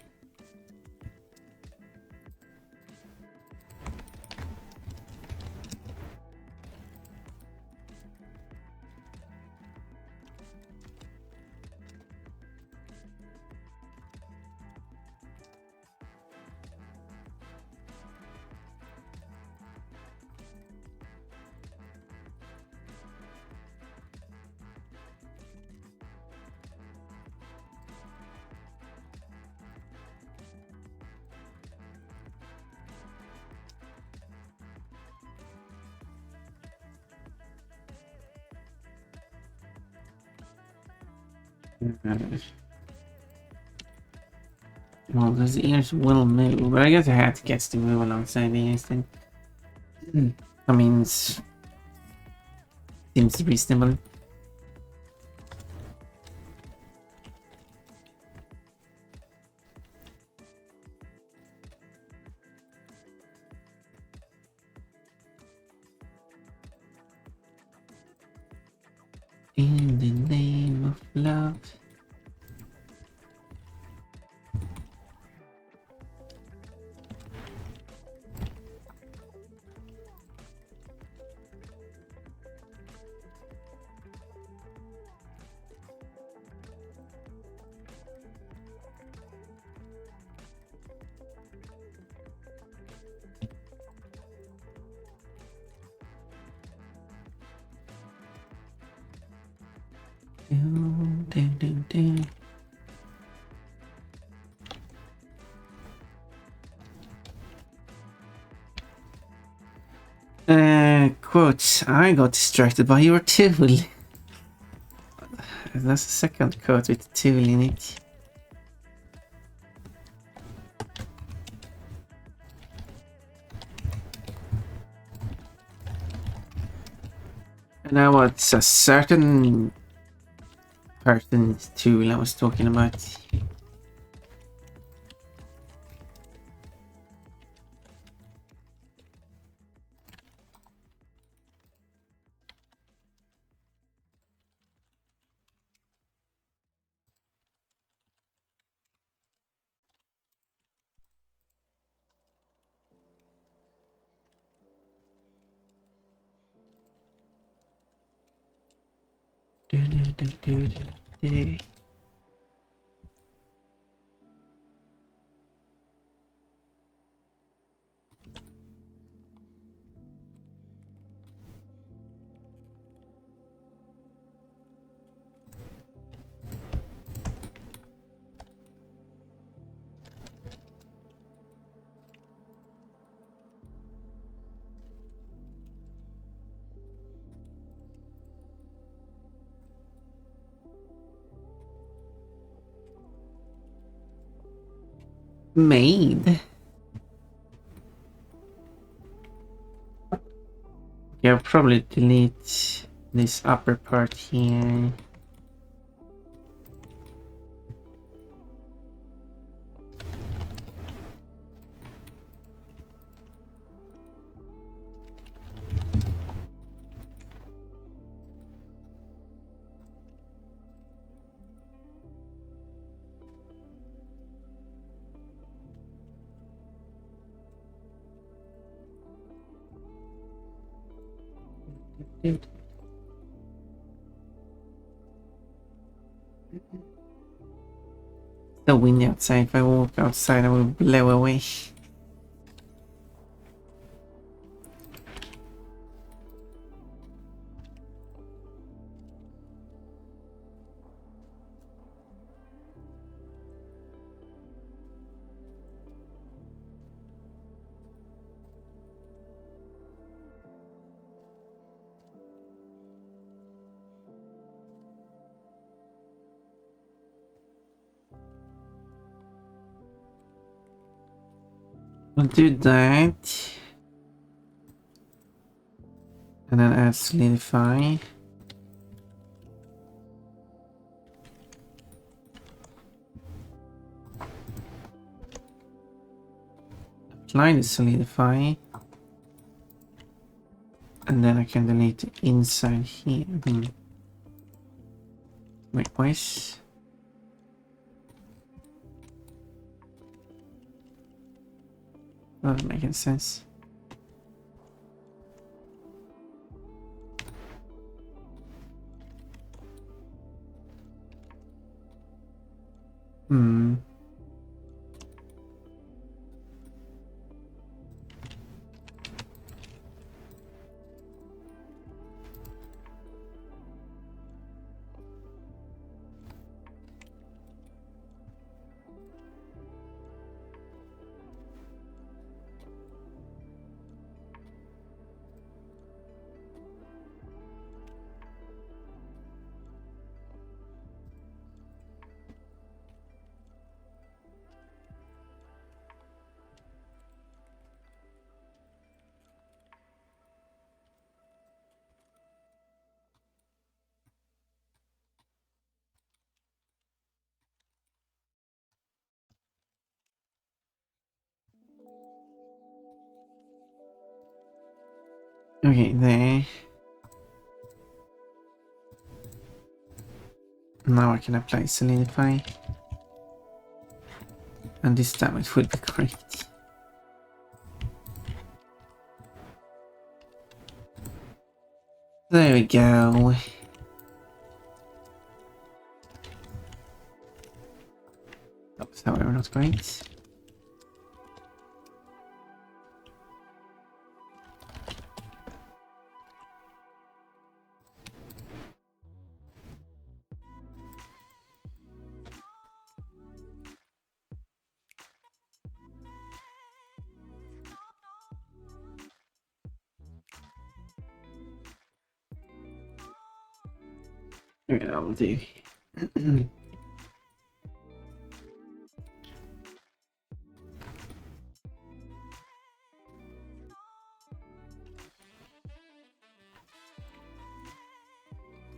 S2: Well, those ears will move, but I guess I have to get to move alongside the ears then. I mean, seems reasonable. In the name of love. Quote, I got distracted by your tool. That's the second quote with the tool in it. And now it's a certain person's tool I was talking about. Made. Yeah, I'll probably delete this upper part here. The wind outside, if I walk outside I will blow away. I'll do that. And then add solidify. Apply the solidify. And then I can delete the inside here. Wait, twice. Doesn't make any sense. Hmm. Okay, there. Now I can apply solidify. And this time it will be correct. There we go. That was however not great. Okay, that will do.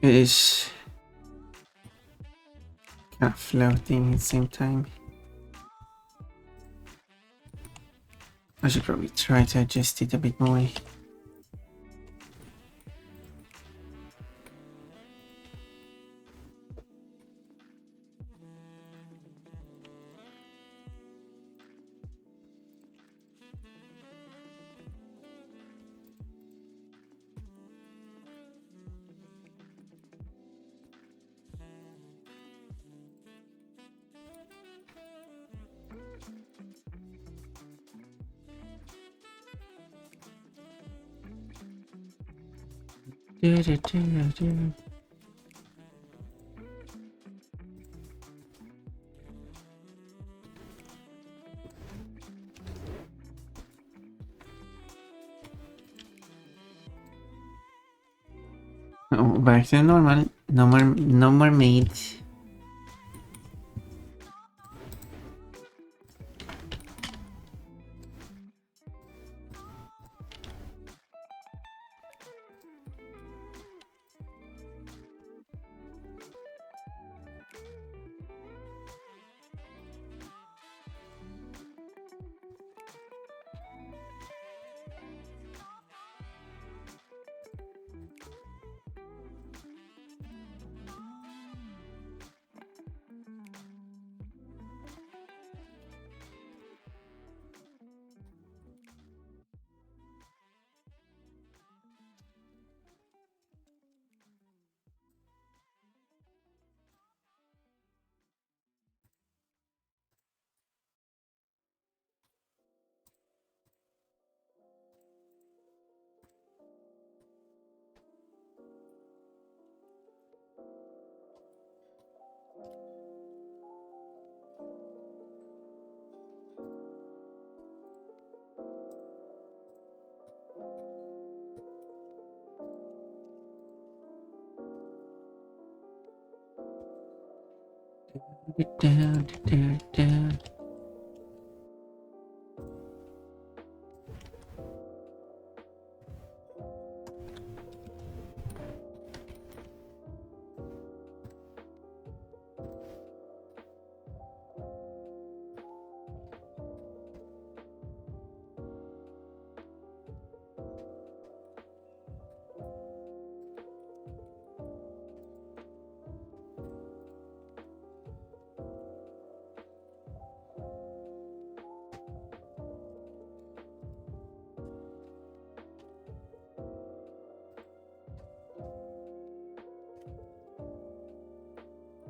S2: It is kind of floating at the same time. I should probably try to adjust it a bit more. Oh, back to normal. No more meat.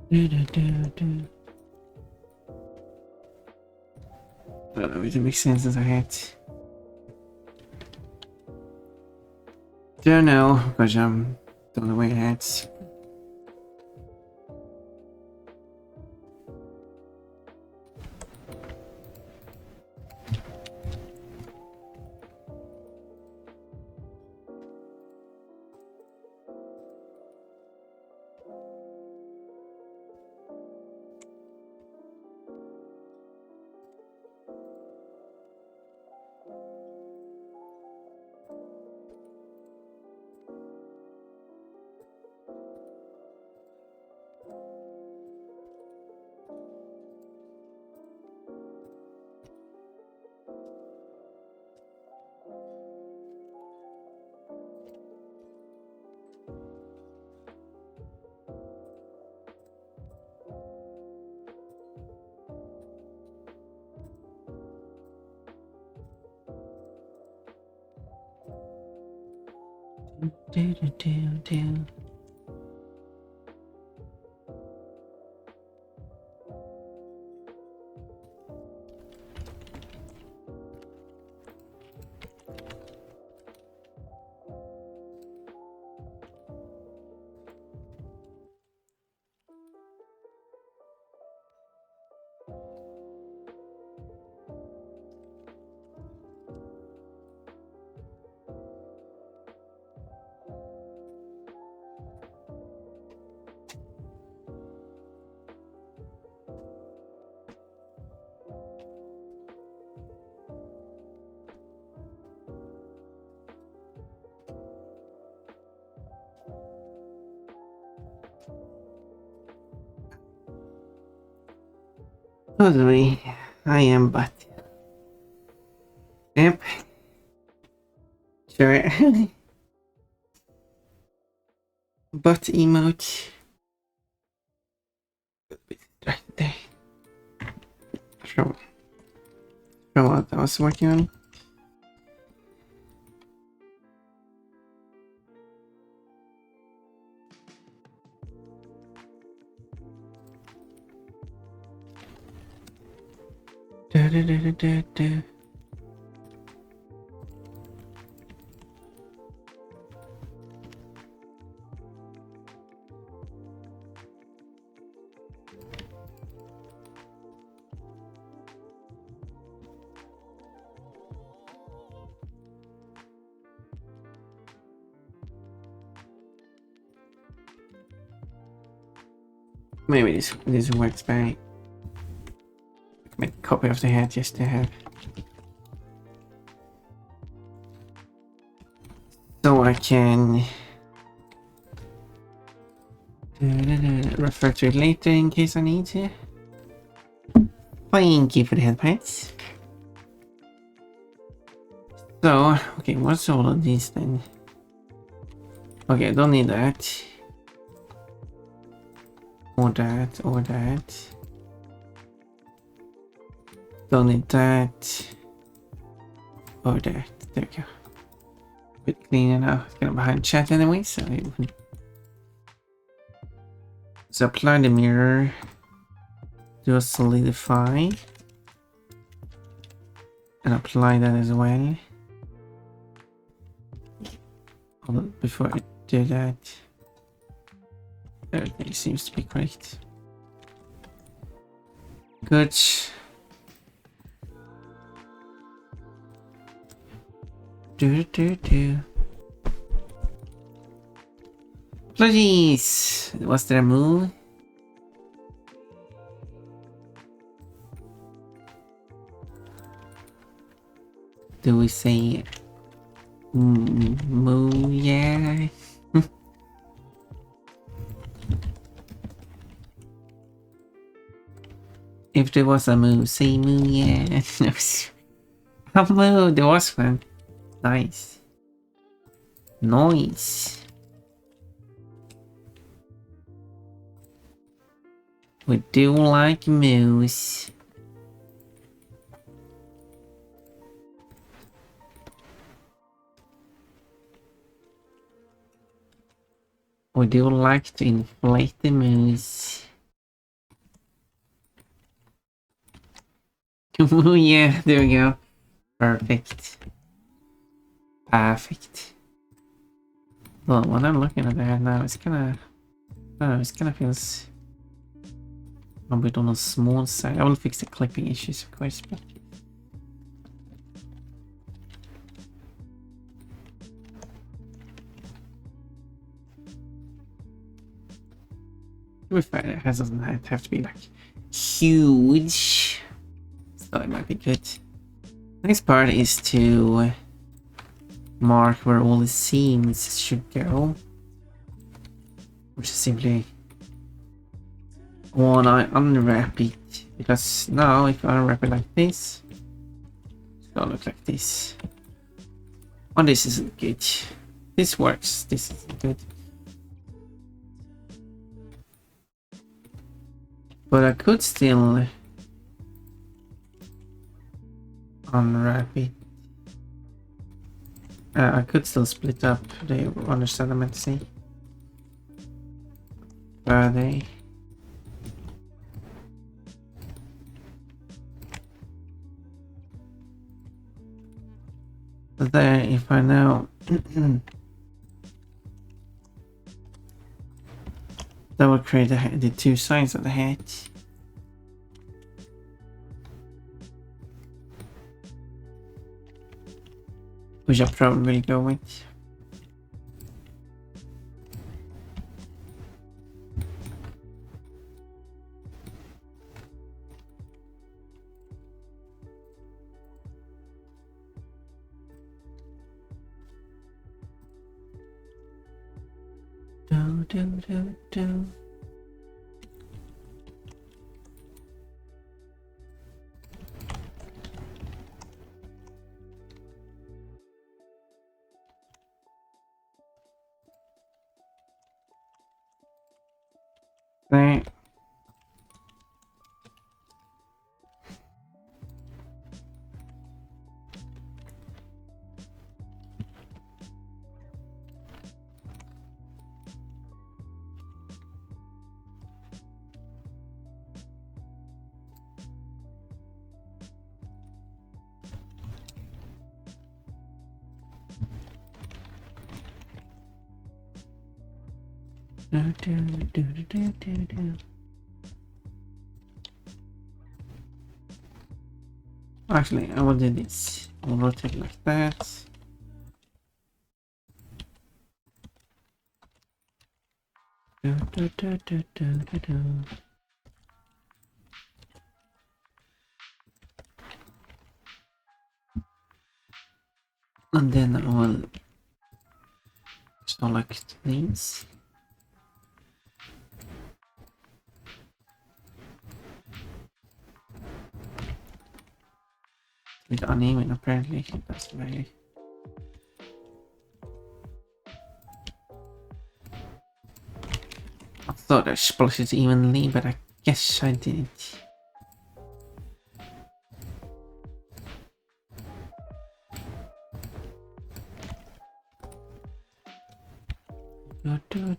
S2: Do, do, do, do. I don't know if it makes sense in my head. Don't know, because don't know where it's. Do, do, do, do. Totally, I am, but yep, sure. But emote right there. Show what I was working on. Da, da, da, da, da, da. Maybe this works better. Make a copy of the head just to have. So I can refer to it later in case I need to. Thank you for the headpats. So, okay, what's all of these then? Okay, I don't need that. Or that, or that. Don't need that. Or that. There we go. Bit cleaner now. It's gonna behind chat anyway, so so apply the mirror. Do a solidify. And apply that as well. Hold on, before I do that. Everything seems to be correct. Good. Do. Please! Was there a move? Do we say move? Yeah. If there was a move, say move, yeah. A move, there was one. Nice. Nice. We do like moves. We do like to inflate the moose. Oh yeah, there we go. Perfect. Perfect. Well, when I'm looking at that now, it's kinda... I don't know, it kinda feels a bit on the small side. I will fix the clipping issues, of course, but... to be fair, it doesn't have to be like huge. So it might be good. Next part is to mark where all the seams should go. Which is simply when I unwrap it. Because now if I unwrap it like this, it's gonna look like this. Oh, this isn't good. This works. This isn't good. But I could still unwrap it. I could still split up. Do you understand what I meant to say? Are they? But there, if I now that will create the two sides of the hat. Which I'll probably go with. Do. There. Do. Actually, I will do this. I'll rotate like that. Do. And then I will select these. With uneven apparently. That's very... I thought I split it evenly, but I guess I didn't. Do.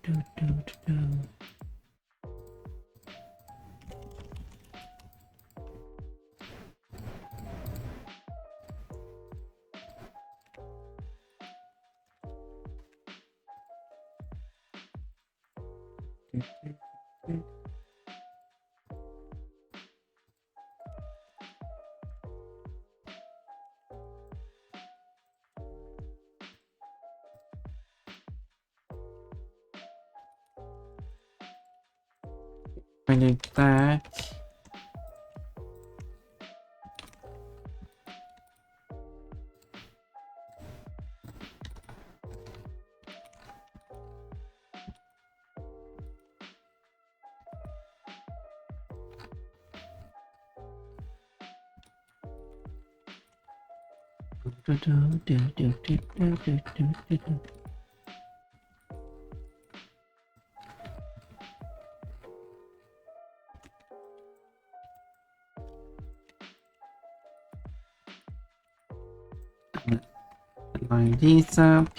S2: I did that. Do. Line these up.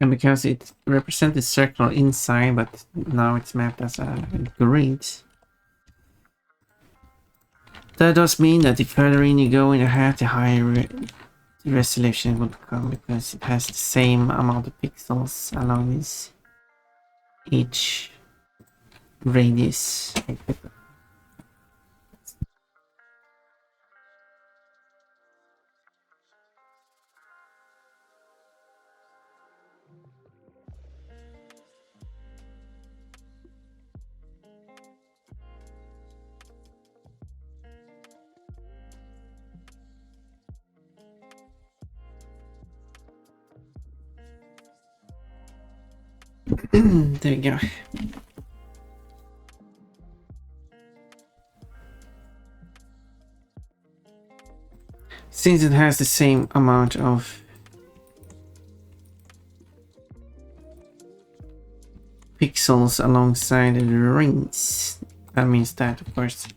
S2: And because it represented circular inside, but now it's mapped as a grid. That does mean that the further in you go in the hat, the higher the resolution will become, because it has the same amount of pixels along this each radius. There you go. Since it has the same amount of pixels alongside the rings, that means that, of course,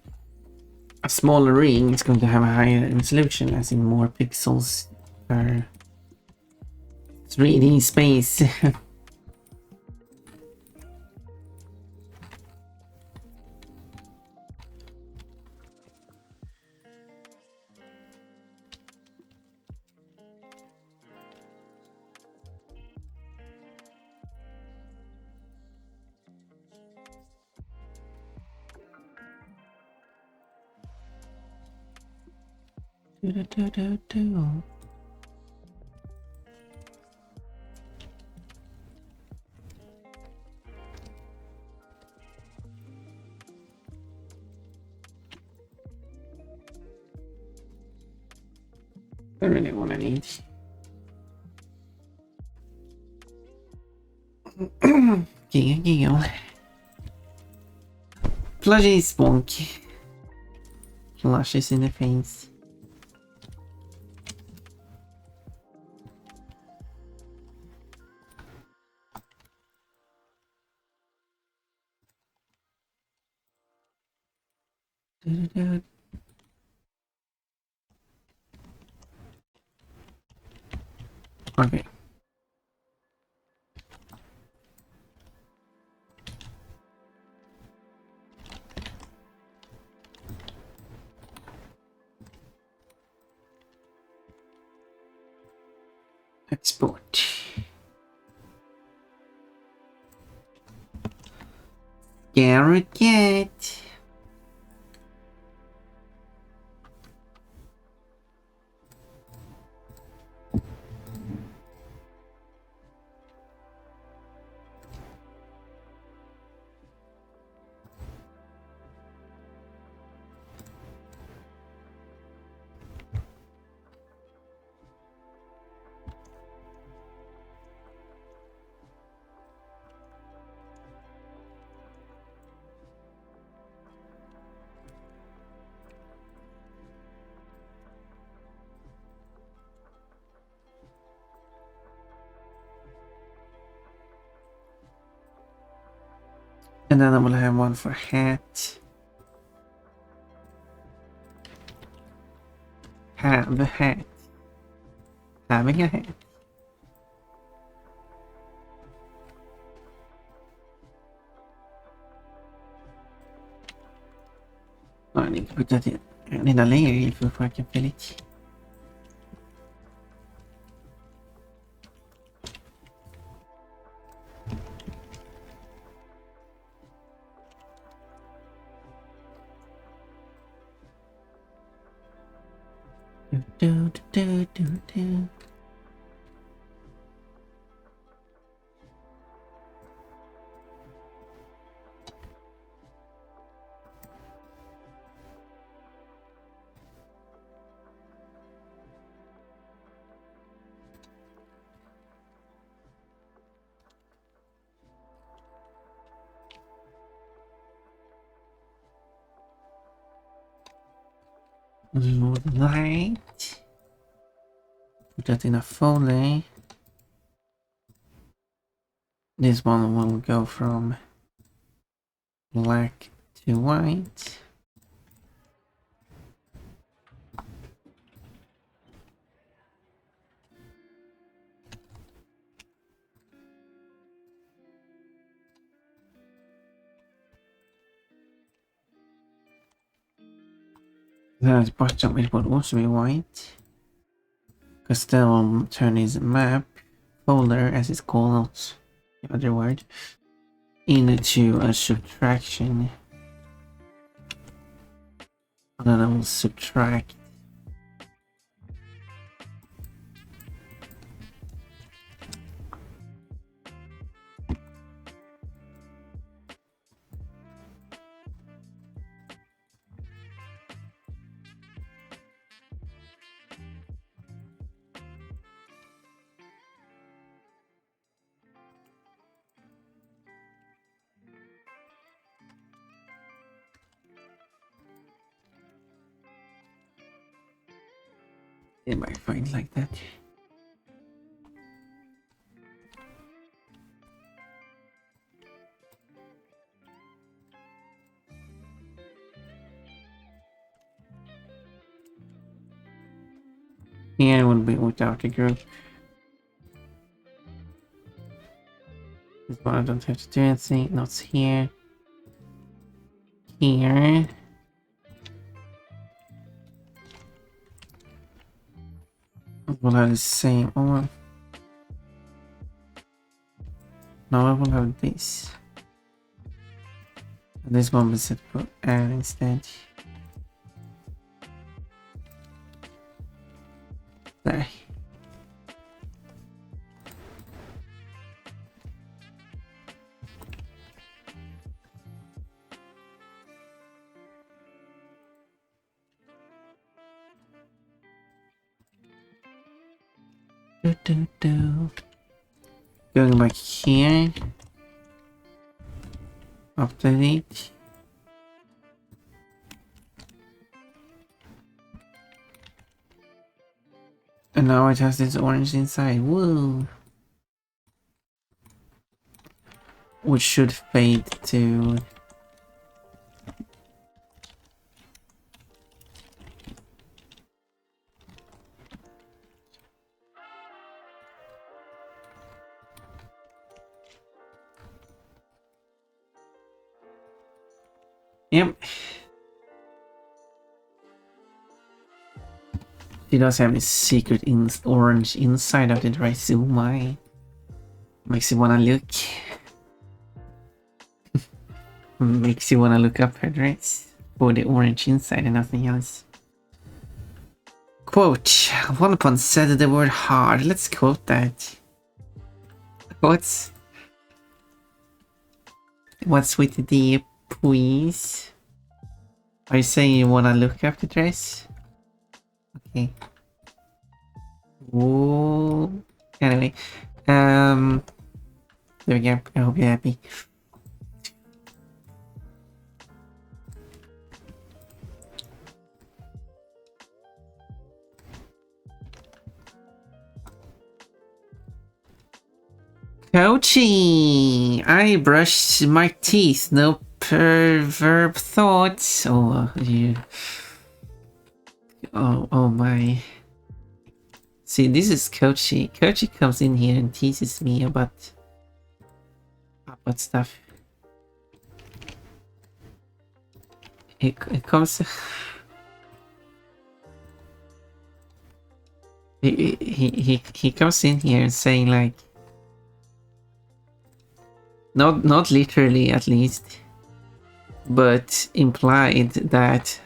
S2: a smaller ring is going to have a higher resolution, as in more pixels per 3D space. I really want to need. Giggle. Plushy spunk. Flushes in the face. Okay. Export. Garrett Cat. And then I will have one for hat. Have a hat. Having a hat. Oh, I need to put that in. I need a layer here before I can fill it. Do. Light. Put that in a foley. This one will go from black to white. The bottom it would also be white. Because that will turn his map folder, as it's called, the other word, into a subtraction. And then I will subtract. It might find like that. Yeah, it would be without the group. This one I don't have to do anything. Not here. Here. Will have the same one. Now I will have this. And this one will set for air instead. There. Going back here. Update. And now it has this orange inside. Woo! Which should fade to... Yep. She does have this secret orange inside of the dress. Oh my. Makes you wanna look. Makes you wanna look up her dress. For the orange inside and nothing else. Quote. One upon said the word hard. Let's quote that. What's with the please? Are you saying you wanna look up the dress? Okay. Whoa. Anyway, there we go. I hope you're happy. Coachy! I brushed my teeth. No perverb thoughts. Oh, you. Oh my. See, this is Coachy. Coachy comes in here and teases me about stuff. It comes. He comes in here and saying like. Not literally at least, but implied that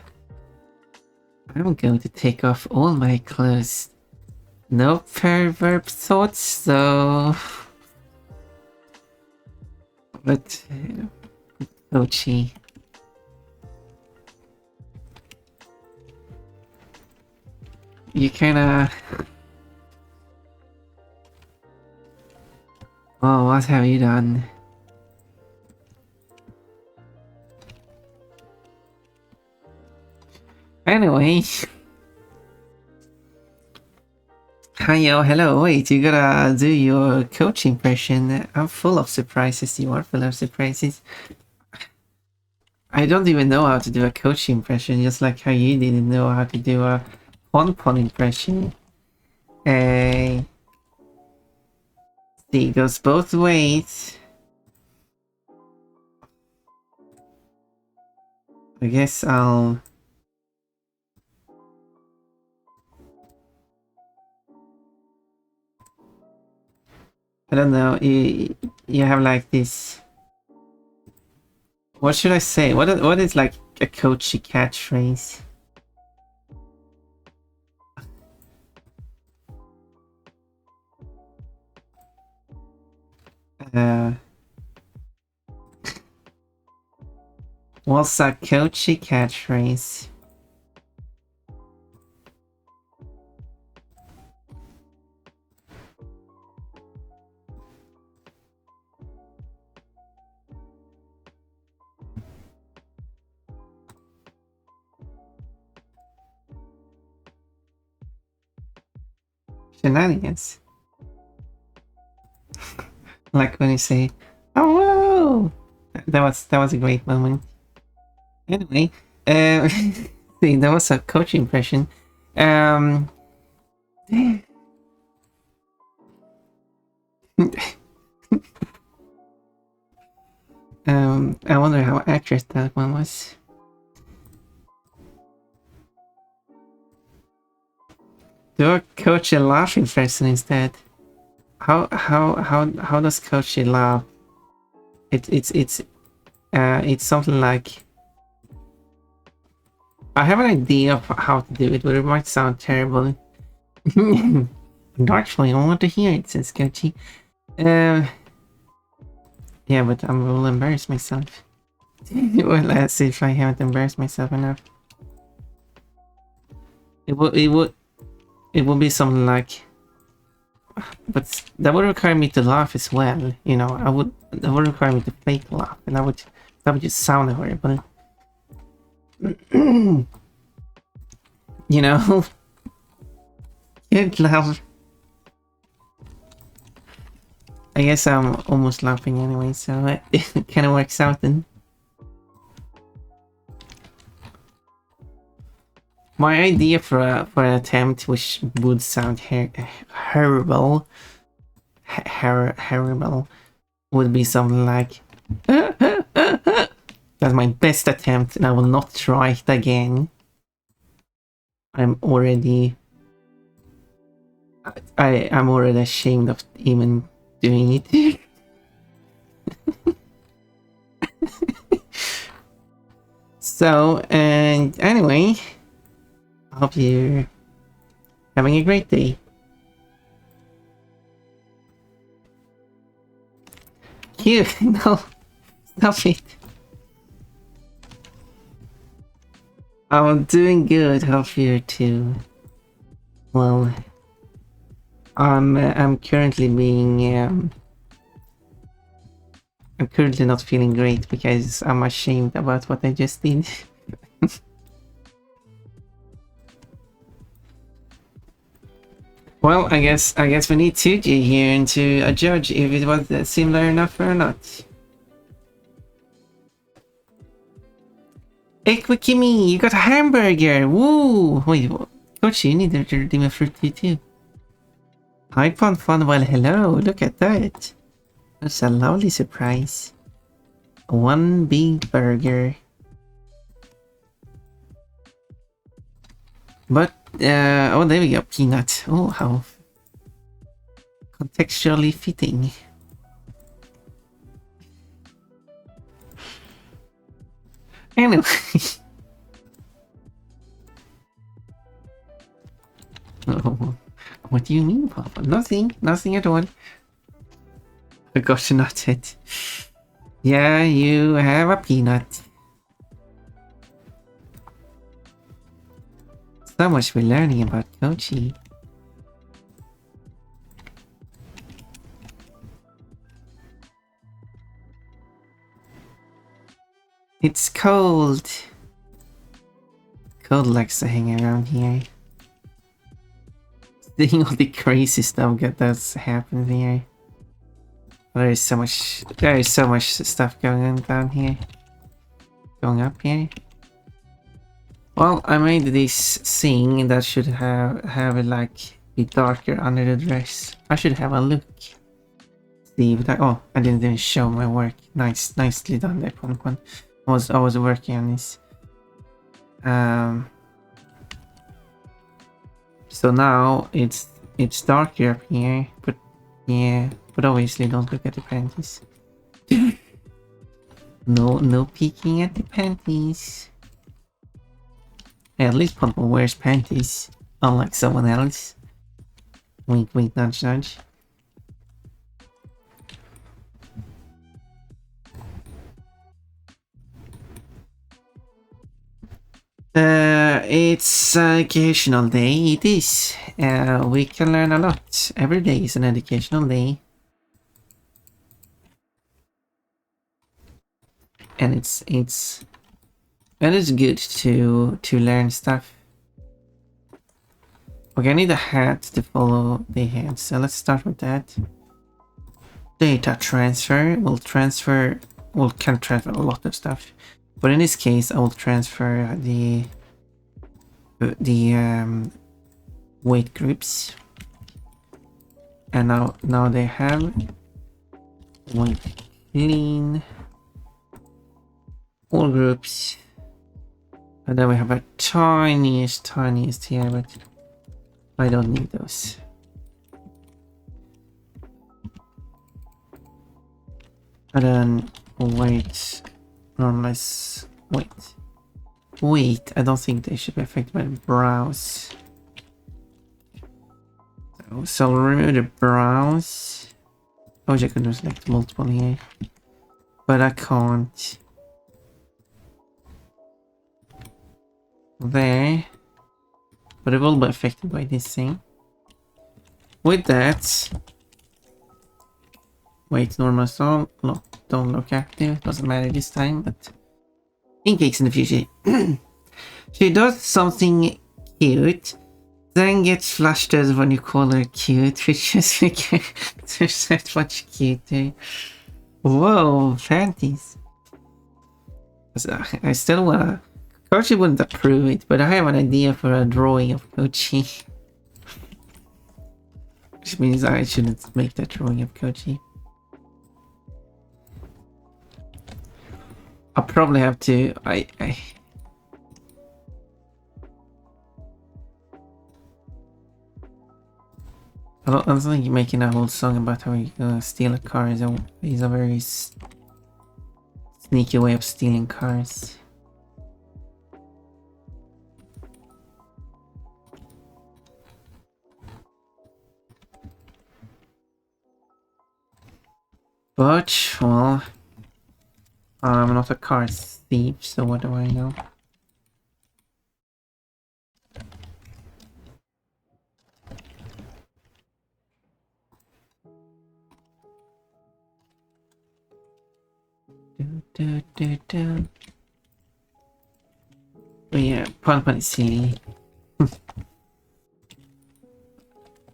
S2: I'm going to take off all my clothes. No perverb thoughts though. But Ochi. You kinda... Oh, what have you done? Anyway. Hiyo, hello, wait, you gotta do your coach impression. I'm full of surprises, you are full of surprises. I don't even know how to do a coach impression, just like how you didn't know how to do a Pon impression. See, it goes both ways. I guess I'll I don't know. You have like this. What should I say? What is like a coachy catchphrase? Uh, what's a coachy catchphrase? Shenanigans. Like when you say, "Oh, whoa!" That was a great moment. Anyway, see, that was a coach impression. Um, I wonder how accurate that one was. Do a coach a laughing person instead? How does coach laugh? It's something like, I have an idea of how to do it, but it might sound terrible. Actually, I want to hear it, says Kochi. Yeah, but I will embarrass myself. Well, let's see if I haven't embarrassed myself enough. It would be something like, but that would require me to laugh as well. You know, that would require me to fake laugh, and that would just sound horrible. You know, can't laugh. I guess I'm almost laughing anyway, so it kind of works out then. My idea for an attempt, which would sound horrible, horrible, would be something like, that's my best attempt, and I will not try it again. I'm already ashamed of even doing it. So, and anyway, I hope you're having a great day. Cute, no, stop it. I'm doing good, hope you're too. Well, I'm currently being I'm currently not feeling great because I'm ashamed about what I just did. Well, I guess we need 2G here to judge if it was similar enough or not. Equikimi, you got a hamburger! Woo! Wait, Coach, you need to redeem a fruit too. Hi, Fun. Well, hello, look at that. That's a lovely surprise. One big burger. But, oh, there we go, peanut. Oh, how contextually fitting. Anyway. Oh, what do you mean, Papa? Nothing at all. I got to nut it. Yeah, you have a peanut. So much we're learning about Kochi. It's cold. Cold likes to hang around here. Seeing all the crazy stuff that's happened here. There is so much stuff going on down here. Going up here. Well, I made this thing that should have it like be darker under the dress. I should have a look. See if that, oh, I didn't even show my work. Nicely done there, Pon. I was working on this. So now it's darker up here, but
S1: Yeah, but obviously don't look at the panties. No peeking at the panties. Hey, at least Pumple wears panties, unlike someone else. Wink, wink, nudge, nudge. It's an educational day. It is. We can learn a lot. Every day is an educational day. And it's good to learn stuff. Okay, I need a hat to follow the head, so let's start with that. Data transfer. Can transfer a lot of stuff. But in this case, I will transfer the weight groups. And now they have weight clean. All groups. And then we have a tiniest here, but I don't need those. And then weight, normalize weight. Wait, I don't think they should be affected by the brows. So I'll remove the brows. I wish I could select multiple here, but I can't. There, but it will be affected by this thing. With that, wait, normal stall. No, don't look active. Doesn't matter this time, but in case in the future, she does something cute, then gets flustered when you call her cute, which is like there's so much cuter. Whoa, panties. I still wanna. Kochi wouldn't approve it, but I have an idea for a drawing of Kochi. Which means I shouldn't make that drawing of Kochi. I'll probably have to... I don't think making a whole song about how you steal a car is a very sneaky way of stealing cars. But, well, I'm not a car thief, so what do I know? But yeah, Pun is silly.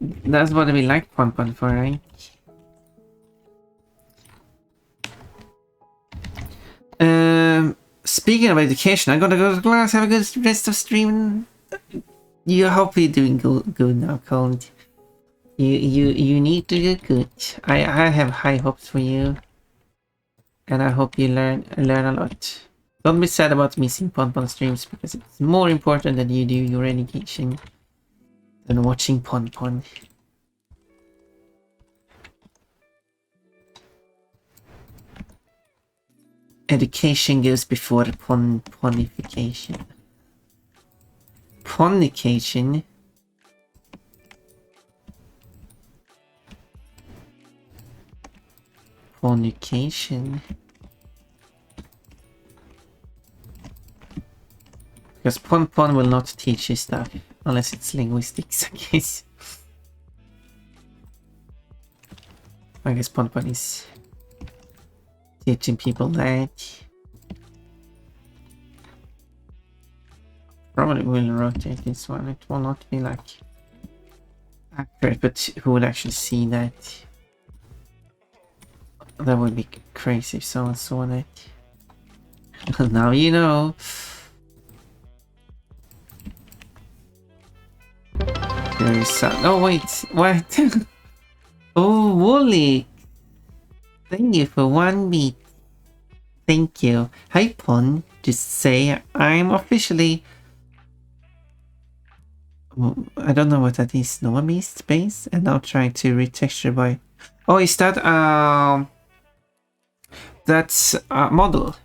S1: That's what we like Pun for, right? Speaking of education, I'm gonna go to class, have a good rest of stream. You hope you're doing good now, Cold. You need to do good. I have high hopes for you. And I hope you learn a lot. Don't be sad about missing Pon streams, because it's more important that you do your education than watching Pon. Education goes before ponification. Ponication? Ponication? Because Pon will not teach you stuff, unless it's linguistics, I guess. I guess Pon is teaching people that. Probably will rotate this one. It will not be like accurate, but who would actually see that? That would be crazy if someone saw that. Now you know. There is some. Oh wait, what? Oh, Wooly. Thank you for 1 beat. Thank you. Hi Pon, just say I'm officially... I don't know what that is. Normally space, and now trying to retexture by
S2: Oh, is that that's a model?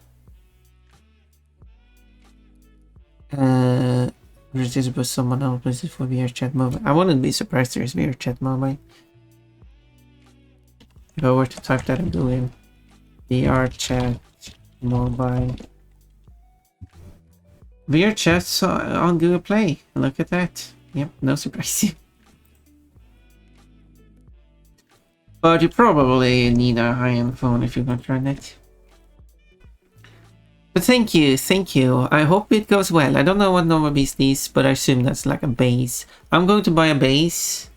S2: Registered by someone else places for VR chat mobile. I wouldn't be surprised there's VR chat mobile. If I were to type that and go in VR chat mobile. VR chat's on Google Play. Look at that. Yep, no surprise. But you probably need a high-end phone if you're going to run it. But thank you, thank you. I hope it goes well. I don't know what Nova Beast is, but I assume that's like a base. I'm going to buy a base.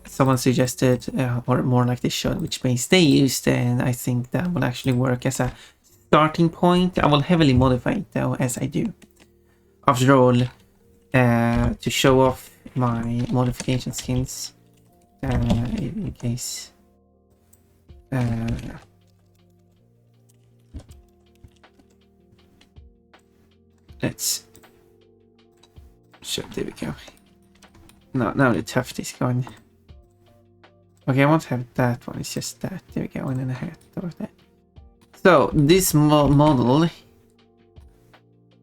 S2: Someone suggested, or more like they showed which base they used, and I think that will actually work as a starting point. I will heavily modify it though, as I do. After all, to show off my modification skills, in case. Let's. So there we go. No, now the tuft is gone. Okay, I won't have that one. It's just that. There we go, and then I have that. So this model,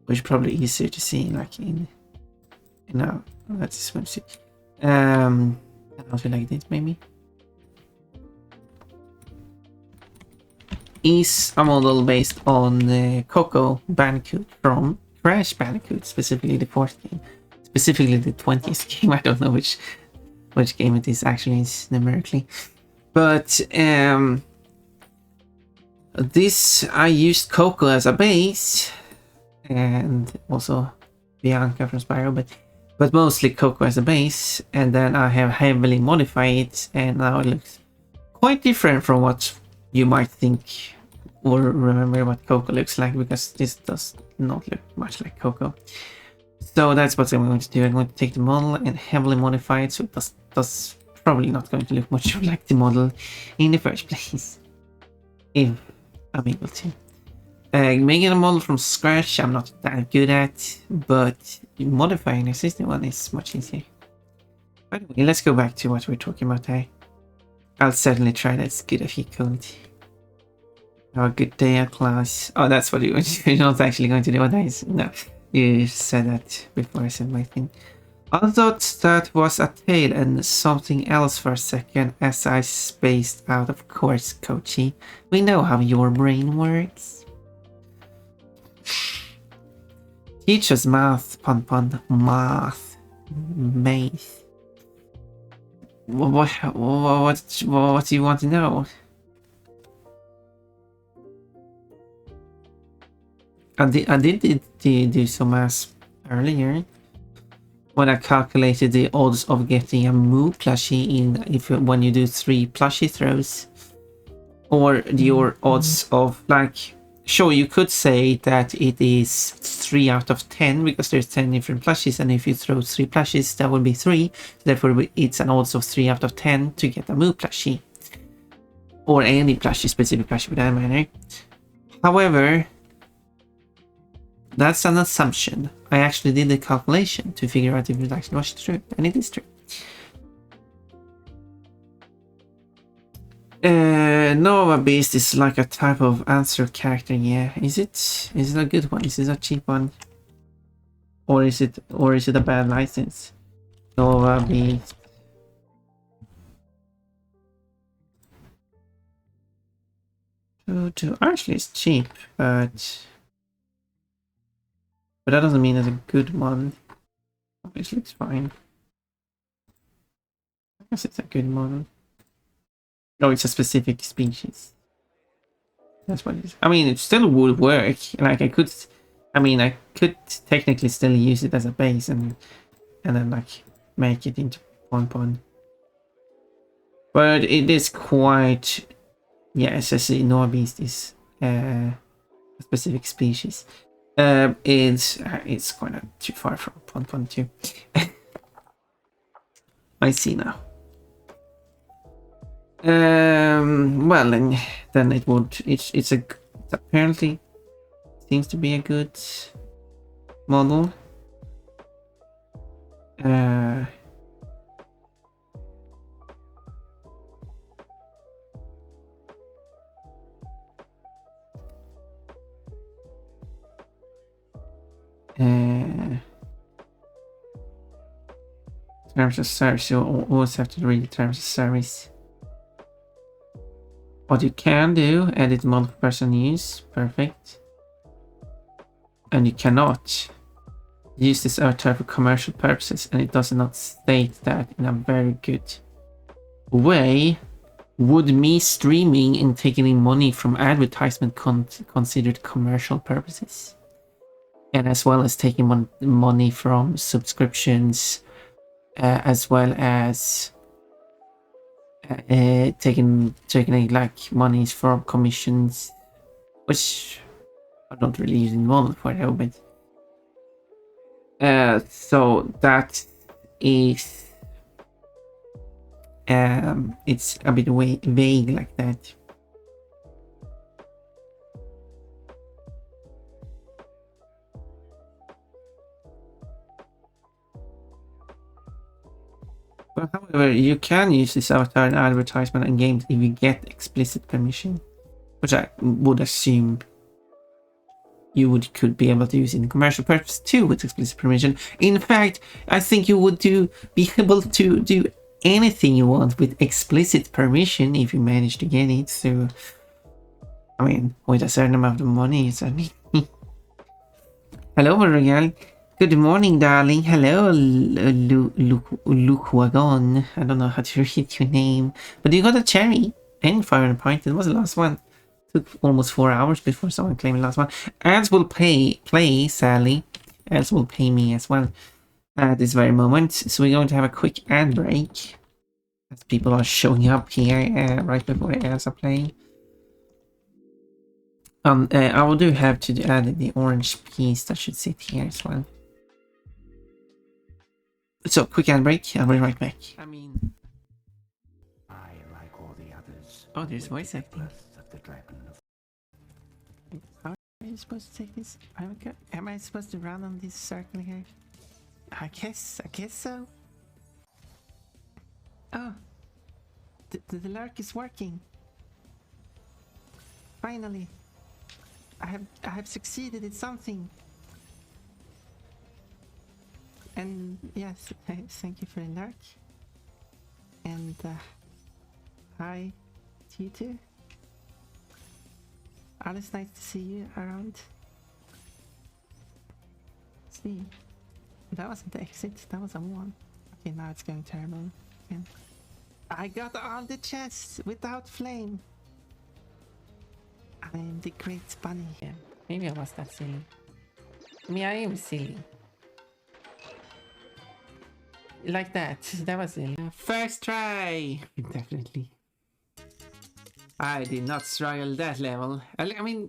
S2: which is probably easier to see, like in. No, that's a swimsuit. I feel like this maybe. Is a model based on Coco Bandicoot from Crash Bandicoot, specifically the 4th game. Specifically the 20th game. I don't know which game it is actually is numerically. But this I used Coco as a base, and also Bianca from Spyro, but mostly Coco as a base, and then I have heavily modified it, and now it looks quite different from what you might think or remember what Coco looks like, because this does not look much like Coco. So that's what I'm going to do. I'm going to take the model and heavily modify it, so it does probably not going to look much like the model in the first place, if I'm able to. Making a model from scratch, I'm not that good at, but modifying an existing one is much easier. Anyway, let's go back to what we're talking about here. I'll certainly try that as good if you could. Have a good day at class. Oh, that's what you're not actually going to do. Nice. No, you said that before I said my thing. I thought that was a tail and something else for a second as I spaced out. Of course, Kochi. We know how your brain works. Teach us math, Pun. Math. Math. What do you want to know? I did do some math earlier when I calculated the odds of getting a Moo plushie when you do 3 plushie throws, or your odds of, like, sure, you could say that it is 3 out of 10 because there's 10 different plushies, and if you throw 3 plushies that would be 3, therefore it's an odds of 3 out of 10 to get a Moo plushie, or any plushie, specific plushie for that matter. However, that's an assumption. I actually did the calculation to figure out if it actually was true, and it is true. Nova Beast is like a type of answer character, yeah. Is it a good one? Is it a cheap one? Or is it a bad license? Nova Beast. Actually it's cheap, but that doesn't mean it's a good one. It looks fine. I guess it's a good model. No, it's a specific species. That's what it is. I mean, it still would work. Like I could technically still use it as a base and then like make it into Pon. But it is quite, yeah, as I say, Noah Beast is a specific species. It's quite not too far from Pon too. I see now. Well, then it would. It apparently seems to be a good model. Terms of service. You always have to read the terms of service. What you can do, edit multiple person use. Perfect. And you cannot use this avatar for commercial purposes, and it does not state that in a very good way. Would me streaming and taking in money from advertisement considered commercial purposes? And as well as taking money from subscriptions, as well as taking like monies from commissions, which I don't really use in wallet for now, but so that is it's a bit vague like that. But however, you can use this avatar in advertisement and games if you get explicit permission, which I would assume you could be able to use in commercial purpose too with explicit permission. In fact, I think you would be able to do anything you want with explicit permission if you manage to get it. So, I mean, with a certain amount of money, certainly. Hello, Royal. Good morning, darling. Hello, Luquagon. I don't know how to read your name, but you got a cherry and fire and point. It was the last one. Took almost 4 hours before someone claimed the last one. Ads will play, Sally. Ads will pay me as well at this very moment. So we're going to have a quick ad break as people are showing up here right before the ads are playing. I will have to add the orange piece that should sit here as well. So quick ad break. I'll be right back. I mean,
S4: I, like all the others,
S2: oh, there's voice acting.
S4: of the dragon of
S2: How are you supposed to take this? Am I supposed to run on this circle here? I guess so. Oh, the lurk is working. Finally, I have succeeded at something. And yes, thank you for the lurk. And hi to you too. Always nice to see you around. See, that wasn't the exit, that was a one. Okay, now it's going terrible again. I got all the chests without flame. I am the great bunny. Yeah, maybe I was that silly. I mean, I am silly. Like that. That was silly. First try! Definitely. I did not struggle that level. I mean,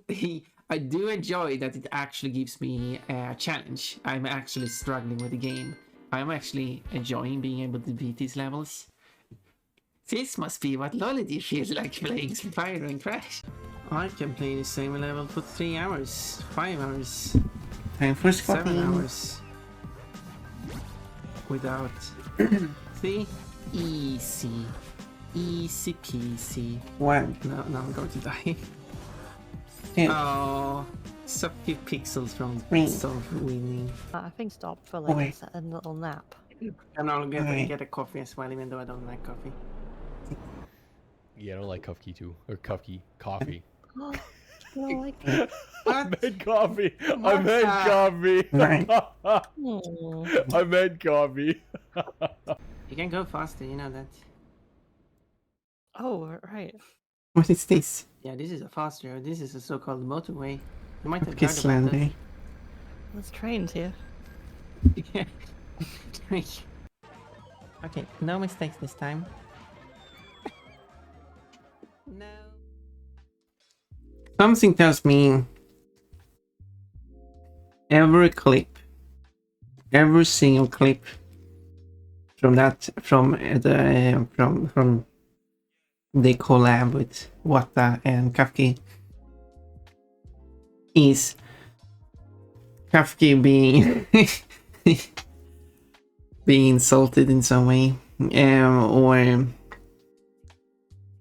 S2: I do enjoy that it actually gives me a challenge. I'm actually struggling with the game. I'm actually enjoying being able to beat these levels. This must be what Lolity feels like playing Spyro and Crash. I can play the same level for 3 hours, 5 hours, time for 7 hours. Without see, easy peasy. Wow, no, I'm going to die. Yeah. Oh, so few pixels from winning.
S6: I think stop for like a little nap.
S2: And I'll get a coffee as well, even though I don't like coffee.
S3: Yeah, I don't like coffee too. Or coffee.
S6: Oh, you don't like it?
S3: I meant coffee. I meant coffee. I meant coffee.
S2: You can go faster, you know that.
S6: Oh, right.
S2: What is this? Yeah, this is a fast road. This is a so-called motorway. You might have heard about that.
S6: There's trains here.
S2: Yeah. Okay, no mistakes this time. No. Something tells me every single clip from the collab with Wata and Kafki is Kafki being being insulted in some way,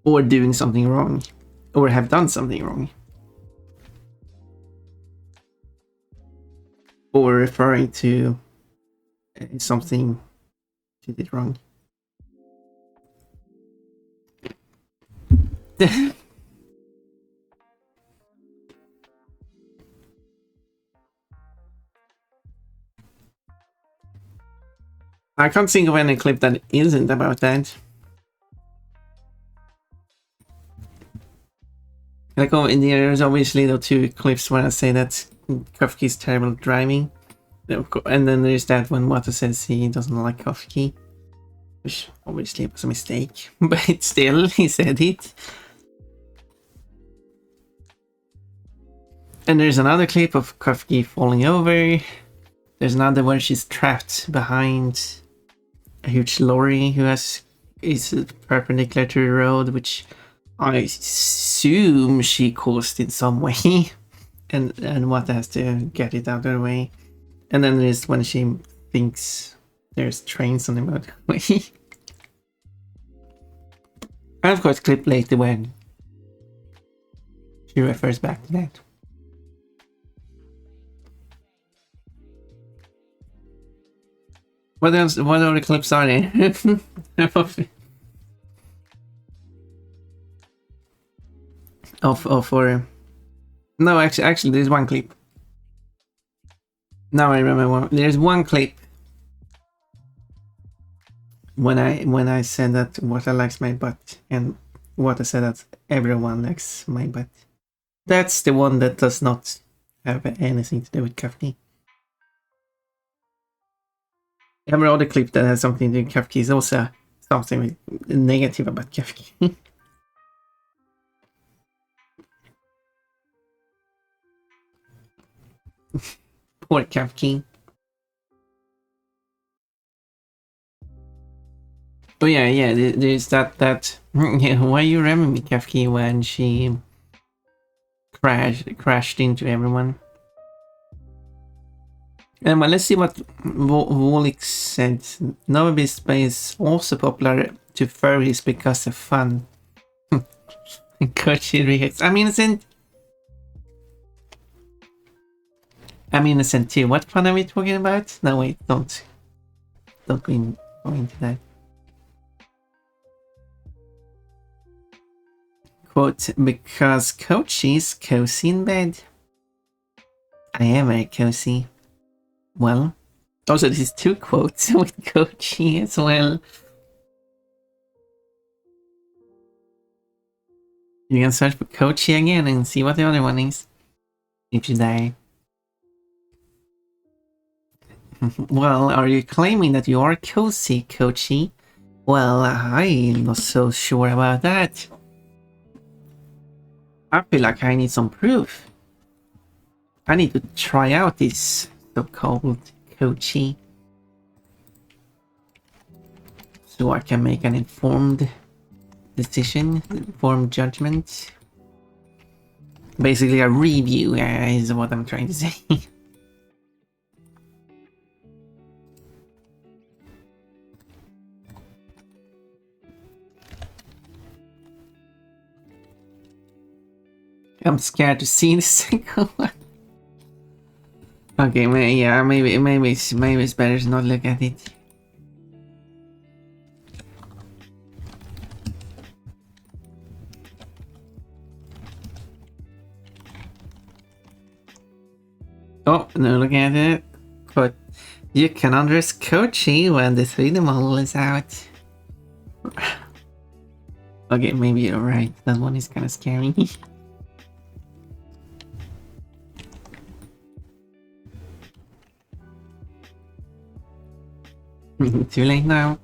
S2: or doing something wrong, or have done something wrong, or referring to something Did it wrong. I can't think of any clip that isn't about that. Like, oh, there's obviously the two clips where I say that Kofki is terrible at driving. And then there's that when Wata says he doesn't like Kofki. Which obviously was a mistake. But still, he said it. And there's another clip of Kofki falling over. There's another where she's trapped behind a huge lorry who is perpendicular to the road, which I assume she caused in some way. And Wata has to get it out of the way. And then there's when she thinks there's trains on the motorway. And of course, clip later when she refers back to that. What else? What other clips are there? For no, actually, there's one clip. Now I remember one. There's one clip when I said that Wata likes my butt, and Wata said that everyone likes my butt. That's the one that does not have anything to do with Kafki. Every other clip that has something to do with Kafki is also something negative about Kafki. Poor Kafki. Oh yeah, there's that yeah, why you remember me, Kafki, when she crashed into everyone. And well, let's see what Wolik said. Novabe's space also popular to furries because of fun. Kochi reacts. I'm innocent too. What fun are we talking about? No wait, don't go into that. Quote, because Kochi's cozy in bed. I am very cozy. Well, also this is two quotes with Kochi as well. You can search for Kochi again and see what the other one is. If you die. Well, are you claiming that you are cozy, Kochi? Well, I'm not so sure about that. I feel like I need some proof. I need to try out this so-called Kochi, so I can make an informed decision, informed judgment. Basically a review is what I'm trying to say. I'm scared to see the second one. Okay, maybe it's better to not look at it. Oh, no, look at it. But you can undress Kochi when the 3D model is out. Okay, maybe you're right. That one is kind of scary. Too late now.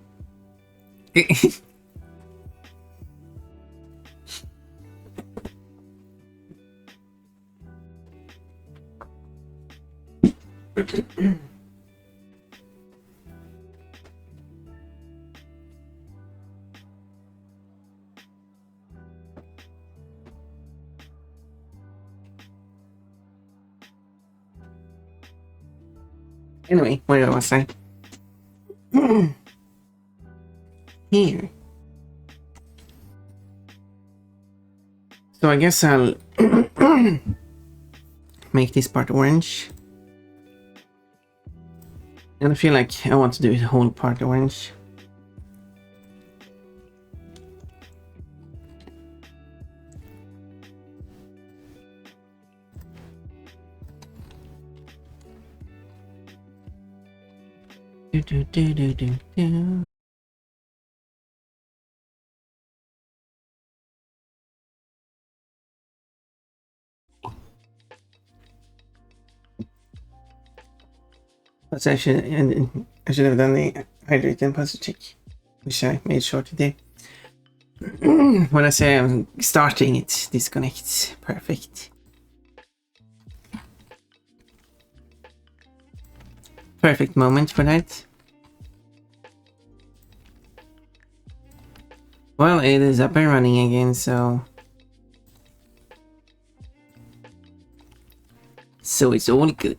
S2: Anyway, where was I? Here. So I guess I'll make this part orange. And I feel like I want to do the whole part orange. Do do do do do do. But I should have done the hydrate and puzzle check, which I made sure to do. When I say I'm starting, it disconnects. Perfect. Perfect moment for that. Well, it is up and running again, so it's all good.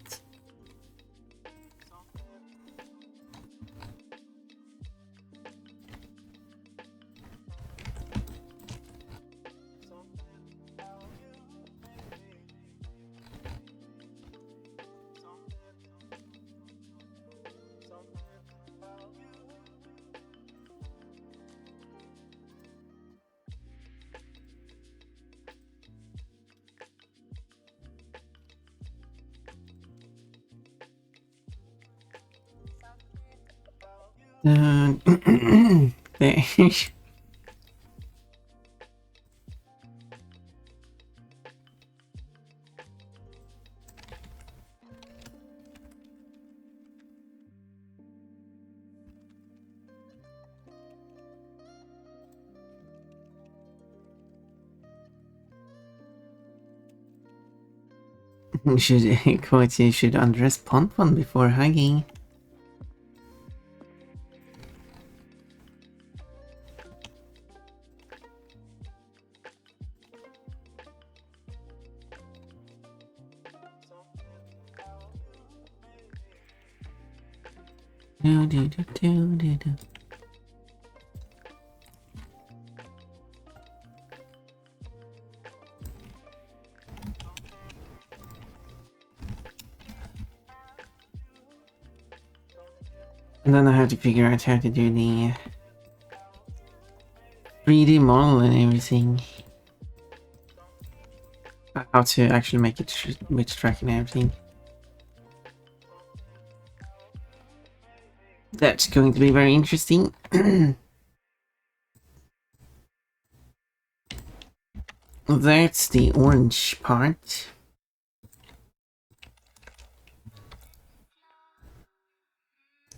S2: There. You should undress Ponpon before hugging. Do do do do do do. And then I have to figure out how to do the 3D model and everything. How to actually make it with track and everything. That's going to be very interesting. That's the orange part.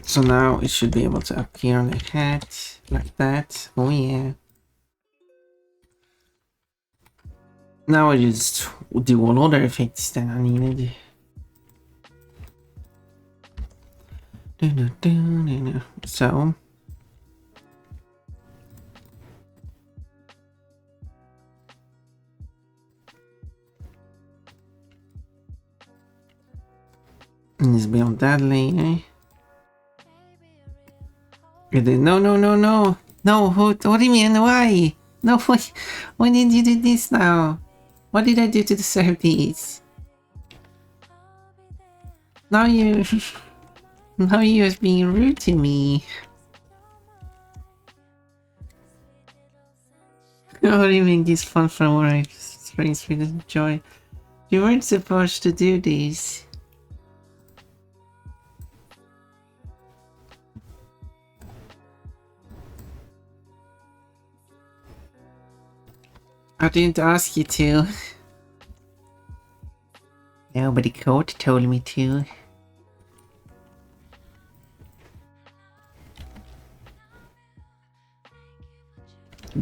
S2: So now it should be able to appear on the hat like that. Oh yeah. Now I just do all other effects that I needed. So let's be on that layer. No, what do you mean? Why? No, why did you do this now? What did I do to deserve these? Now you are being rude to me. What do you mean this fun from where I brings me the joy? You weren't supposed to do this. I didn't ask you to. Nobody code told me to.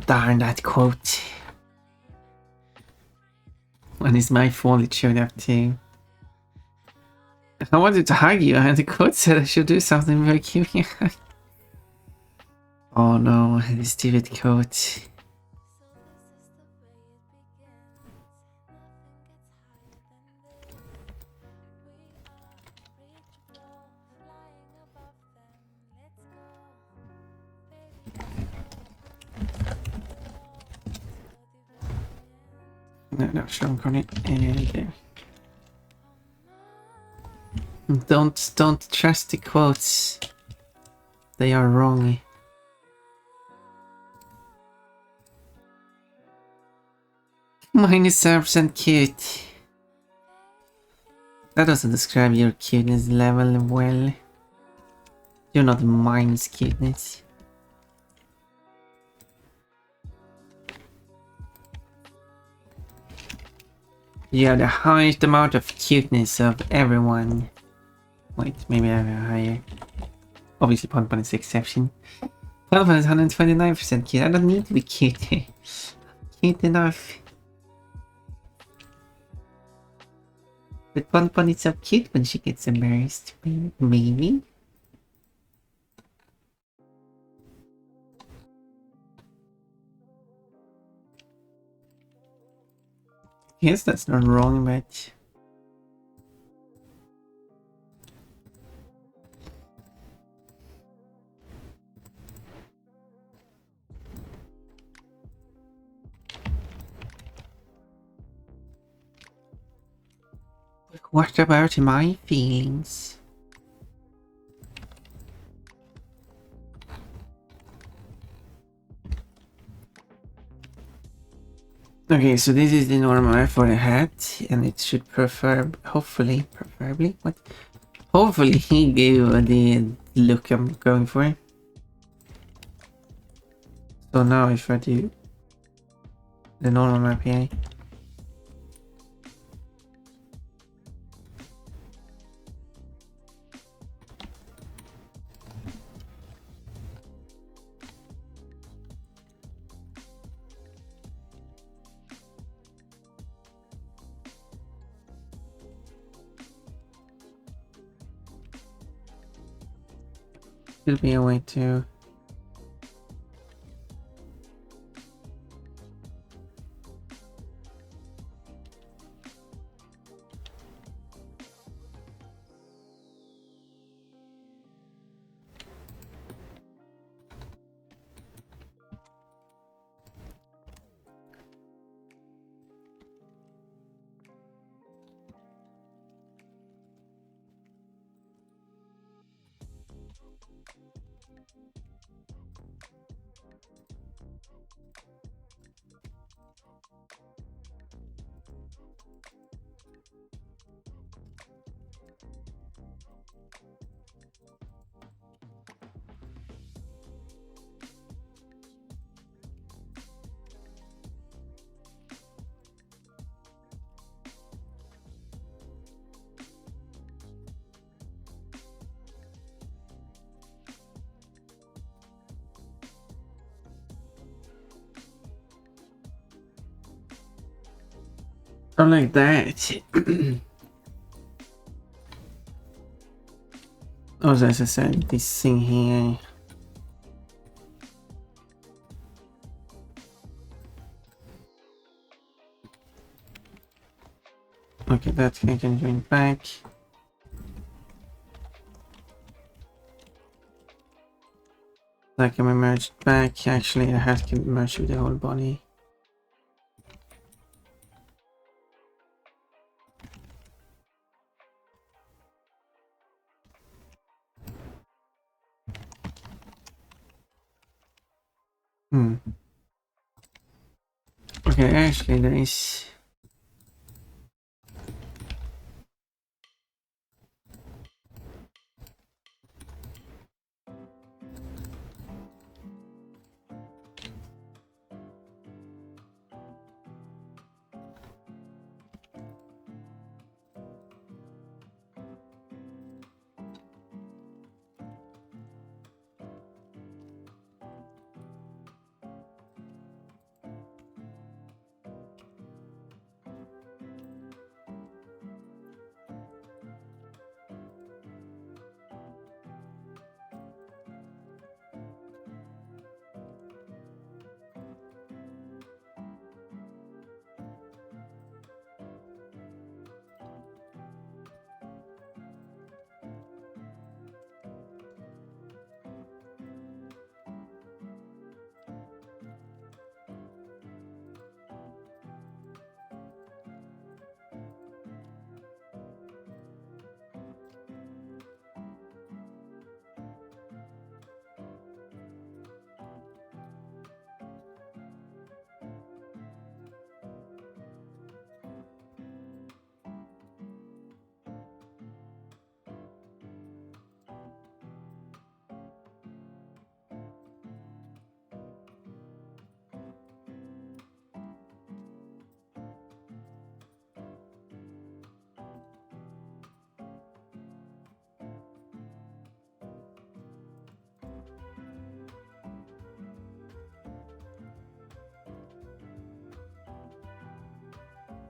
S2: Darn that quote. When it's my fault it showed up too. I wanted to hug you and the quote said I should do something very cute. Oh no, this stupid quote. No, shrunk on it. And don't trust the quotes. They are wrong. Mine is 7% cute. That doesn't describe your cuteness level well. Do not mind cuteness. You have the highest amount of cuteness of everyone. Wait, maybe I have a higher. Obviously, Ponpon is the exception. Ponpon is 129% cute. I don't need to be cute. Cute enough. But Ponpon is so cute when she gets embarrassed. Maybe? Yes, that's not wrong, but... What about my feelings? Okay, so this is the normal for the hat, and it should hopefully give the look I'm going for. So now if I do the normal map here, will be a way to like that. Oh, as I said, this thing here. Okay, that can join back. That can be merged back. Actually, the hat can be merged with the whole body. Okay, actually there is...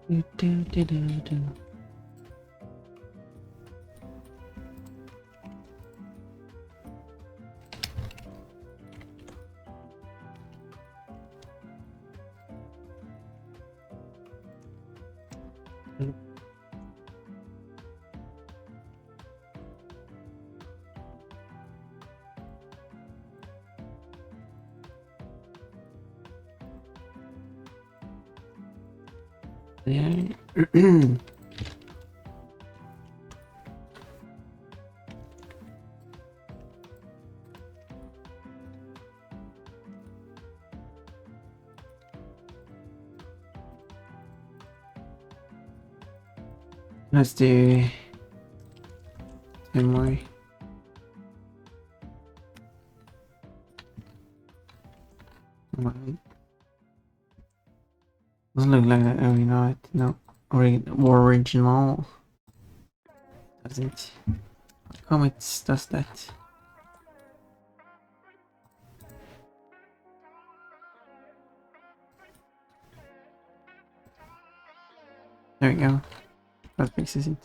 S2: Do, do, do, do, do. Yeah. Let's do 10 more. Right. Doesn't look like that. Oh, you know it. No. Original. Doesn't. Comics does that. There we go. That fixes it.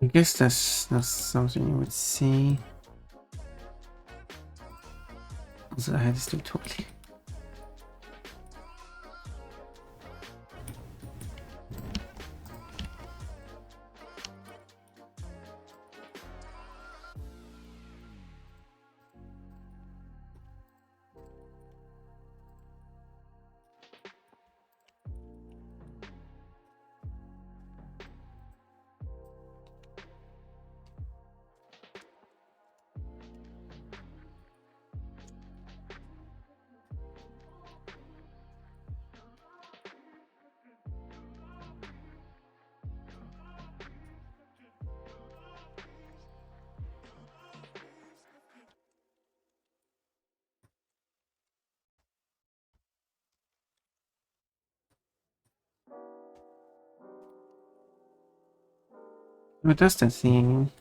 S2: I guess that's something you would see. Also, I had to still talking. What does that thing?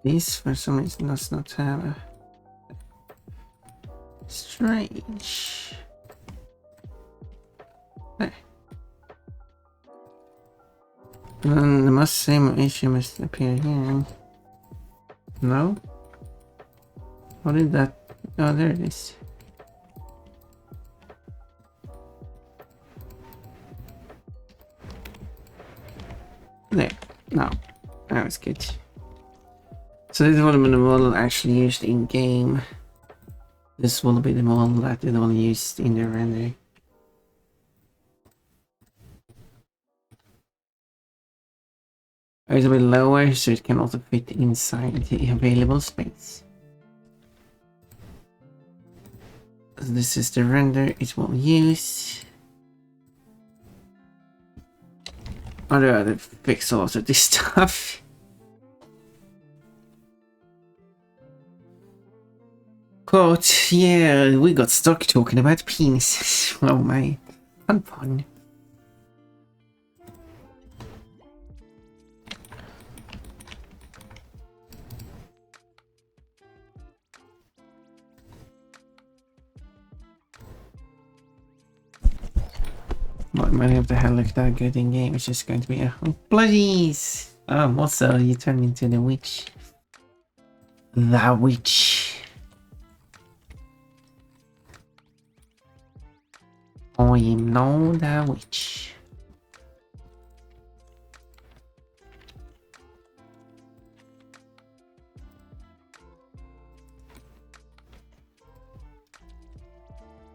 S2: This for some reason does not have a strange. There. And the same issue must appear here. No? What did that? Oh, there it is. There. No. That was good. So this will be the model actually used in game. This will be the model that they will use in the render. It's a bit lower so it can also fit inside the available space. So this is the render it will use. I'd rather fix a lot of this stuff. Quote, yeah, we got stuck talking about penises. Oh my, fun. Not many of the hell look that good in game. It's just going to be a bloodies. Also you turn into the witch. The witch. I am now the witch.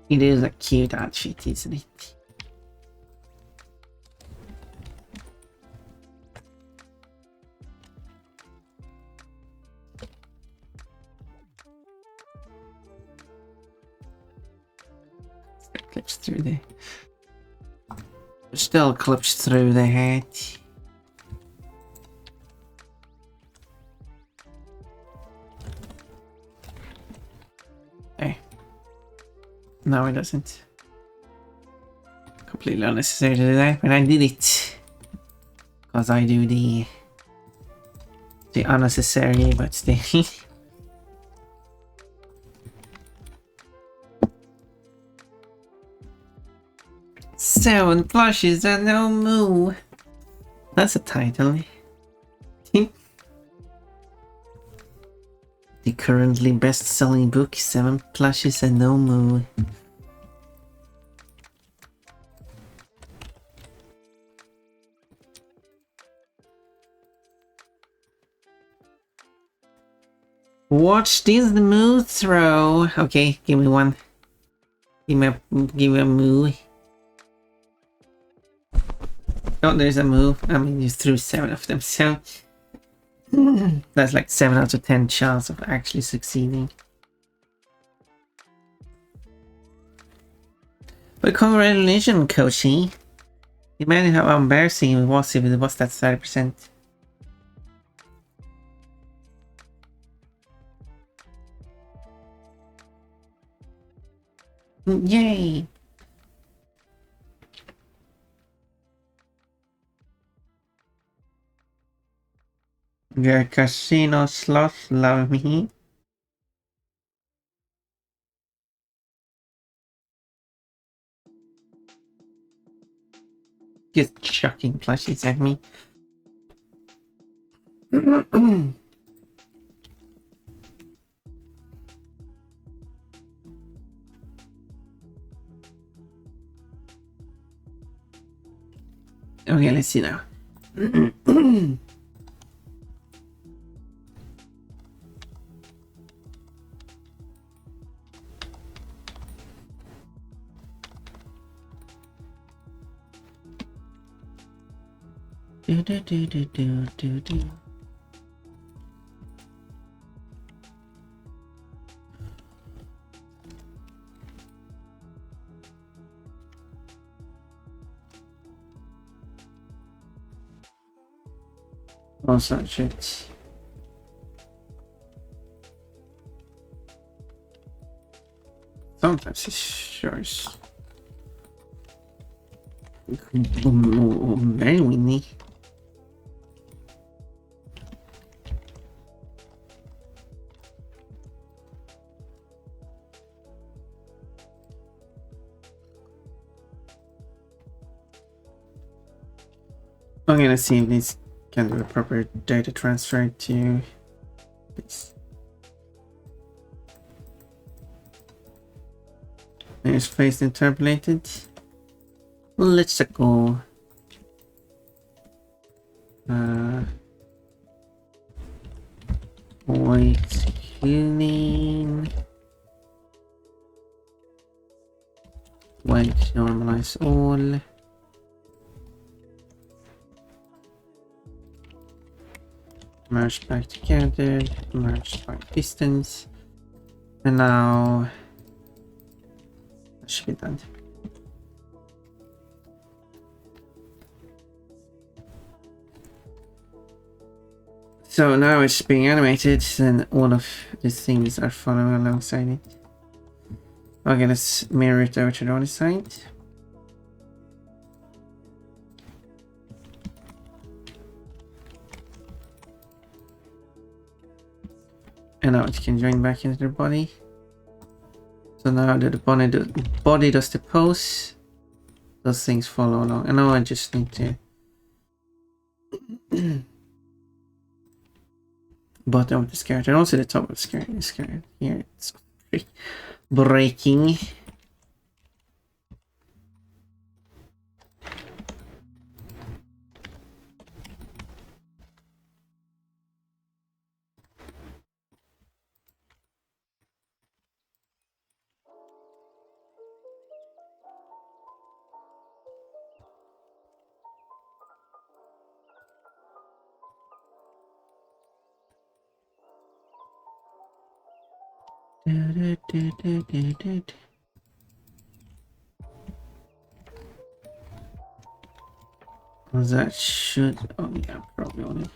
S2: It is a cute outfit, isn't it? Clips through the... Still clips through the head. Hey. No, it doesn't. Completely unnecessary to do that, but I did it. Because I do the unnecessary, but still. 7 plushes and no moo. That's a title. The currently best-selling book, 7 plushes and no moo. Watch this moo throw. Okay, give me one. Give me a moo. Oh, there's a move. I mean, you threw 7 of them, so that's like 7 out of 10 chance of actually succeeding. But congratulations, Kochi. Imagine how embarrassing it was if it was that 30%. Yay! The casino slots love me. Just chucking plushies at me. Okay, let's see now. Do. Oh, such shit. Sometimes it shows. Very windy. Okay, let's see if this can do a proper data transfer to this. There's face interpolated. Let's go. White clean. White normalize all. Merge back together, merge by distance, and now that should be done. So now it's being animated, and all of the things are following alongside it. Okay, let's mirror it over to the other side. And now it can join back into the body. So now that the body does the pose, those things follow along. And now I just need to bottom of the character and also the top of the character. Here it's breaking. That should, oh yeah, probably only.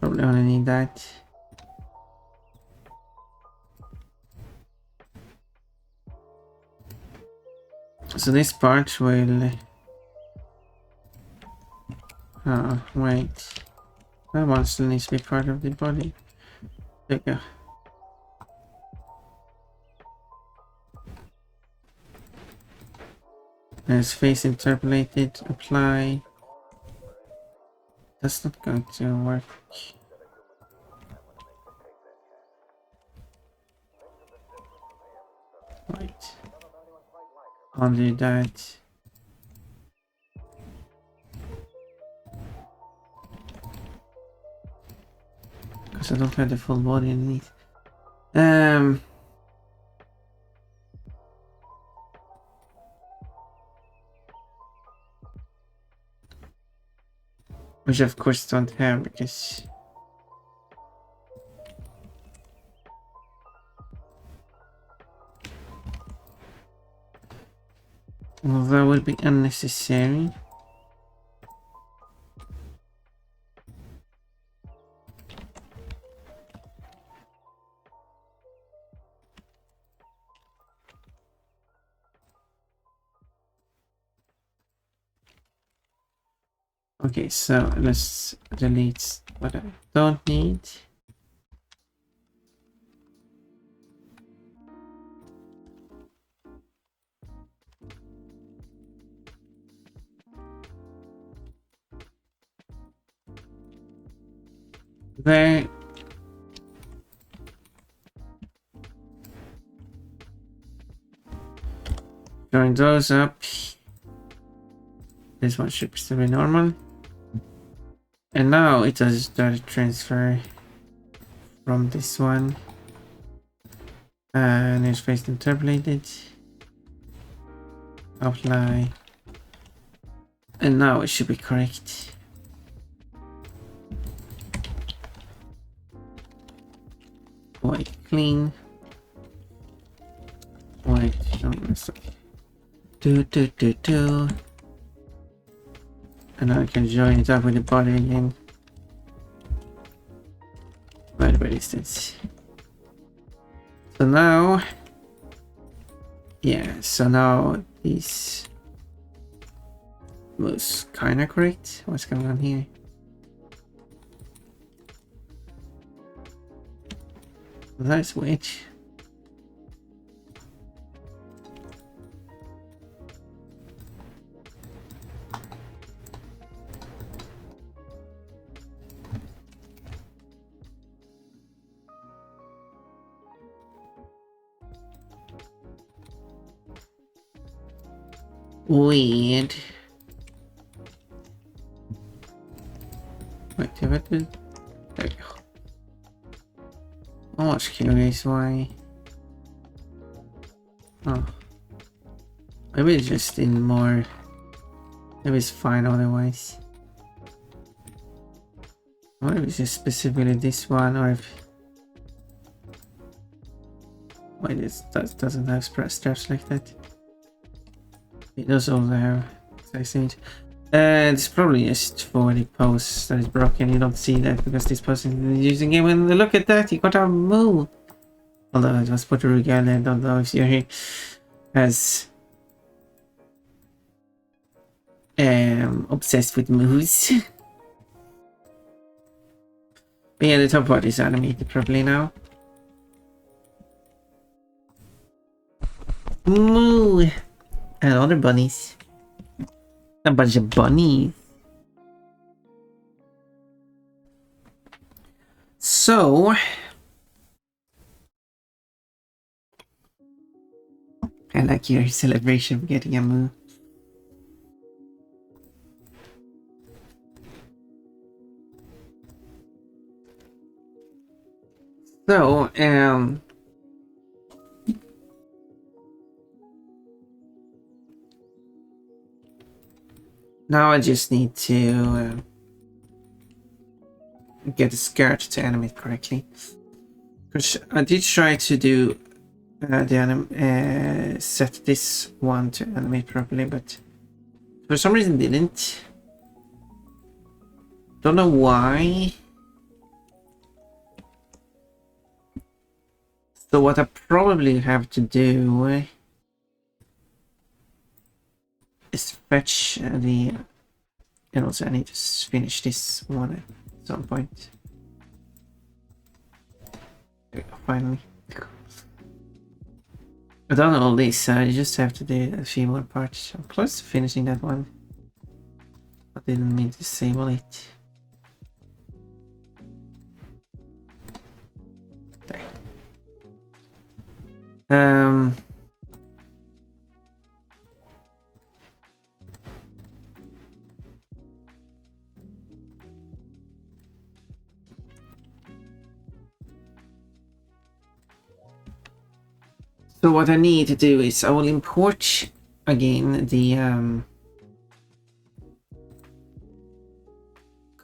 S2: Probably only need that. So this part will, oh wait, that one still needs to be part of the body. There you go. There's face interpolated, apply. That's not going to work. Right. I'll do that. Because I don't have the full body underneath. Which of course don't have because well, that would be unnecessary. Okay, so let's delete what I don't need. There. Join those up. This one should still be normal. And now it does data transfer from this one. And it's face interpolated. Apply. And now it should be correct. White clean. White, no, sorry. Do. And now I can join it up with the body again. By distance. So now, yeah, so now this was kind of correct. What's going on here? That's weird. Weird. Wait, what did... There we go. I was curious why... Oh. Maybe it's just in more... Maybe it's fine otherwise. I wonder if it's just specifically this one or if... Wait, that doesn't have straps like that. It does also have size change. It's probably just for the post that is broken. You don't see that because this person is using it. When look at that, you got a move. Although it was Puerto Rican, I don't know if you're here as obsessed with moves. But yeah, the top part is animated properly now. Moo! And other bunnies. A bunch of bunnies. So... I like your celebration of getting a moo. So, now I just need to get the skirt to animate correctly. Because I did try to do set this one to animate properly, but for some reason didn't. Don't know why. So what I probably have to do is fetch the... And also I need to finish this one at some point. There we go, finally. I've done all this, I just have to do a few more parts. I'm close to finishing that one. I didn't mean to disable it. There. So what I need to do is I will import again the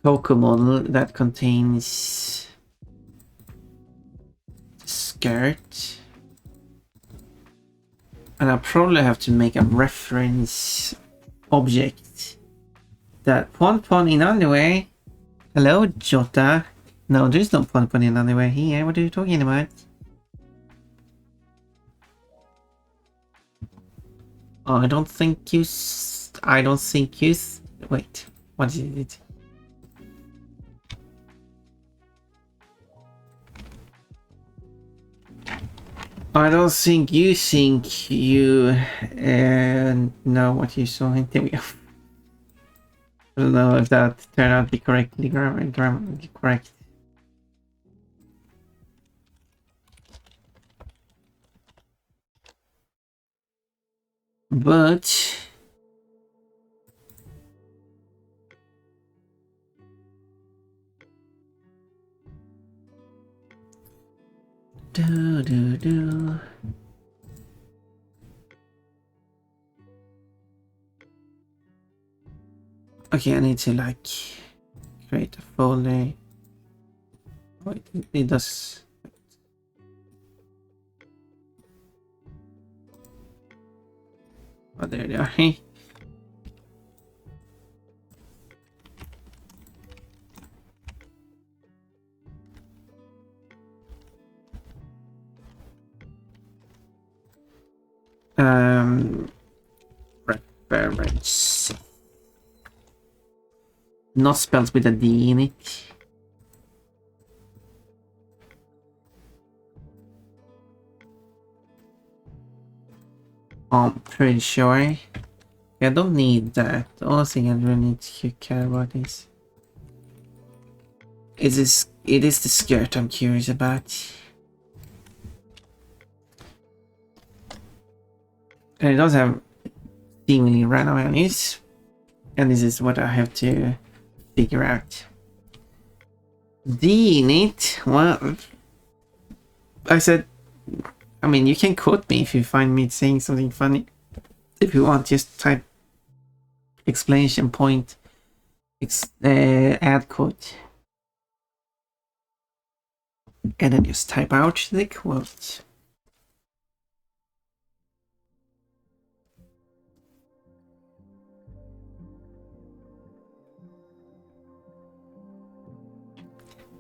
S2: Coco model that contains the skirt. And I'll probably have to make a reference object that Pon in underwear. Hello, Jota. No, there's no Pon in underwear here. What are you talking about? Oh, I don't think you... Wait, what is it? I don't think you know what you saw. There we go. I don't know if that turned out to be correctly correct. But okay, I need to like create a folder. Oh, it does. Oh, there they are. Reference. Not spelled with a D in it. I'm pretty sure. I don't need that. The only thing I really need to care about is it is the skirt I'm curious about. And it does have seemingly random values, and this is what I have to figure out. DNIT, well, I mean, you can quote me if you find me saying something funny. If you want, just type exclamation point, add quote, and then just type out the quote.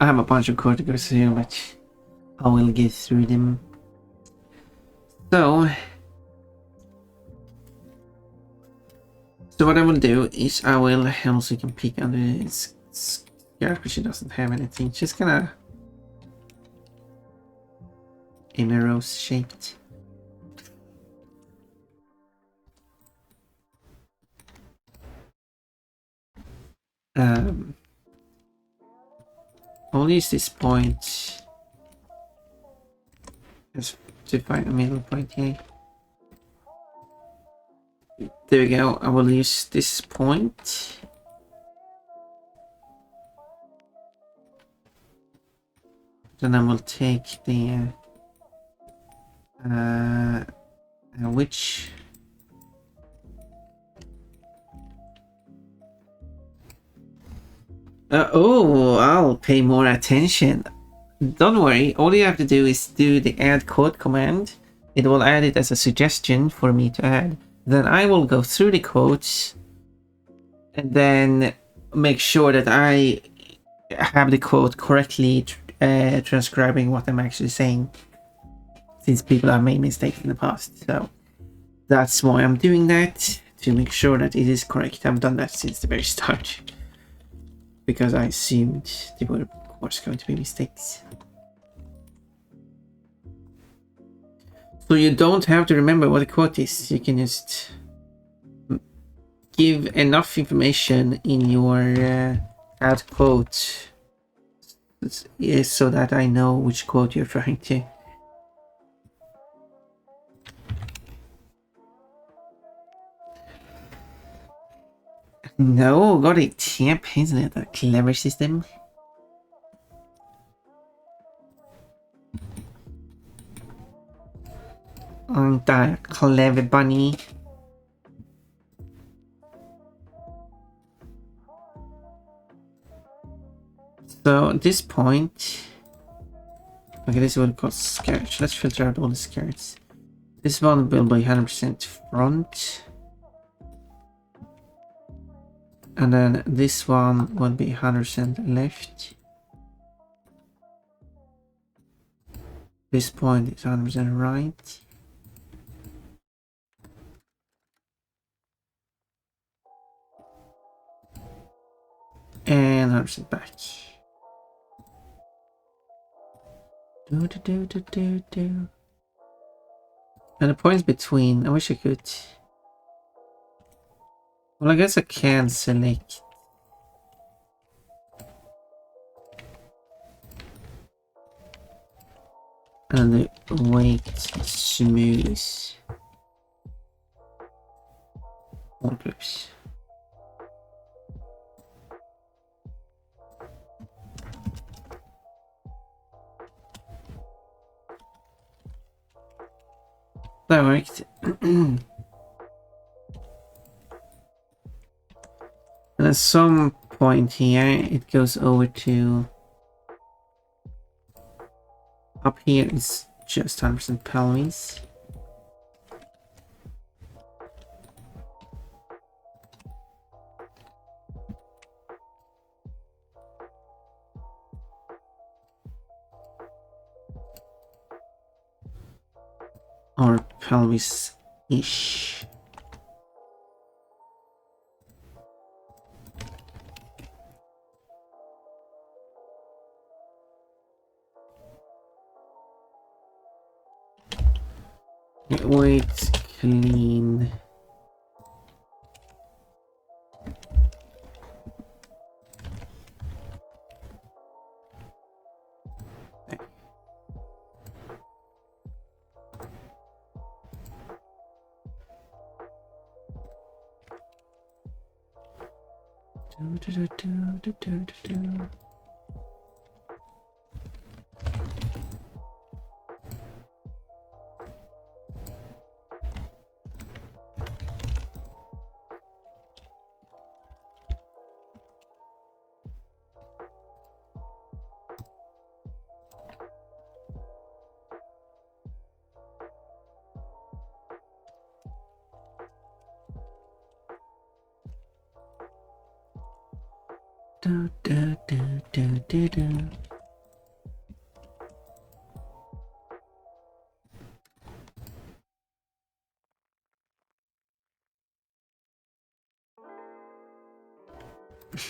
S2: I have a bunch of code to go through, but I will get through them. So what I will do is I will also can pick under this because she doesn't have anything. She's gonna rose shaped. I'll use this point as to find a middle point here. There we go. I will use this point. Then I will take the which oh, I'll pay more attention. Don't worry, all you have to do is do the add quote command. It will add it as a suggestion for me to add. Then I will go through the quotes and then make sure that I have the quote correctly transcribing what I'm actually saying, since people have made mistakes in the past. So that's why I'm doing that, to make sure that it is correct. I've done that since the very start, because I assumed there were, of course, going to be mistakes. So you don't have to remember what a quote is. You can just give enough information in your add quote so that I know which quote you're trying to. No, got it. Yep, isn't it a clever system? Aren't I a clever bunny? So at this point, okay, this one costs sketch. Let's filter out all the skirts. This one will be 100% front. And then this one will be 100% left. This point is 100% right. And 100% back. And the points between, I wish I could. Well, I guess I can select. And the weight smooth. All groups. That worked. And at some point here, it goes over to up here is just 100% pelvis. Or pelvis-ish. Weight clean.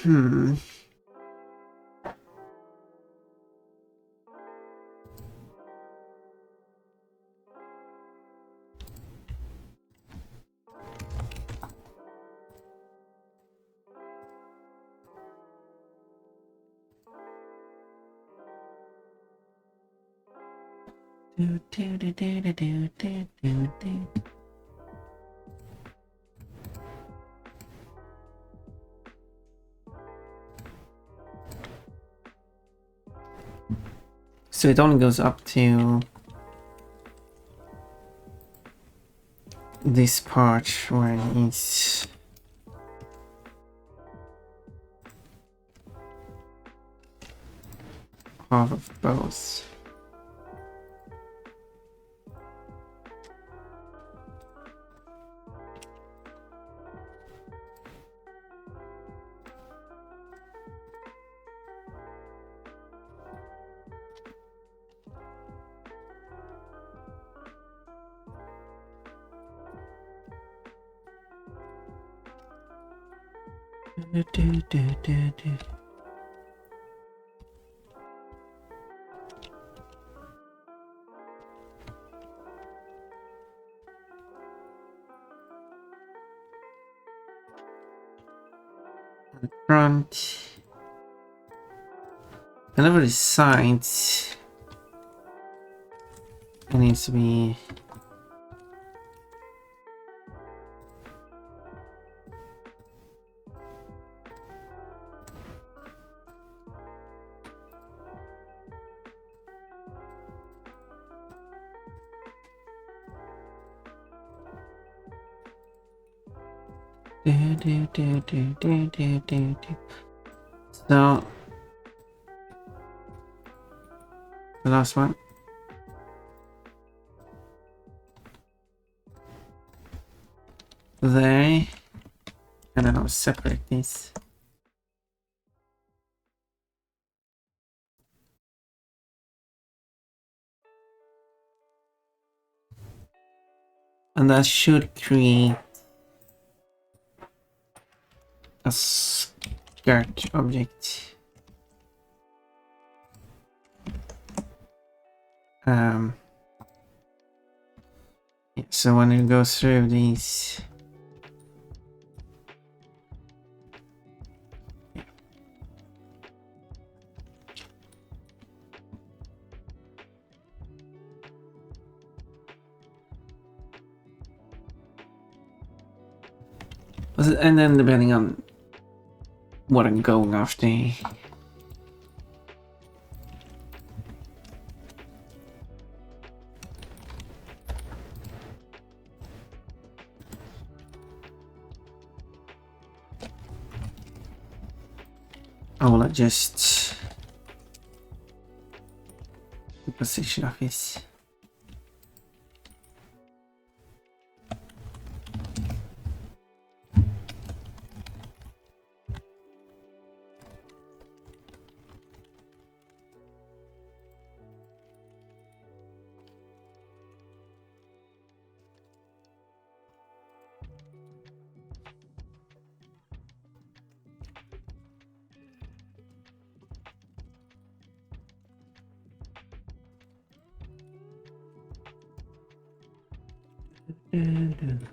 S2: Hmm. So it only goes up to this part where it's half of both. Front. And over the sides, it needs to be so the last one. There. And then I'll separate this. And that should create a skirt object. Yeah, so when it goes through these, and then depending on what I'm going after, I will adjust the position of it. And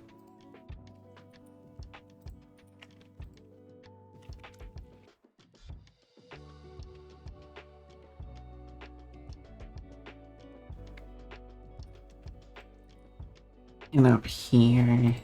S2: up here,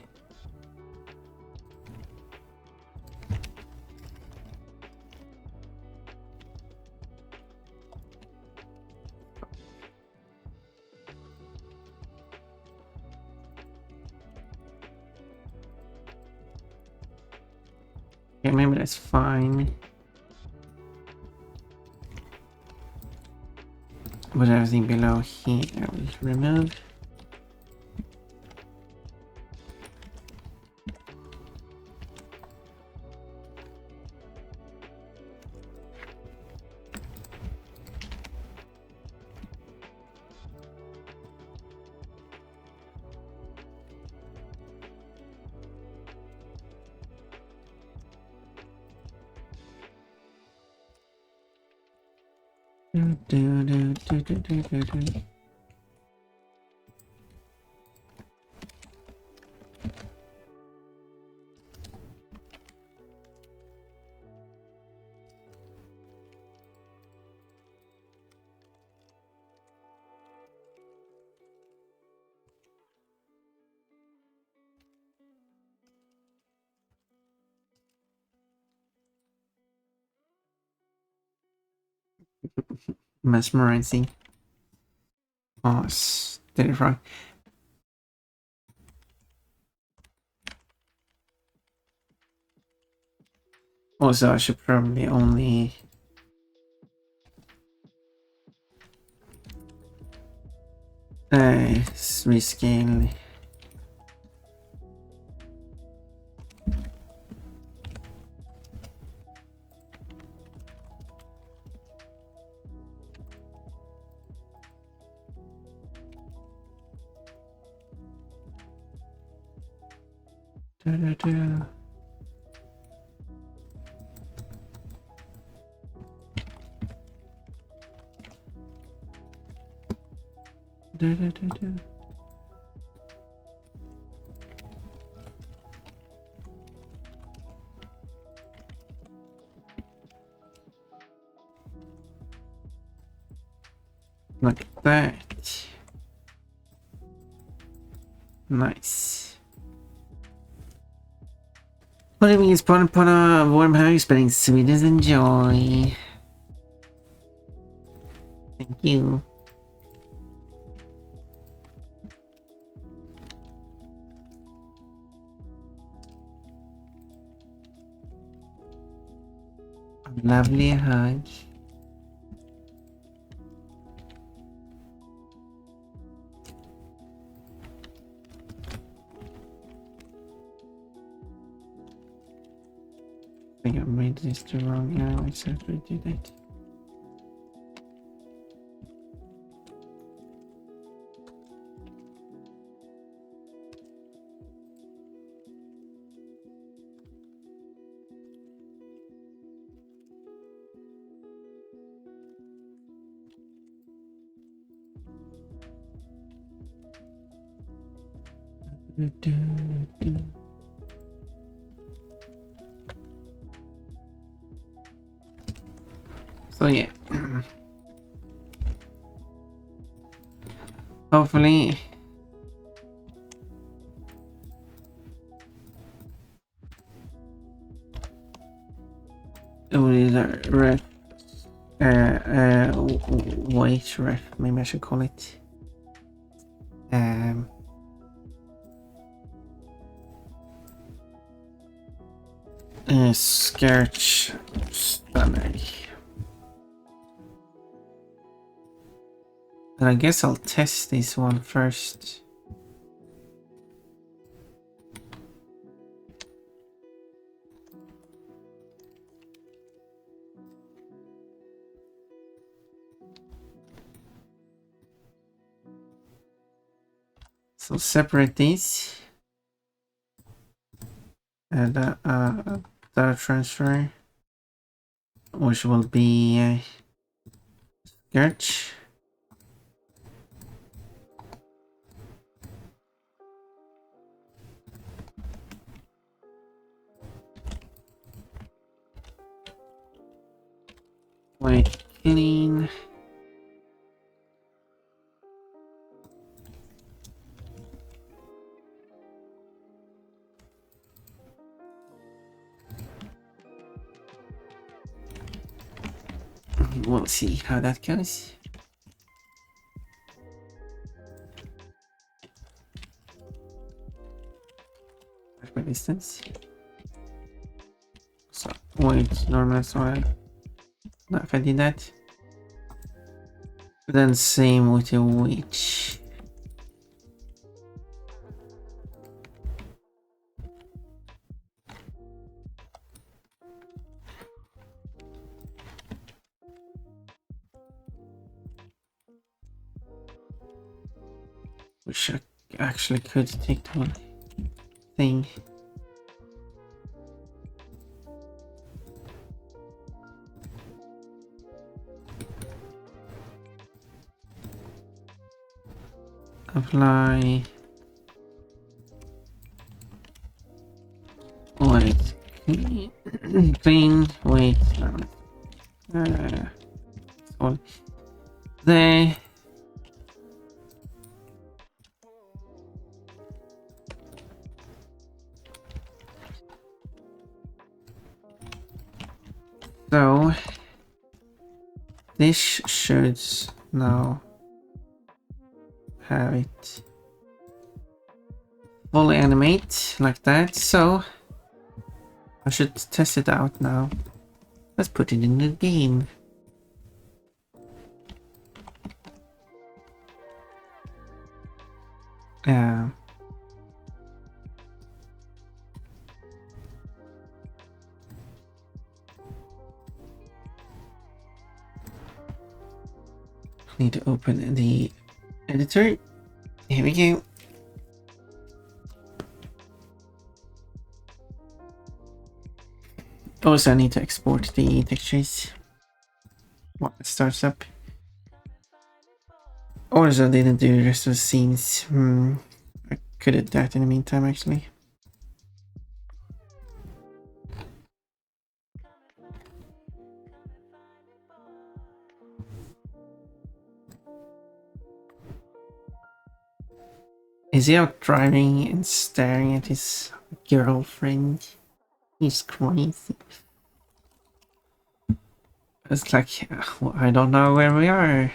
S2: Okay, maybe that's fine. But everything below here I will remove. Do, do, do, do, do, do, do, do. Mesmerizing. Oh, did it wrong. Also, I should probably only rescale. Da, da, da. Da, da, da, da. Like that. Nice. Putting is put upon a warm house, spending sweetness and joy. Thank you. A lovely hug. I think I made this the wrong now. I said we did it. Do, do, do. So yeah, hopefully it will either ref, wait ref, maybe I should call it. Scourge stomach. And I guess I'll test this one first. So separate these. And data transfer, which will be Scourge. Wait, clean. We'll see how that goes. By distance. Wait, normal as well. No, if I did that. Then same with the witch. Wish I actually could take the one thing. Apply. Wait. Clean. Wait. So there. So this should now have it fully animate like that. So I should test it out now. Let's put it in the game. Yeah. Need to open the editor. Here we go. Also, I need to export the textures. What starts up? Also, I didn't do the rest of the scenes. I could have done that in the meantime, actually. Is he out driving and staring at his girlfriend? He's crazy. It's like, I don't know where we are.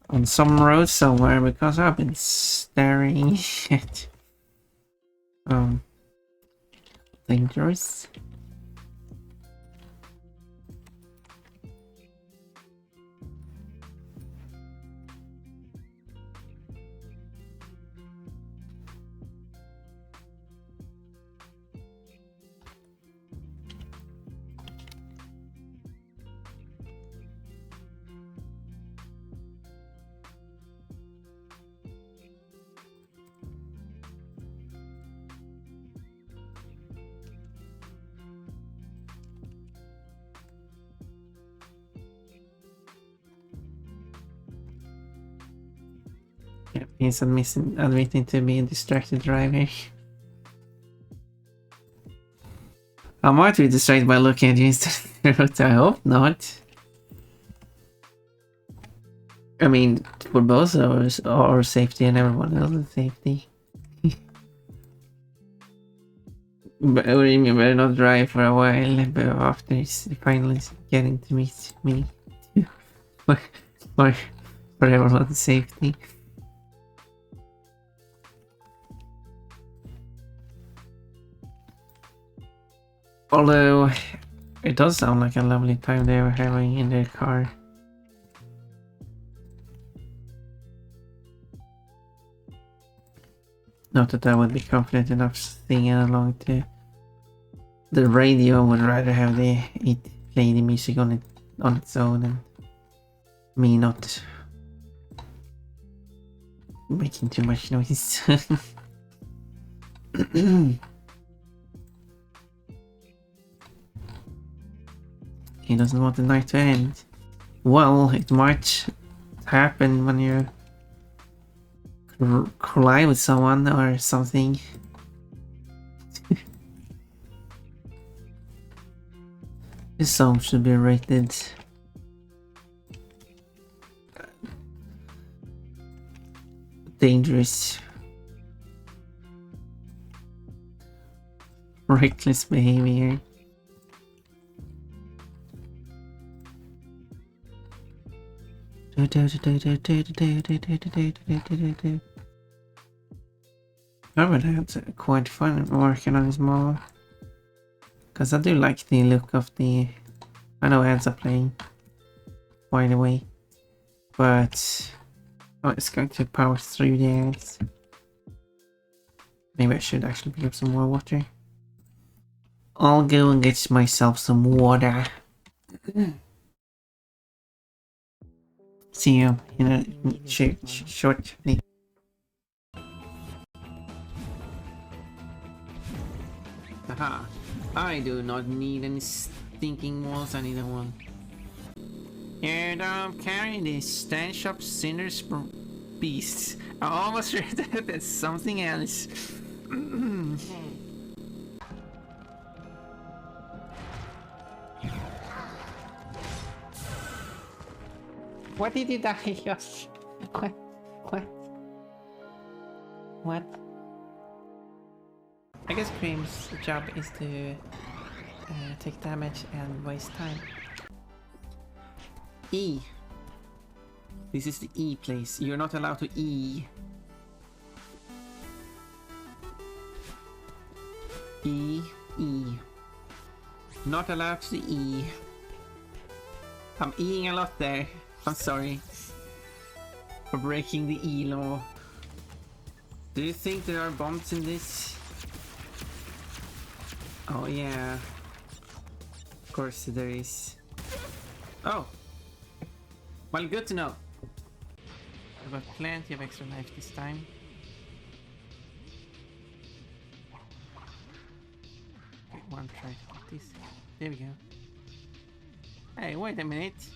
S2: On some road somewhere, because I've been staring at... dangerous. Yeah, he's admitting to being a distracted driver. I might be distracted by looking at you instead of I hope not. I mean, for both of us, our safety and everyone else's safety. But we better not drive for a while but after he's finally getting to meet me. for everyone's safety. Although, it does sound like a lovely time they were having in their car. Not that I would be confident enough singing along to the radio. Would rather have it play the music on its own and me not making too much noise. He doesn't want the night to end. Well, it might happen when you collide with someone or something. This song should be rated dangerous. Reckless behavior. Robert had quite fun working on his mom. Because I do like the look of the... I know ads are playing, by the way. But... Oh, it's going to power through the ads. Maybe I should actually pick up some more water. I'll go and get myself some water. See you in a shortly. Aha! I do not need any stinking walls, I need a one. Here I'm carrying this stench of sinners beasts. I almost read that as something else. What did you die, Josh? What? What? What? I guess Cream's job is to take damage and waste time. E. This is the E place. You're not allowed to E. E. E. Not allowed to E. I'm Eing a lot there. I'm sorry for breaking the E law. Do you think there are bombs in this? Oh yeah. Of course there is. Oh! Well, good to know. I've got plenty of extra life this time. Okay, one try to get this. There we go. Hey, wait a minute.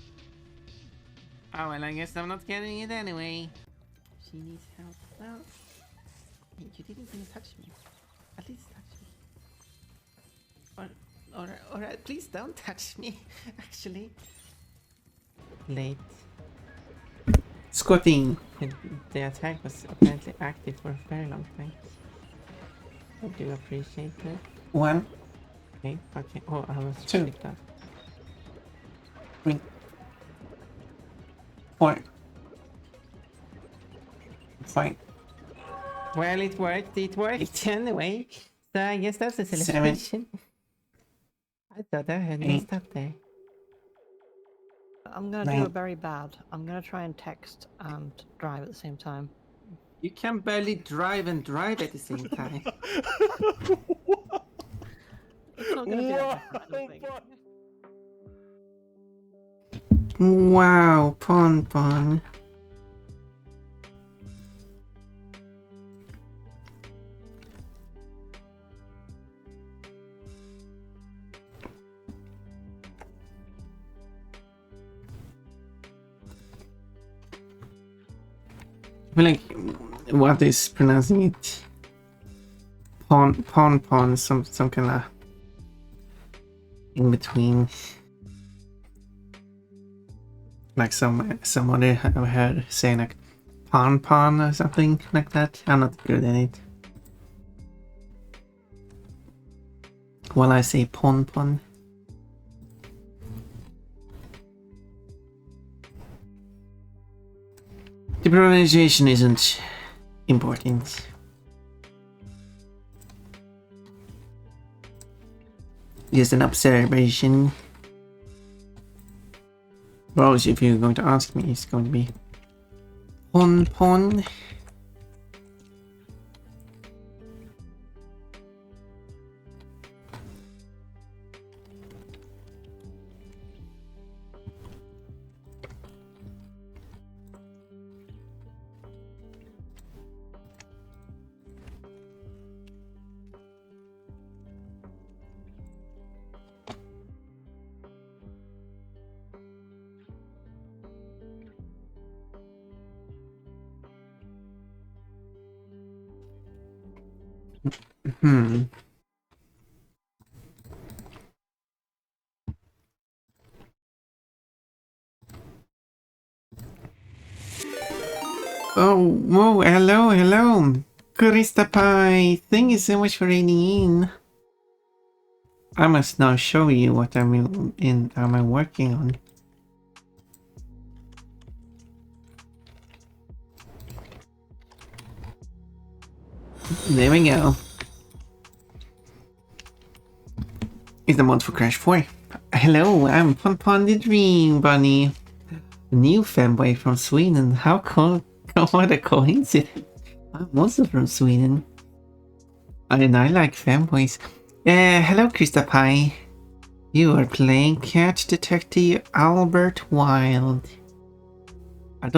S2: Oh, well, I guess I'm not getting it anyway. She needs help. Well, hey, you didn't even touch me. At least touch me. Or please don't touch me, actually. Late. Squatting. The attack was apparently active for a very long time. I do appreciate that. One. Okay, okay. Oh, I was two. That. 3. 4. 5. Well, it worked anyway. So I guess that's a celebration. 7. I thought I had messed up there.
S6: I'm gonna do a very bad. I'm gonna try and text and drive at the same time.
S2: You can barely drive and drive at the same time.
S6: It's not gonna be that different, I don't think.
S2: Wow, Pon. I feel like what is pronouncing it? Pon, some kind of in between. Like somebody I've heard saying like pon or something like that. I'm not good at it. While I say pon. The pronunciation isn't important. Just an observation. Rose, if you're going to ask me, it's going to be pon. Oh, whoa, hello. Krista Pie, thank you so much for reading in. I must now show you what am I working on. There we go. is the mod for Crash 4. Hello, I'm Pon the Dream Bunny. A new fanboy from Sweden. How cool, what a coincidence. I'm also from Sweden. And I like fanboys. Hello, Krista Pie. You are playing Cat Detective Albert Wild. I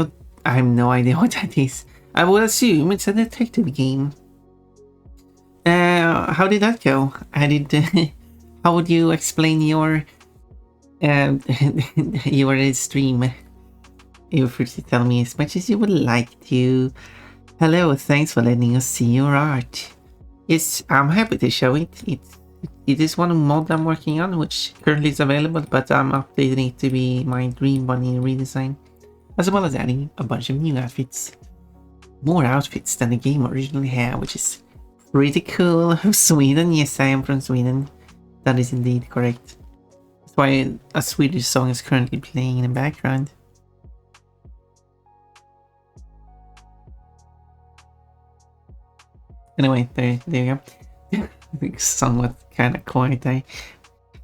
S2: have no idea what that is. I would assume it's a detective game. How did that go? How would you explain your your stream? You're free to tell me as much as you would like to. Hello, thanks for letting us see your art. Yes, I'm happy to show it. It is one mod I'm working on, which currently is available, but I'm updating it to be my Dream Bunny redesign, as well as adding a bunch of new outfits. More outfits than the game originally had, which is pretty cool. Sweden, yes, I am from Sweden. That is indeed correct. That's why a Swedish song is currently playing in the background. Anyway, there you go. Somewhat kind of quiet there.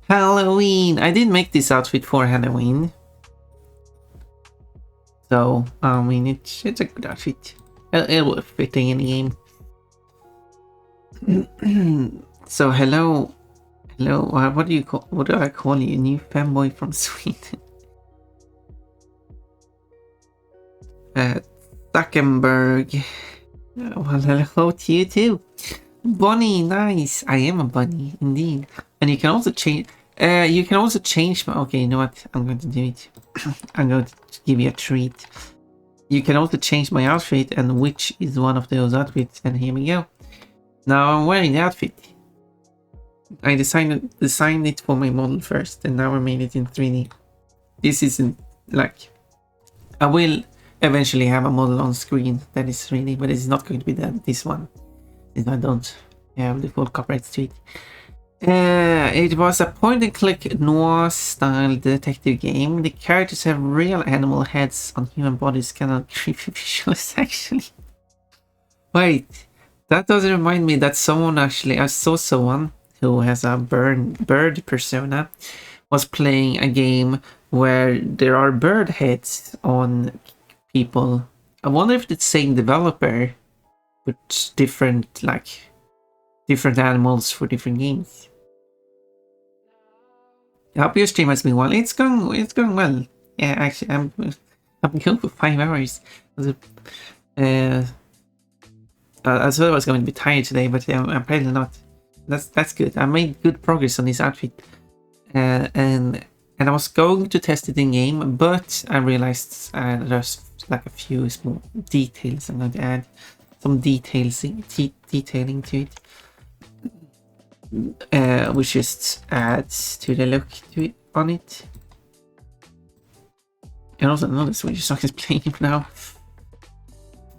S2: Halloween! I did make this outfit for Halloween. So, I mean, it's a good outfit. It will fit in the game. So, hello, what do I call you? New fanboy from Sweden. Zuckerberg. Well, hello to you too. Bunny, nice. I am a bunny, indeed. And you can also change. Okay, you know what? I'm going to do it. I'm going to give you a treat. You can also change my outfit, and which is one of those outfits. And here we go. Now I'm wearing the outfit. I designed it for my model first, and now I made it in 3D. This isn't like. I will eventually have a model on screen that is 3D, but it's not going to be this one. If I don't have the full copyrights to it. It was a point-and-click noir-style detective game. The characters have real animal heads on human bodies, kind of creepy visuals, actually. Wait, that does remind me that I saw someone who has a bird persona was playing a game where there are bird heads on people. I wonder if it's the same developer with different animals for different games. I hope your stream has been well. It's going well. Yeah, actually, I'm going for 5 hours. I thought I was going to be tired today, but I'm apparently not. That's good. I made good progress on this outfit, and I was going to test it in game, but I realized there's like a few small details I'm going to add. Some detailing to it, which just adds to the look on it. And also another Swedish song is playing now.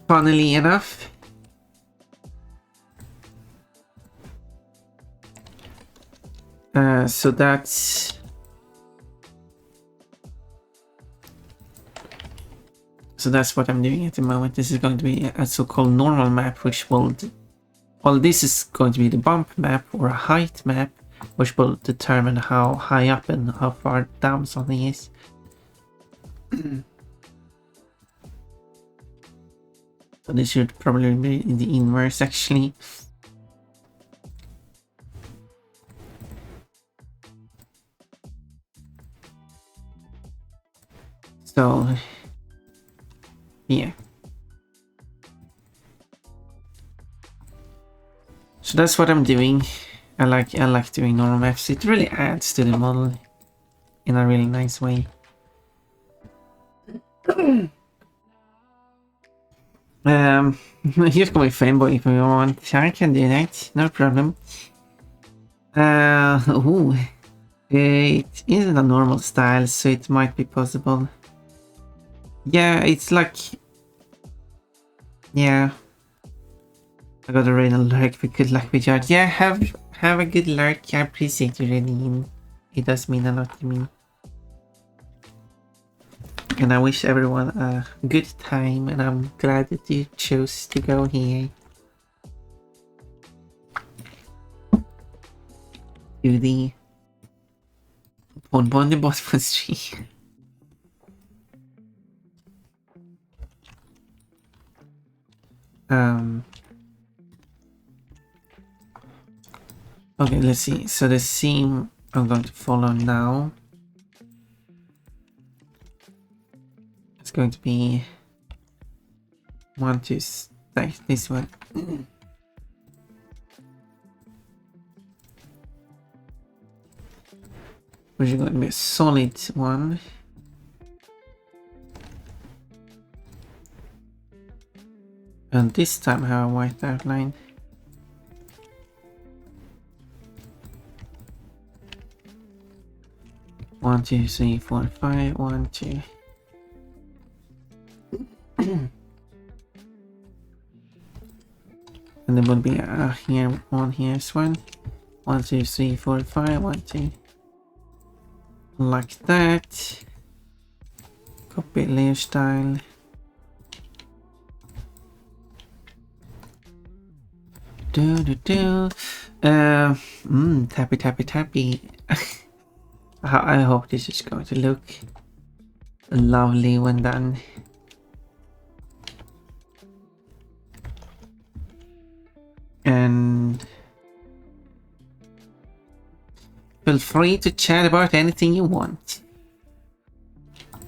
S2: Funnily enough. So that's what I'm doing at the moment. This is going to be a so-called normal map, which will... Well, this is going to be the bump map or a height map, which will determine how high up and how far down something is. So this should probably be in the inverse, actually. So... yeah. So that's what I'm doing. I like doing normal maps. It really adds to the model in a really nice way. Here's my fanboy if you want. I can do that, no problem. Ooh. It isn't a normal style, so it might be possible. Yeah, it's like... yeah. I got a rain alert for good luck with your... yeah, have a good lurk. I appreciate you reading. It does mean a lot to me. And I wish everyone a good time, and I'm glad that you chose to go here. To the on the bottom street. Okay, let's see. So the theme I'm going to follow now is going to be this one. Which is going to be a solid one. And this time I have a white outline. One, two, three, four, five, 1, 2. And there will be here one here as well. 1, 2, 3, 4, 5, 1, 2. Like that. Copy layer style. Tappy. I hope this is going to look lovely when done. And feel free to chat about anything you want.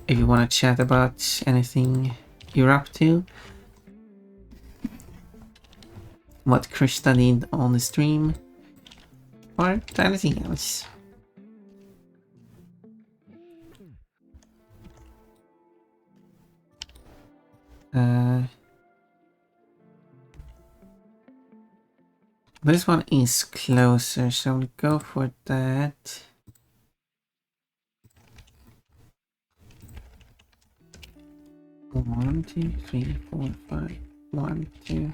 S2: If you want to chat about anything you're up to, what Krista did on the stream, or anything else. This one is closer, so we'll go for that. One, 2, 3, 4, 5. 1, 2.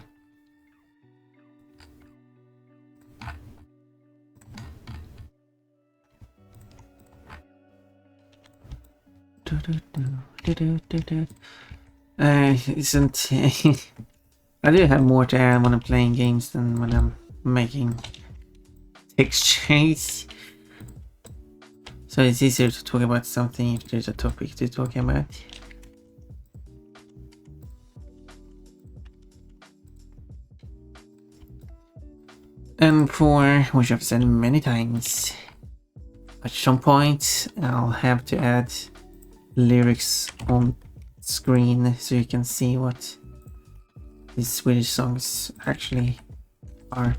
S2: Isn't I do have more to add when I'm playing games than when I'm making textures. So it's easier to talk about something if there's a topic to talk about. And which I've said many times, at some point I'll have to add lyrics on screen so you can see what these Swedish songs actually are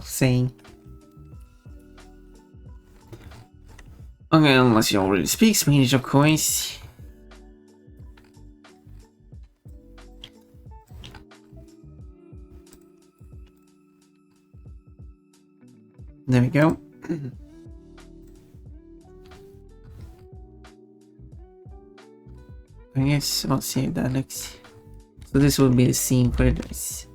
S2: saying. Okay, unless you already speak Swedish, of course. There we go. I guess I'll see if that looks. So this will be the scene for this.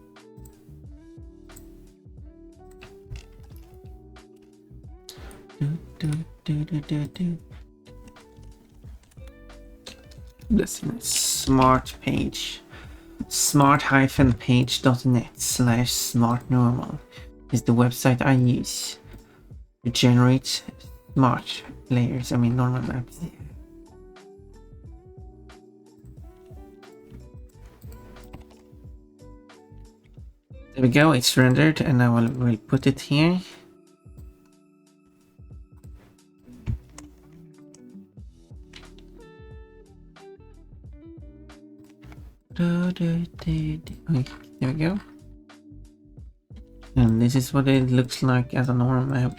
S2: This is smart page. smart-page.net/smartnormal is the website I use to generate smart layers. I mean normal maps. There we go, it's rendered, and I will put it here. Okay, there we go. And this is what it looks like as a normal map.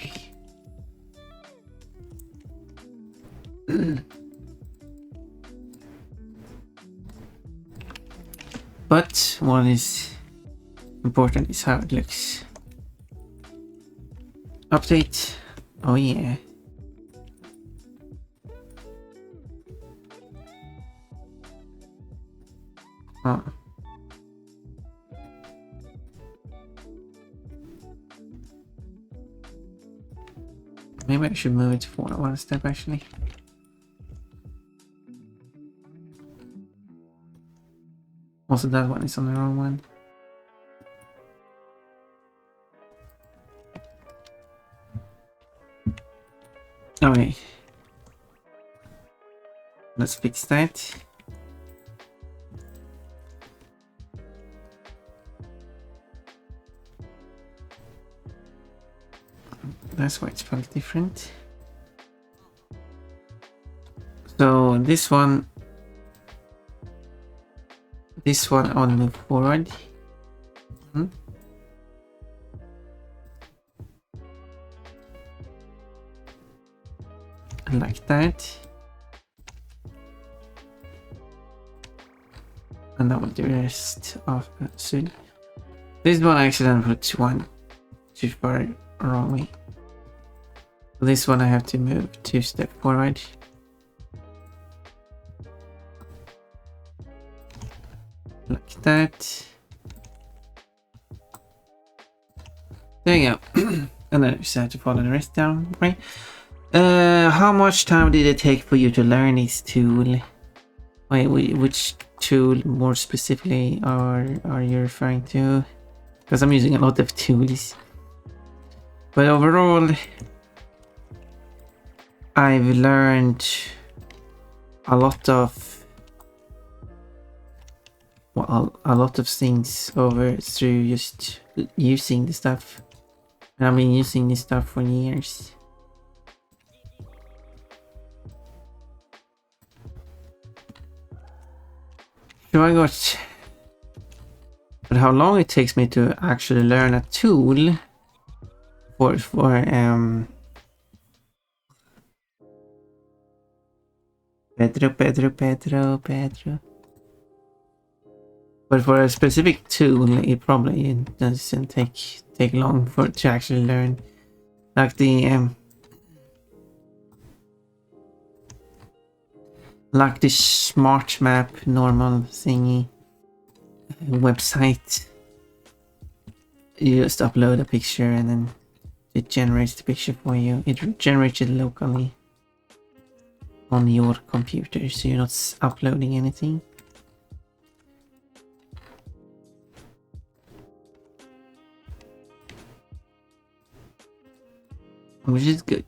S2: But what is important is how it looks. Update. Oh yeah. Oh. Maybe I should move it forward one step actually. Also that one is on the wrong one. Okay. Let's fix that. That's why it's probably different. So this one I'll move forward. Like that. And that will do the rest of soon. This one I accidentally put one too far wrong way. This one I have to move 2 steps forward. Like that. There you go. And then I just have to follow the rest down, right? How much time did it take for you to learn this tool? Wait, which tool more specifically are you referring to? Because I'm using a lot of tools. But overall, I've learned a lot of things over through just using the stuff. And I've been using this stuff for years. So I got, but how long it takes me to actually learn a tool for Pedro. But for a specific tool, it probably doesn't take long for it to actually learn. Like the smart map normal thingy website. You just upload a picture and then it generates the picture for you. It generates it locally on your computer, so you're not uploading anything. Which is good.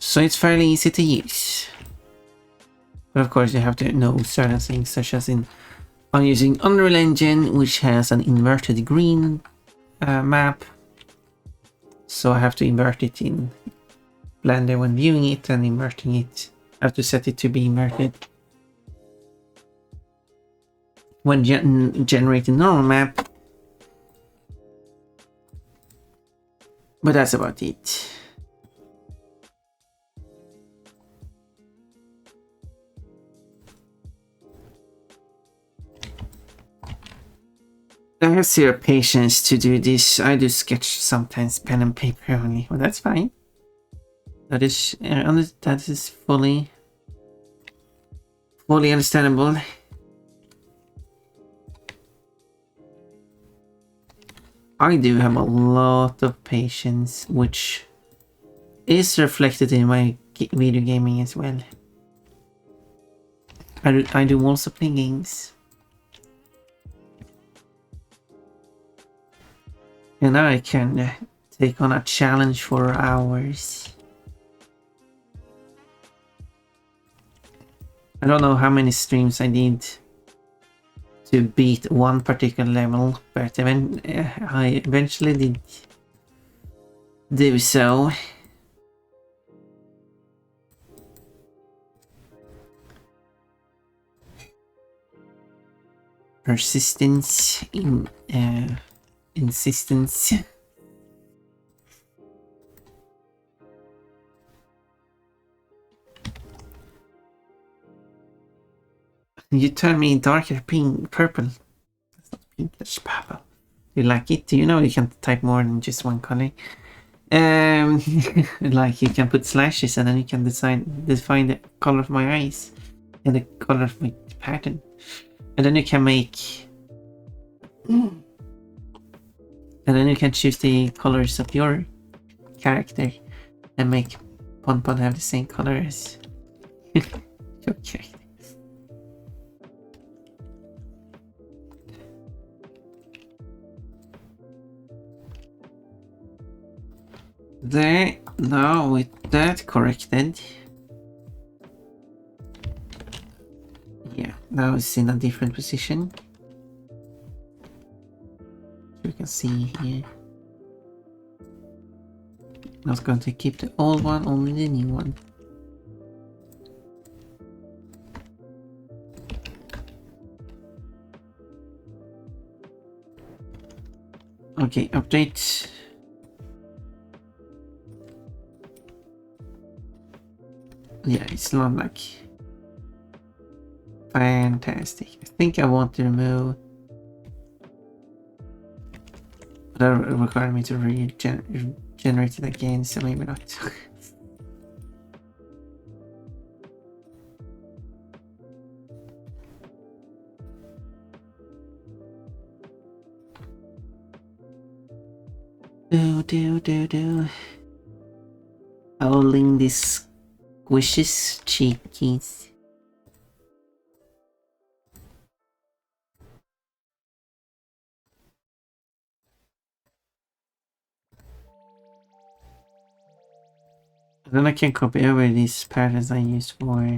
S2: So it's fairly easy to use. But of course you have to know certain things, such as I'm using Unreal Engine, which has an inverted green map. So I have to invert it in Blender when viewing it, and inverting it. I have to set it to be inverted when generating normal map. But that's about it. I have zero patience to do this. I do sketch sometimes, pen and paper only. Well, that's fine. That is fully understandable. I do have a lot of patience, which is reflected in my video gaming as well. I do also play games. And now I can take on a challenge for hours. I don't know how many streams I need to beat one particular level, but I eventually did do so. Persistence in insistence. You turn me darker pink, purple. That's not pink, that's purple. You like it? Do you know you can type more than just one color? Like you can put slashes and then you can define the color of my eyes and the color of my pattern. And then you can make... And then you can choose the colors of your character and make Pon have the same color as your character. There, now with that corrected. Yeah, now it's in a different position. You can see here. Not going to keep the old one, only the new one. Okay, update. Yeah, it's not like fantastic. I think I want to remove. That require me to regenerate it again, so maybe not. do. Howling these squishes cheekies. Then I can copy over these patterns I used for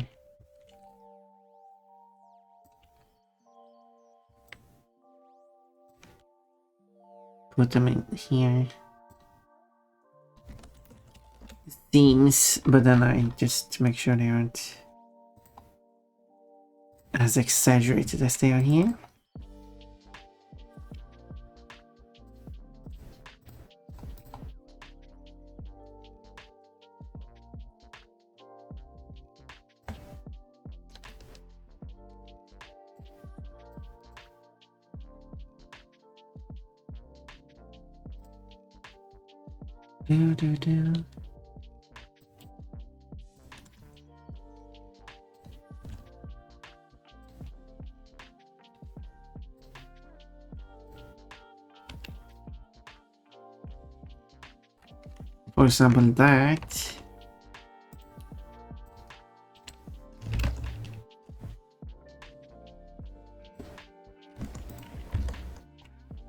S2: put them in here. Themes, but then I just make sure they aren't as exaggerated as they are here. Do. For example, that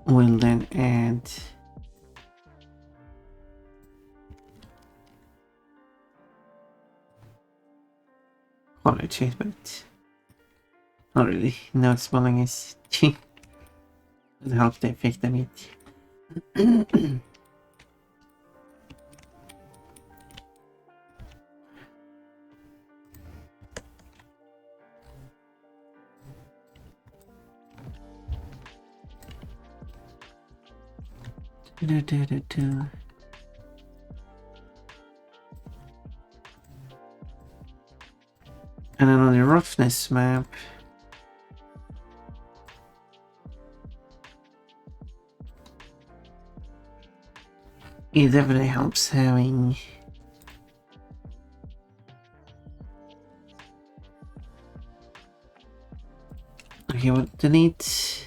S2: will then add quality, but not really noticeable, I guess. Doesn't help the effect of it. Do. And then on the roughness map, it definitely helps having okay, we'll delete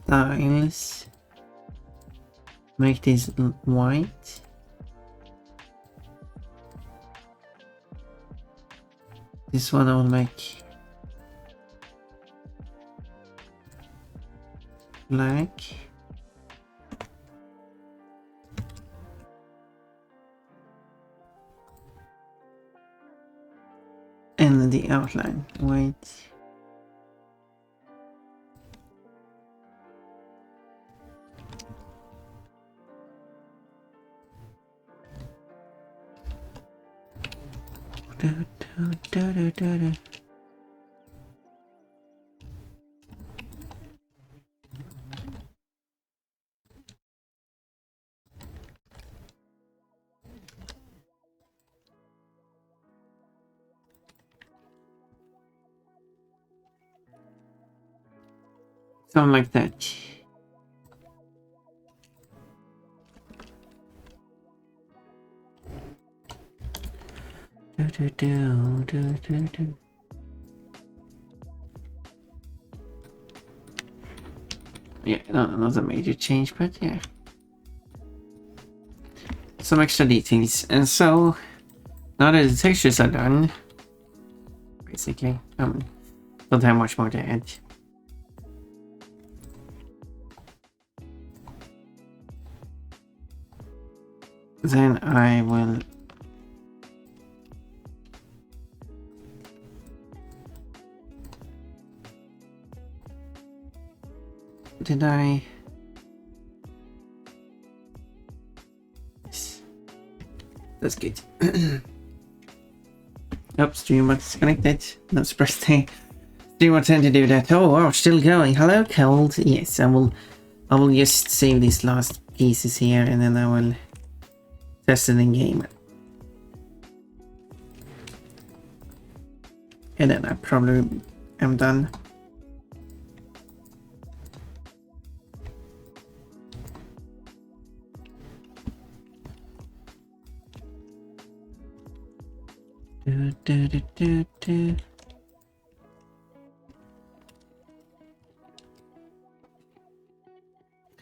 S2: styles, make this white. This one I will make black. And the outline white. Do. Something like that. Do. Yeah, not a major change, but yeah. Some extra details. And so, now that the textures are done, basically, don't have much more to add. Then I will did I yes. That's good. Oops, stream was disconnected. No surprise thing. Stream will tend to do that. Oh wow, still going. Hello, Cold. Yes, I will just save these last pieces here and then I will test it in game. And then I probably am done.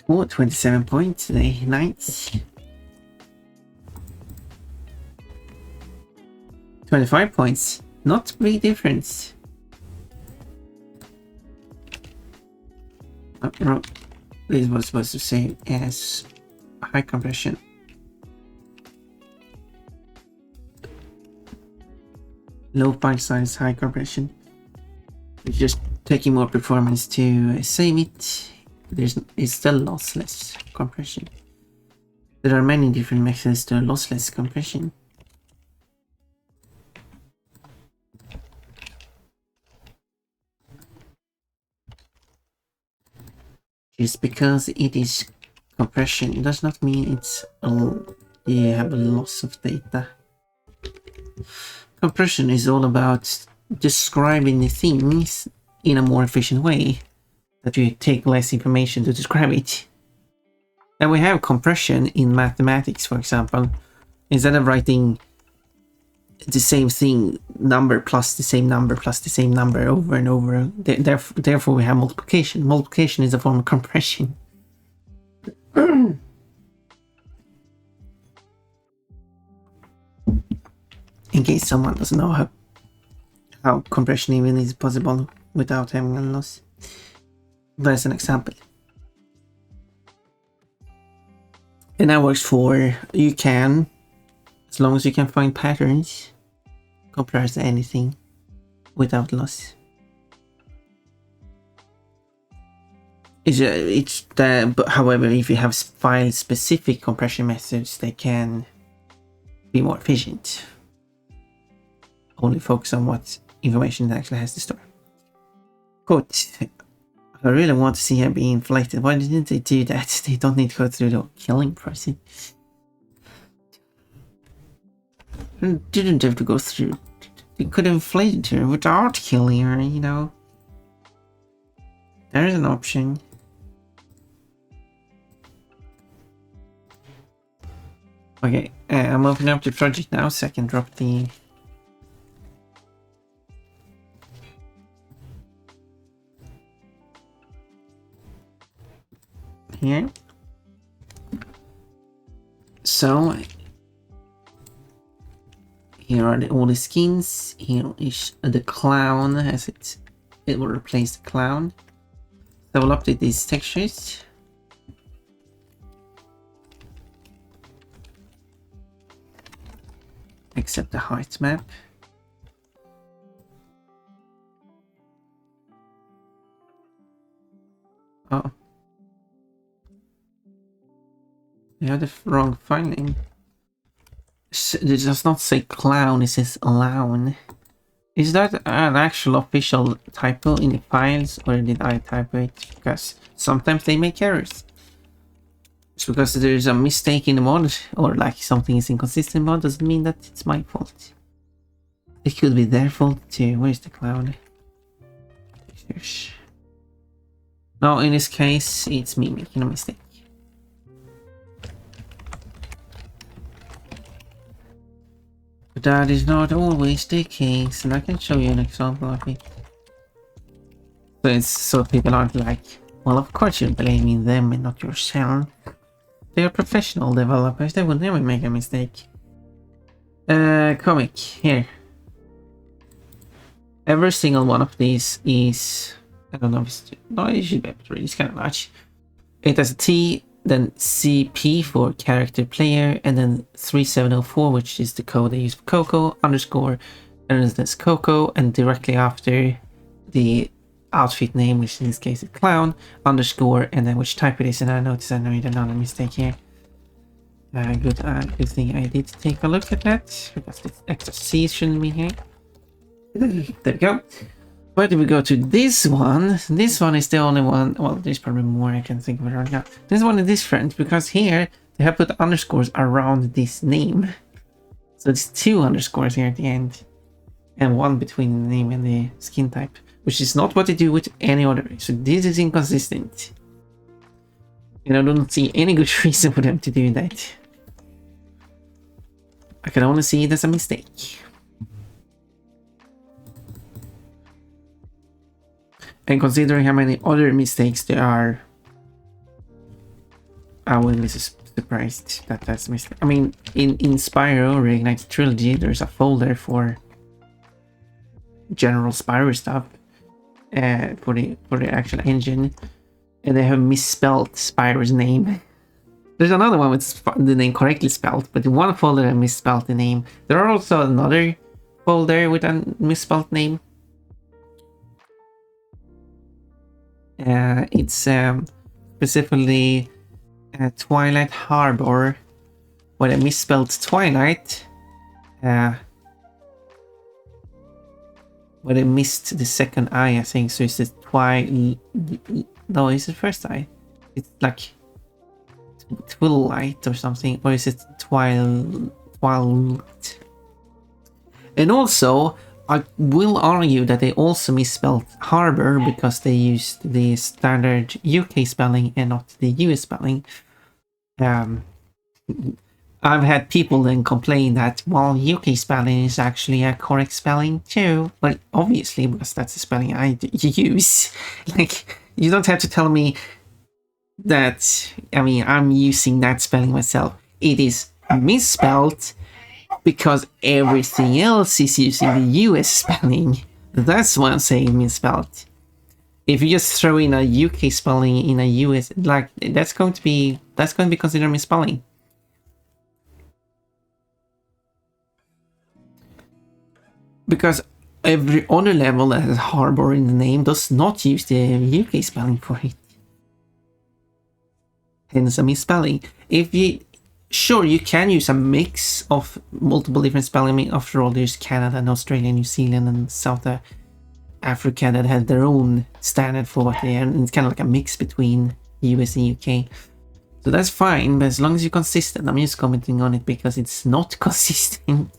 S2: Oh, 27 points today. Nice. 25 points. Not big difference. Oh, no. This was supposed to say as high compression. Low file size, high compression. It's just taking more performance to save it. It's still lossless compression. There are many different methods to lossless compression. Just because it is compression, it does not mean it's you have a loss of data. Compression is all about describing the things in a more efficient way, that you take less information to describe it. And we have compression in mathematics, for example. Instead of writing the same thing, number plus the same number plus the same number over and over, therefore we have multiplication. Multiplication is a form of compression. In case someone doesn't know how compression even is possible without having a loss. That's an example. And that works for, you can, as long as you can find patterns, compress anything without loss. But however, if you have file-specific compression methods, they can be more efficient. Only focus on what information it actually has to store. Quote, I really want to see her being inflated. Why didn't they do that? They don't need to go through the killing process. They didn't have to go through. They could have inflated her without killing her, you know. There's an option. Okay, I'm opening up the project now so I can drop the... Here. So here are all the skins. Here is the clown, as it will replace the clown. So we'll update these textures. Except the height map. Oh. You have the wrong file name. It does not say clown, it says lown. Is that an actual official typo in the files, or did I type it? Because sometimes they make errors. It's because there's a mistake in the mod, or like something is inconsistent mod, doesn't mean that it's my fault. It could be their fault too. Where's the clown? No, in this case, it's me making a mistake. But that is not always the case, and I can show you an example of it. So people aren't like, well, of course you're blaming them and not yourself. They are professional developers, they would never make a mistake. Comic, here. Every single one of these is, I don't know if it's, no, you should be able to read, it's kind of large. It has a T then CP for character player, and then 3704, which is the code they use for Coco, underscore, and that's Coco, and directly after the outfit name, which in this case is clown, underscore, and then which type it is. And I noticed I made another mistake here. Good thing I did take a look at that, because this extra C shouldn't be here. There we go. Where do we go to this one? This one is the only one. Well, there's probably more I can think of it right now. This one is different because here they have put underscores around this name. So it's 2 underscores here at the end. And 1 between the name and the skin type. Which is not what they do with any other. So this is inconsistent. And I don't see any good reason for them to do that. I can only see it as a mistake. And considering how many other mistakes there are, I wouldn't be surprised that that's a mistake. I mean, in Spyro Reignited Trilogy, there's a folder for general Spyro stuff for the actual engine, and they have misspelled Spyro's name. There's another one with the name correctly spelled, but in one folder I misspelled the name. There are also another folder with a misspelled name. It's specifically Twilight Harbor, where I misspelled Twilight, where I missed the second I think, so it's the no, it's the first I. It's like Twilight or something, or is it Twilight? And also, I will argue that they also misspelled harbor because they used the standard UK spelling and not the US spelling. I've had people then complain that, well, UK spelling is actually a correct spelling too. Well, obviously, because that's the spelling I use. Like, you don't have to tell me that, I mean, I'm using that spelling myself. It is misspelled because everything else is using the US spelling. That's why I'm saying misspelled. If you just throw in a UK spelling in a US, like, that's going to be considered misspelling. Because every other level that has harbor in the name does not use the UK spelling for it. Hence a misspelling. Sure, you can use a mix of multiple different spelling. I mean, after all, there's Canada and Australia, New Zealand, and South Africa that had their own standard for what they are. And it's kind of like a mix between US and UK. So that's fine, but as long as you're consistent. I'm just commenting on it because it's not consistent.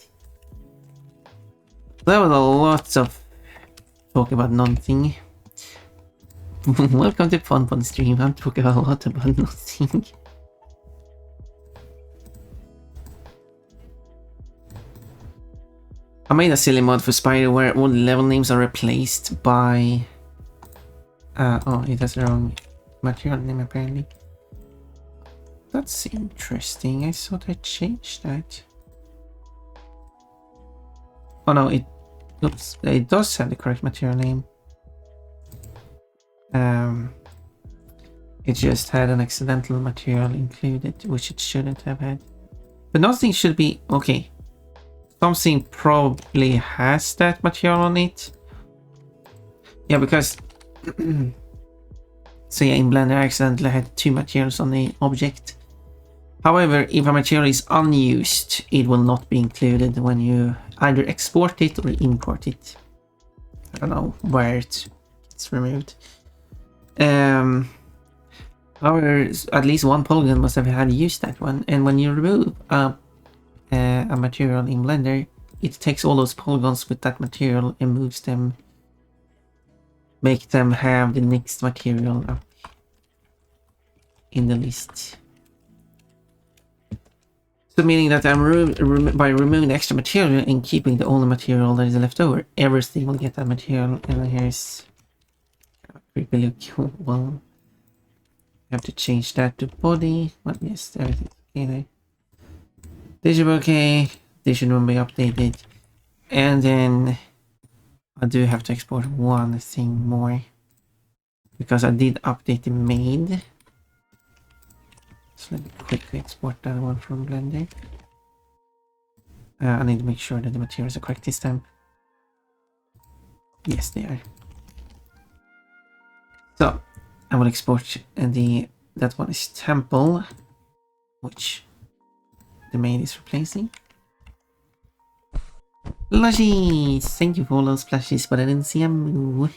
S2: That was a lot of talk about nothing. Welcome to Fun Stream. I'm talking a lot about nothing. I made a silly mod for Spyro where all the level names are replaced by... oh, it has the wrong material name apparently. That's interesting. I thought I changed that. Oh no, it does have the correct material name. It just had an accidental material included, which it shouldn't have had. But nothing should be... Okay. Something probably has that material on it. Yeah, because... so yeah, in Blender I accidentally had 2 materials on the object. However, if a material is unused, it will not be included when you either export it or import it. I don't know where it's removed. However, at least one polygon must have had used that one, and when you remove a material in Blender, it takes all those polygons with that material and moves them, make them have the next material up in the list. So meaning that I'm by removing the extra material and keeping the only material that is left over, everything will get that material. And here's a creepy look. Well, I have to change that to body. Well, yes, everything's okay there. This should be okay. This should be updated. And then I do have to export one thing more, because I did update the main. So let me quickly export that one from Blender. I need to make sure that the materials are correct this time. Yes, they are. So I will export that one is temple, which the main is replacing. Plushies! Thank you for all those plushies, but I didn't see a move.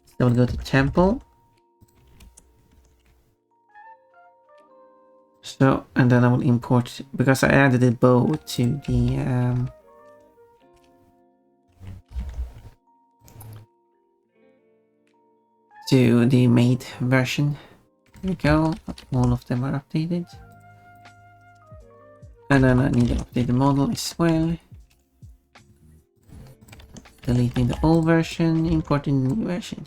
S2: So I will go to temple. So, and then I will import, because I added a bow to the made version. There we go. All of them are updated. And then I need to update the model as well. Deleting the old version, importing the new version.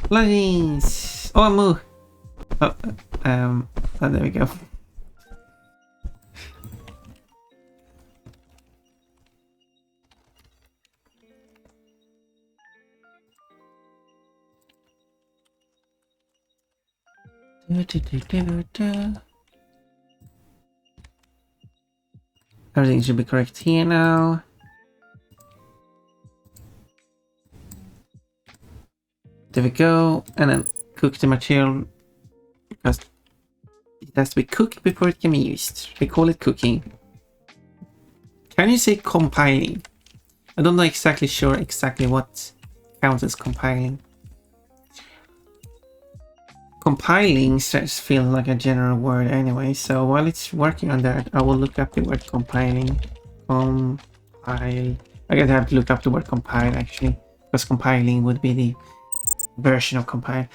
S2: Plugins! Oh, move! Oh, there we go. Everything should be correct here now. There we go, and then cook the material because it has to be cooked before it can be used. We call it cooking. Can you say compiling? I don't know exactly what counts as compiling. Compiling just feels like a general word anyway, so while it's working on that, I will look up the word compiling. Compile. I guess I have to look up the word compile actually, because compiling would be the version of compile.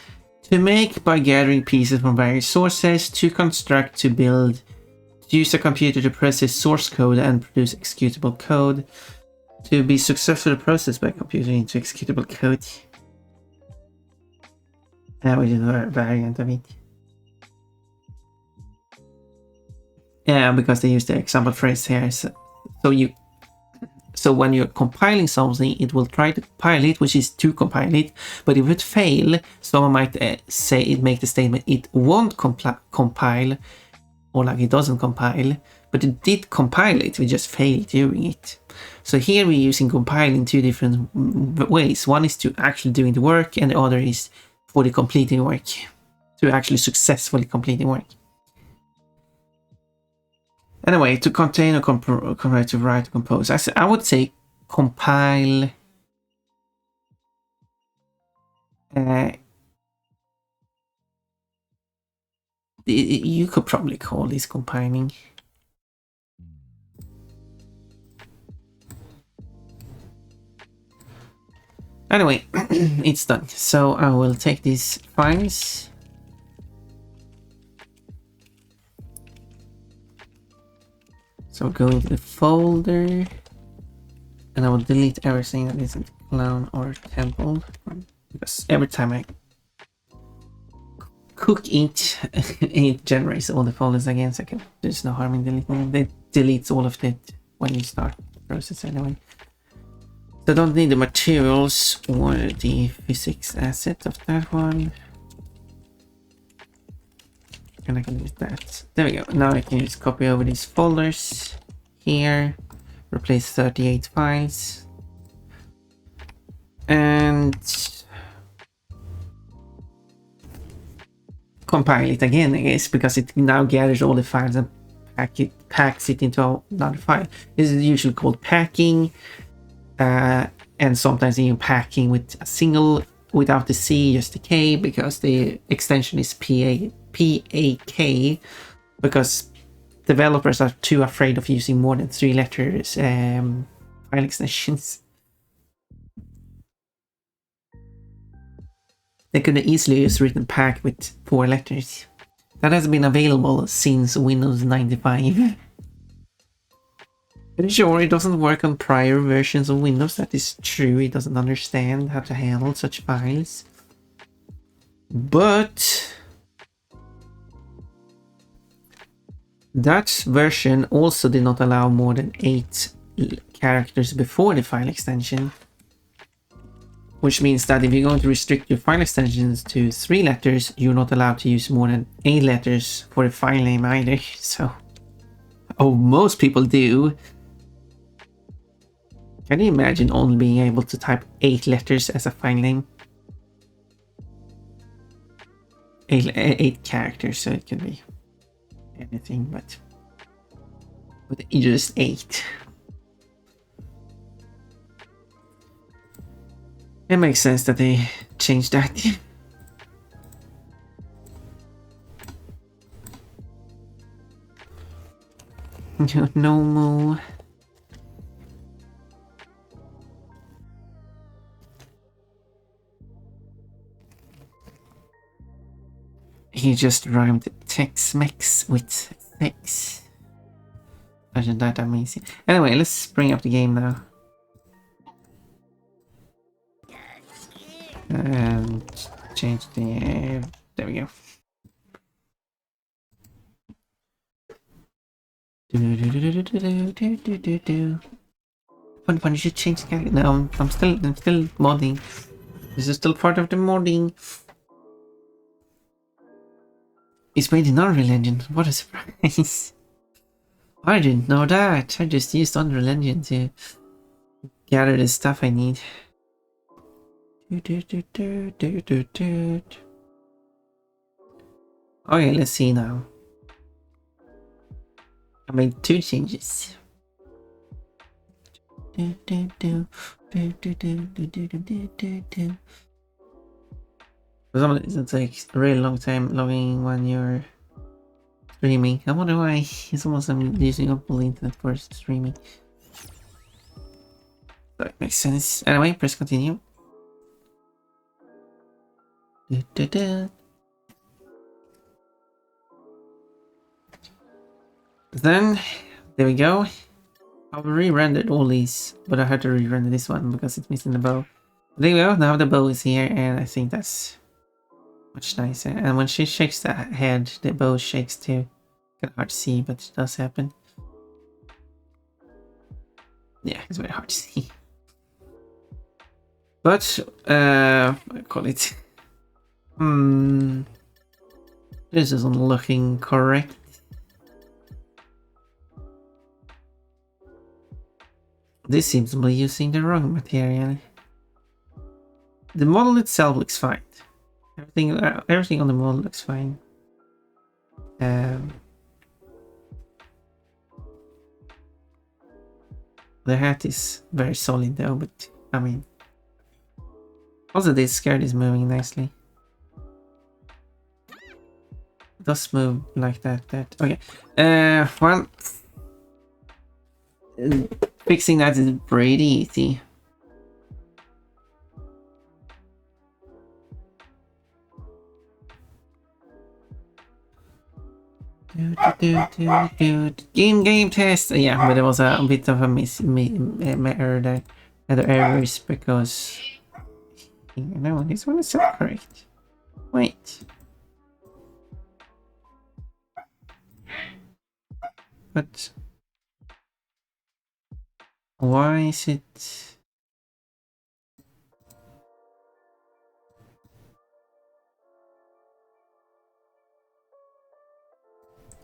S2: To make by gathering pieces from various sources, to construct, to build, to use a computer to process source code and produce executable code, to be successfully processed by a computer into executable code. Which is a variant of it. Yeah, because they use the example phrase here. So when you're compiling something, it will try to compile it, which is to compile it. But if it fail, someone might say it make the statement it won't compile, or like it doesn't compile, but it did compile it, we just failed doing it. So here we're using compiling two different ways. One is to actually doing the work, and the other is for the completing work, to actually successfully completing work. Anyway, to contain or to write or compose, I would say compile. You could probably call this compiling. Anyway, it's done. So I will take these files. So go into the folder, and I will delete everything that isn't clown or temple, because every time I cook it, it generates all the folders again. So there's no harm in deleting them. It deletes all of it when you start the process anyway. So I don't need the materials or the physics asset of that one. And I can use that. There we go. Now I can just copy over these folders here, replace 38 files, and compile it again, I guess, because it now gathers all the files and packs it into another file. This is usually called packing, and sometimes even packing with a single, without the C, just the K, because the extension is PAK, because developers are too afraid of using more than 3 letters file extensions. They could have easily just written pack with 4 letters. That has been available since Windows 95. Pretty sure it doesn't work on prior versions of Windows. That is true. It doesn't understand how to handle such files. But that version also did not allow more than 8 characters before the file extension. Which means that if you're going to restrict your file extensions to 3 letters, you're not allowed to use more than 8 letters for a file name either. So, most people do. Can you imagine only being able to type 8 letters as a file name? 8 characters, so it can be anything, but just 8. It makes sense that they changed that. No more. He just rhymed Tex-Mex with sex. Isn't that amazing? Anyway, let's bring up the game now. And change the... there we go. Fun, you should change the character. No, I'm still modding. This is still part of the modding. It's made in Unreal Engine. What a surprise! I didn't know that. I just used Unreal Engine to gather the stuff I need. Okay, let's see now. I made 2 changes. For some reason, it takes a really long time logging when you're streaming. I wonder why. It's almost I'm using up all the internet for streaming. That makes sense. Anyway, press continue. Then, there we go. I've re-rendered all these, but I had to re-render this one because it's missing the bow. There we go, now the bow is here, and I think that's much nicer. And when she shakes the head, the bow shakes too. Kind of hard to see, but it does happen. Yeah, it's very hard to see. But, I call it... This isn't looking correct. This seems to be using the wrong material. The model itself looks fine. Everything on the model looks fine. The hat is very solid though, but I mean... Also this skirt is moving nicely. It does move like that. Okay. Well... Fixing that is pretty easy. Game test. Yeah, but it was a bit of a error there. Other errors because no, this one is so correct. Wait. But why is it?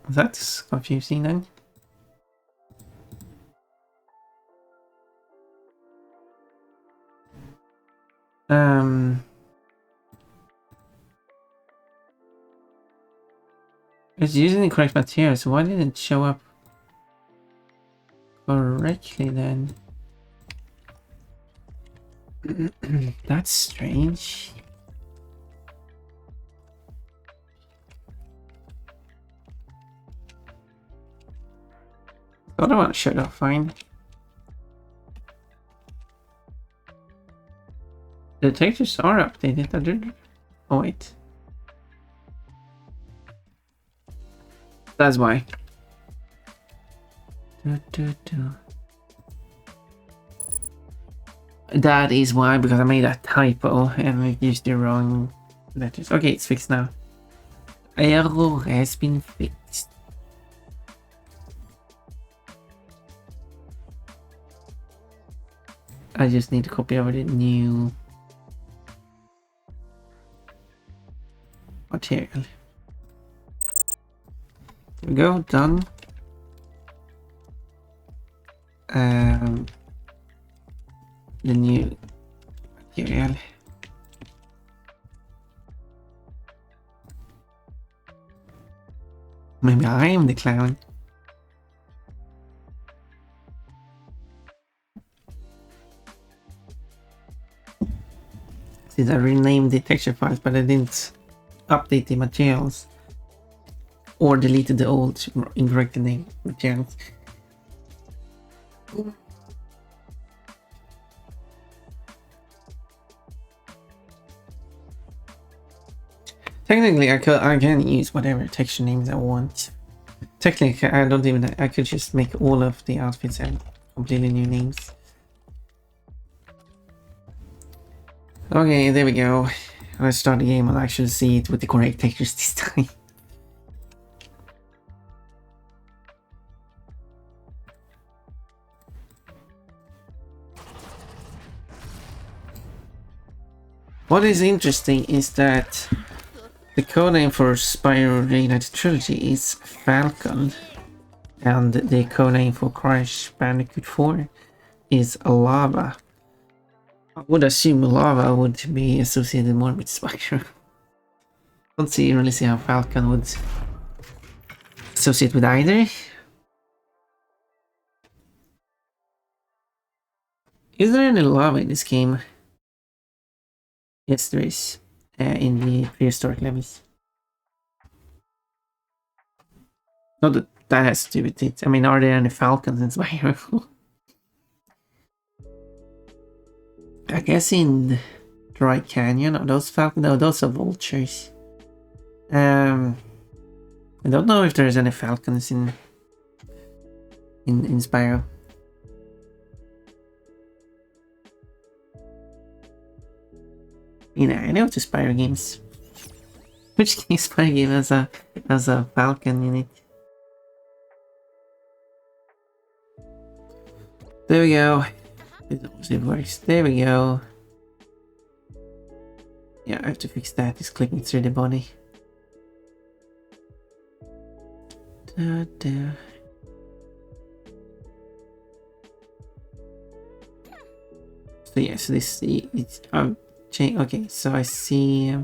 S2: That's confusing then. It's using the correct material, so why didn't it show up correctly then? That's strange. The other one showed up fine. The textures are updated. I did. Oh wait. That's why. That is why, because I made a typo and I used the wrong letters. Okay, it's fixed now. Error has been fixed. I just need to copy over the new material. There we go, done. The new material. Maybe I am the clown. Since I renamed the texture files, but I didn't update the materials or deleted the old incorrect name materials. Technically, I can use whatever texture names I want. Technically, I could just make all of the outfits have completely new names. Okay, there we go. Let's start the game. I'll actually see it with the correct textures this time. What is interesting is that the codename for Spyro Reignited Trilogy is Falcon, and the codename for Crash Bandicoot 4 is Lava. I would assume Lava would be associated more with Spyro. Don't really see how Falcon would associate with either. Is there any lava in this game? Yes, there is. In the prehistoric levels. Not that that has to do with it. I mean, are there any falcons in Spyro? I guess in Dry Canyon, are those falcons? No, those are vultures. I don't know if there's any falcons in Spyro. You know, I know the Spyro games. Which Spyro game has a falcon in it? There we go. It works. There we go. Yeah, I have to fix that. Just clicking through the body. Da. So yeah, so this it's okay. So I see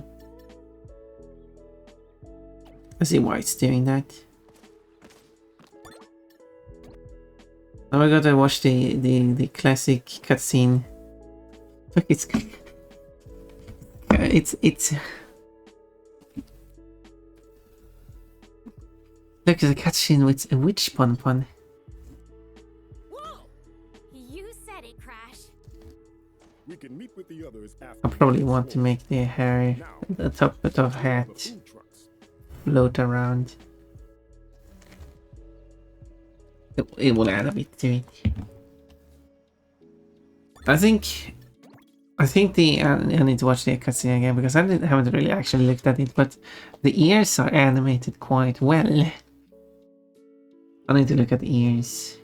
S2: why it's doing that. Now I gotta watch the classic cutscene. Look, it's look at the cutscene with a witch pun.
S7: Whoa! You said it, Crash.
S5: We can meet with the others after.
S2: I probably want to make the hair, the top bit of hat, float around. It will add a bit to it. I think I need to watch the cutscene again because I haven't really actually looked at it, but the ears are animated quite well. I need to look at the ears.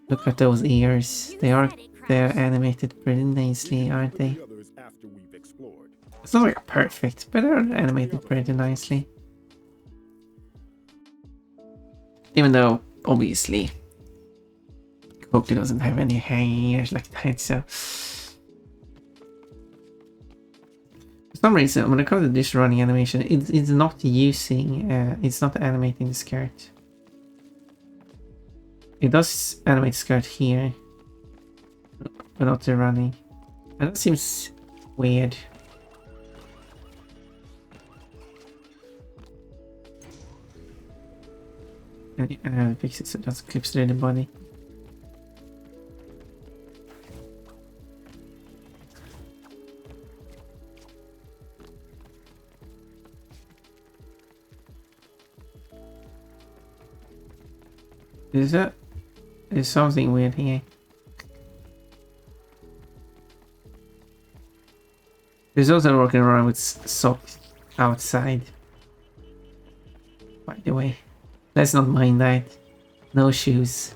S2: Look at those ears. They're animated pretty nicely, aren't they? It's not like perfect, but they're animated pretty nicely. Even though, obviously, Coakley doesn't have any hairs like that, so... For some reason, when it comes to this running animation, it's not using... it's not animating the skirt. It does animate the skirt here, but not the running. And that seems weird. And fix it so it doesn't clip through the body. There's something weird here. There's also walking around with socks outside. By the way. Let's not mind that. No shoes.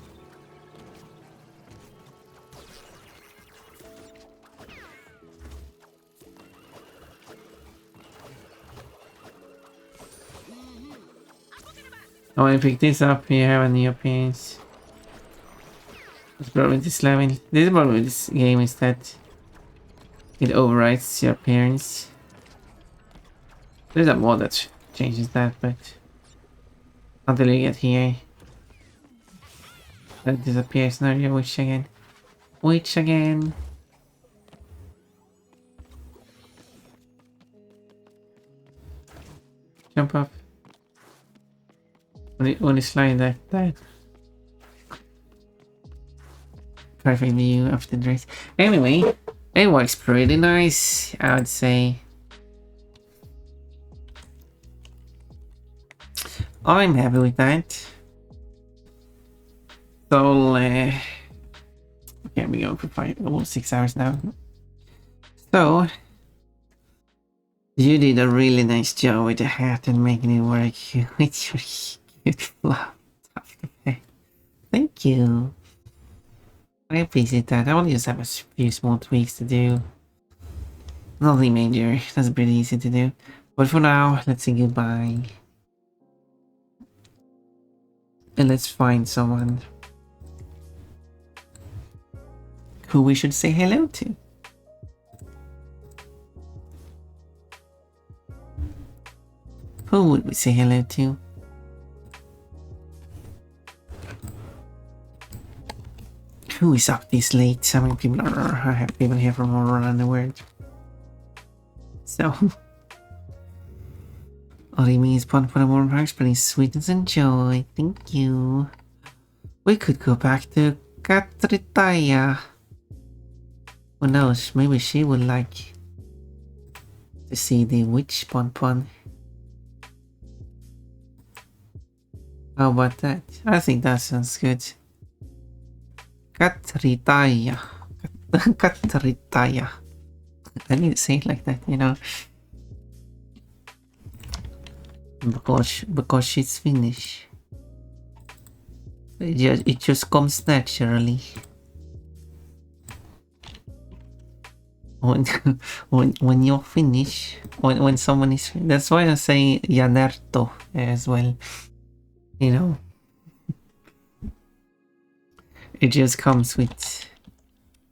S2: I want to pick this up. You have a new appearance. What's the problem with this level? The problem with this game is that it overrides your appearance. There's a mod that changes that, but until you get here, that disappears. Now you wish again. Witch again. Jump up. Only slide that. Perfect view of the dress. Anyway, it works pretty nice, I would say. I'm happy with that. So, okay, we go for almost 6 hours now. So, you did a really nice job with the hat and making it work with your cute fluff. Thank you. I appreciate that. I only just have a few small tweaks to do. Nothing major. That's pretty easy to do. But for now, let's say goodbye. And let's find someone who we should say hello to. Who would we say hello to? Who is up this late? So many people are. I have people here from all around the world. So, all he means pun for the warm hearts, but his sweetness and joy. Thank you. We could go back to Katritaya. Who knows? Maybe she would like to see the witch pun. How about that? I think that sounds good. Katritaya. Katritaya. I need to say it like that, you know. Because she's Finnish. It just comes naturally. When you're Finnish, when someone is, that's why I say Janerto as well. You know, it just comes with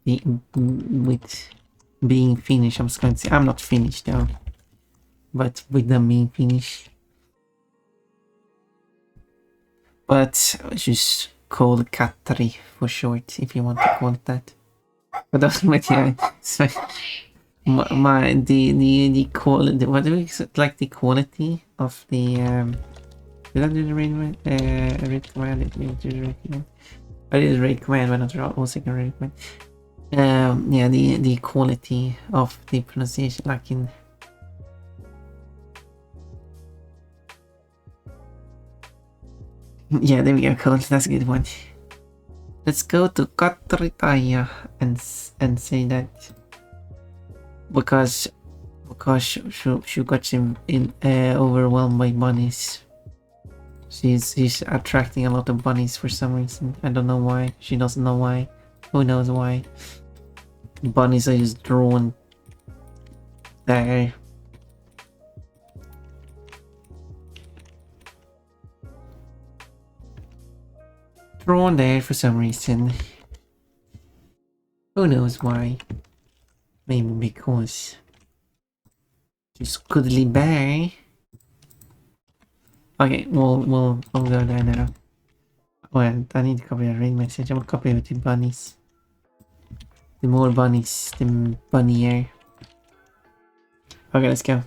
S2: being Finnish. I'm just going to say I'm not Finnish though, but with them being Finnish. But just call it Katri for short if you want to call it that. But that's what, yeah. So the quality. What do we like the quality of the Did I do the raid command? I did do the raid command. I did the raid command, but not also a raid command. Yeah, the quality of the pronunciation, like in. Yeah, there we go, cool. That's a good one. Let's go to Katritaya and say that because she got him overwhelmed by bunnies. She's attracting a lot of bunnies for some reason. I don't know why. She doesn't know why. Who knows why? Bunnies are just drawn there. Drawn there for some reason. Who knows why? Maybe because she's cuddly bear. Okay, we'll go there now. Well, I need to copy a raid message. I'm gonna copy it with the bunnies. The more bunnies, the bunnier. Okay, let's go.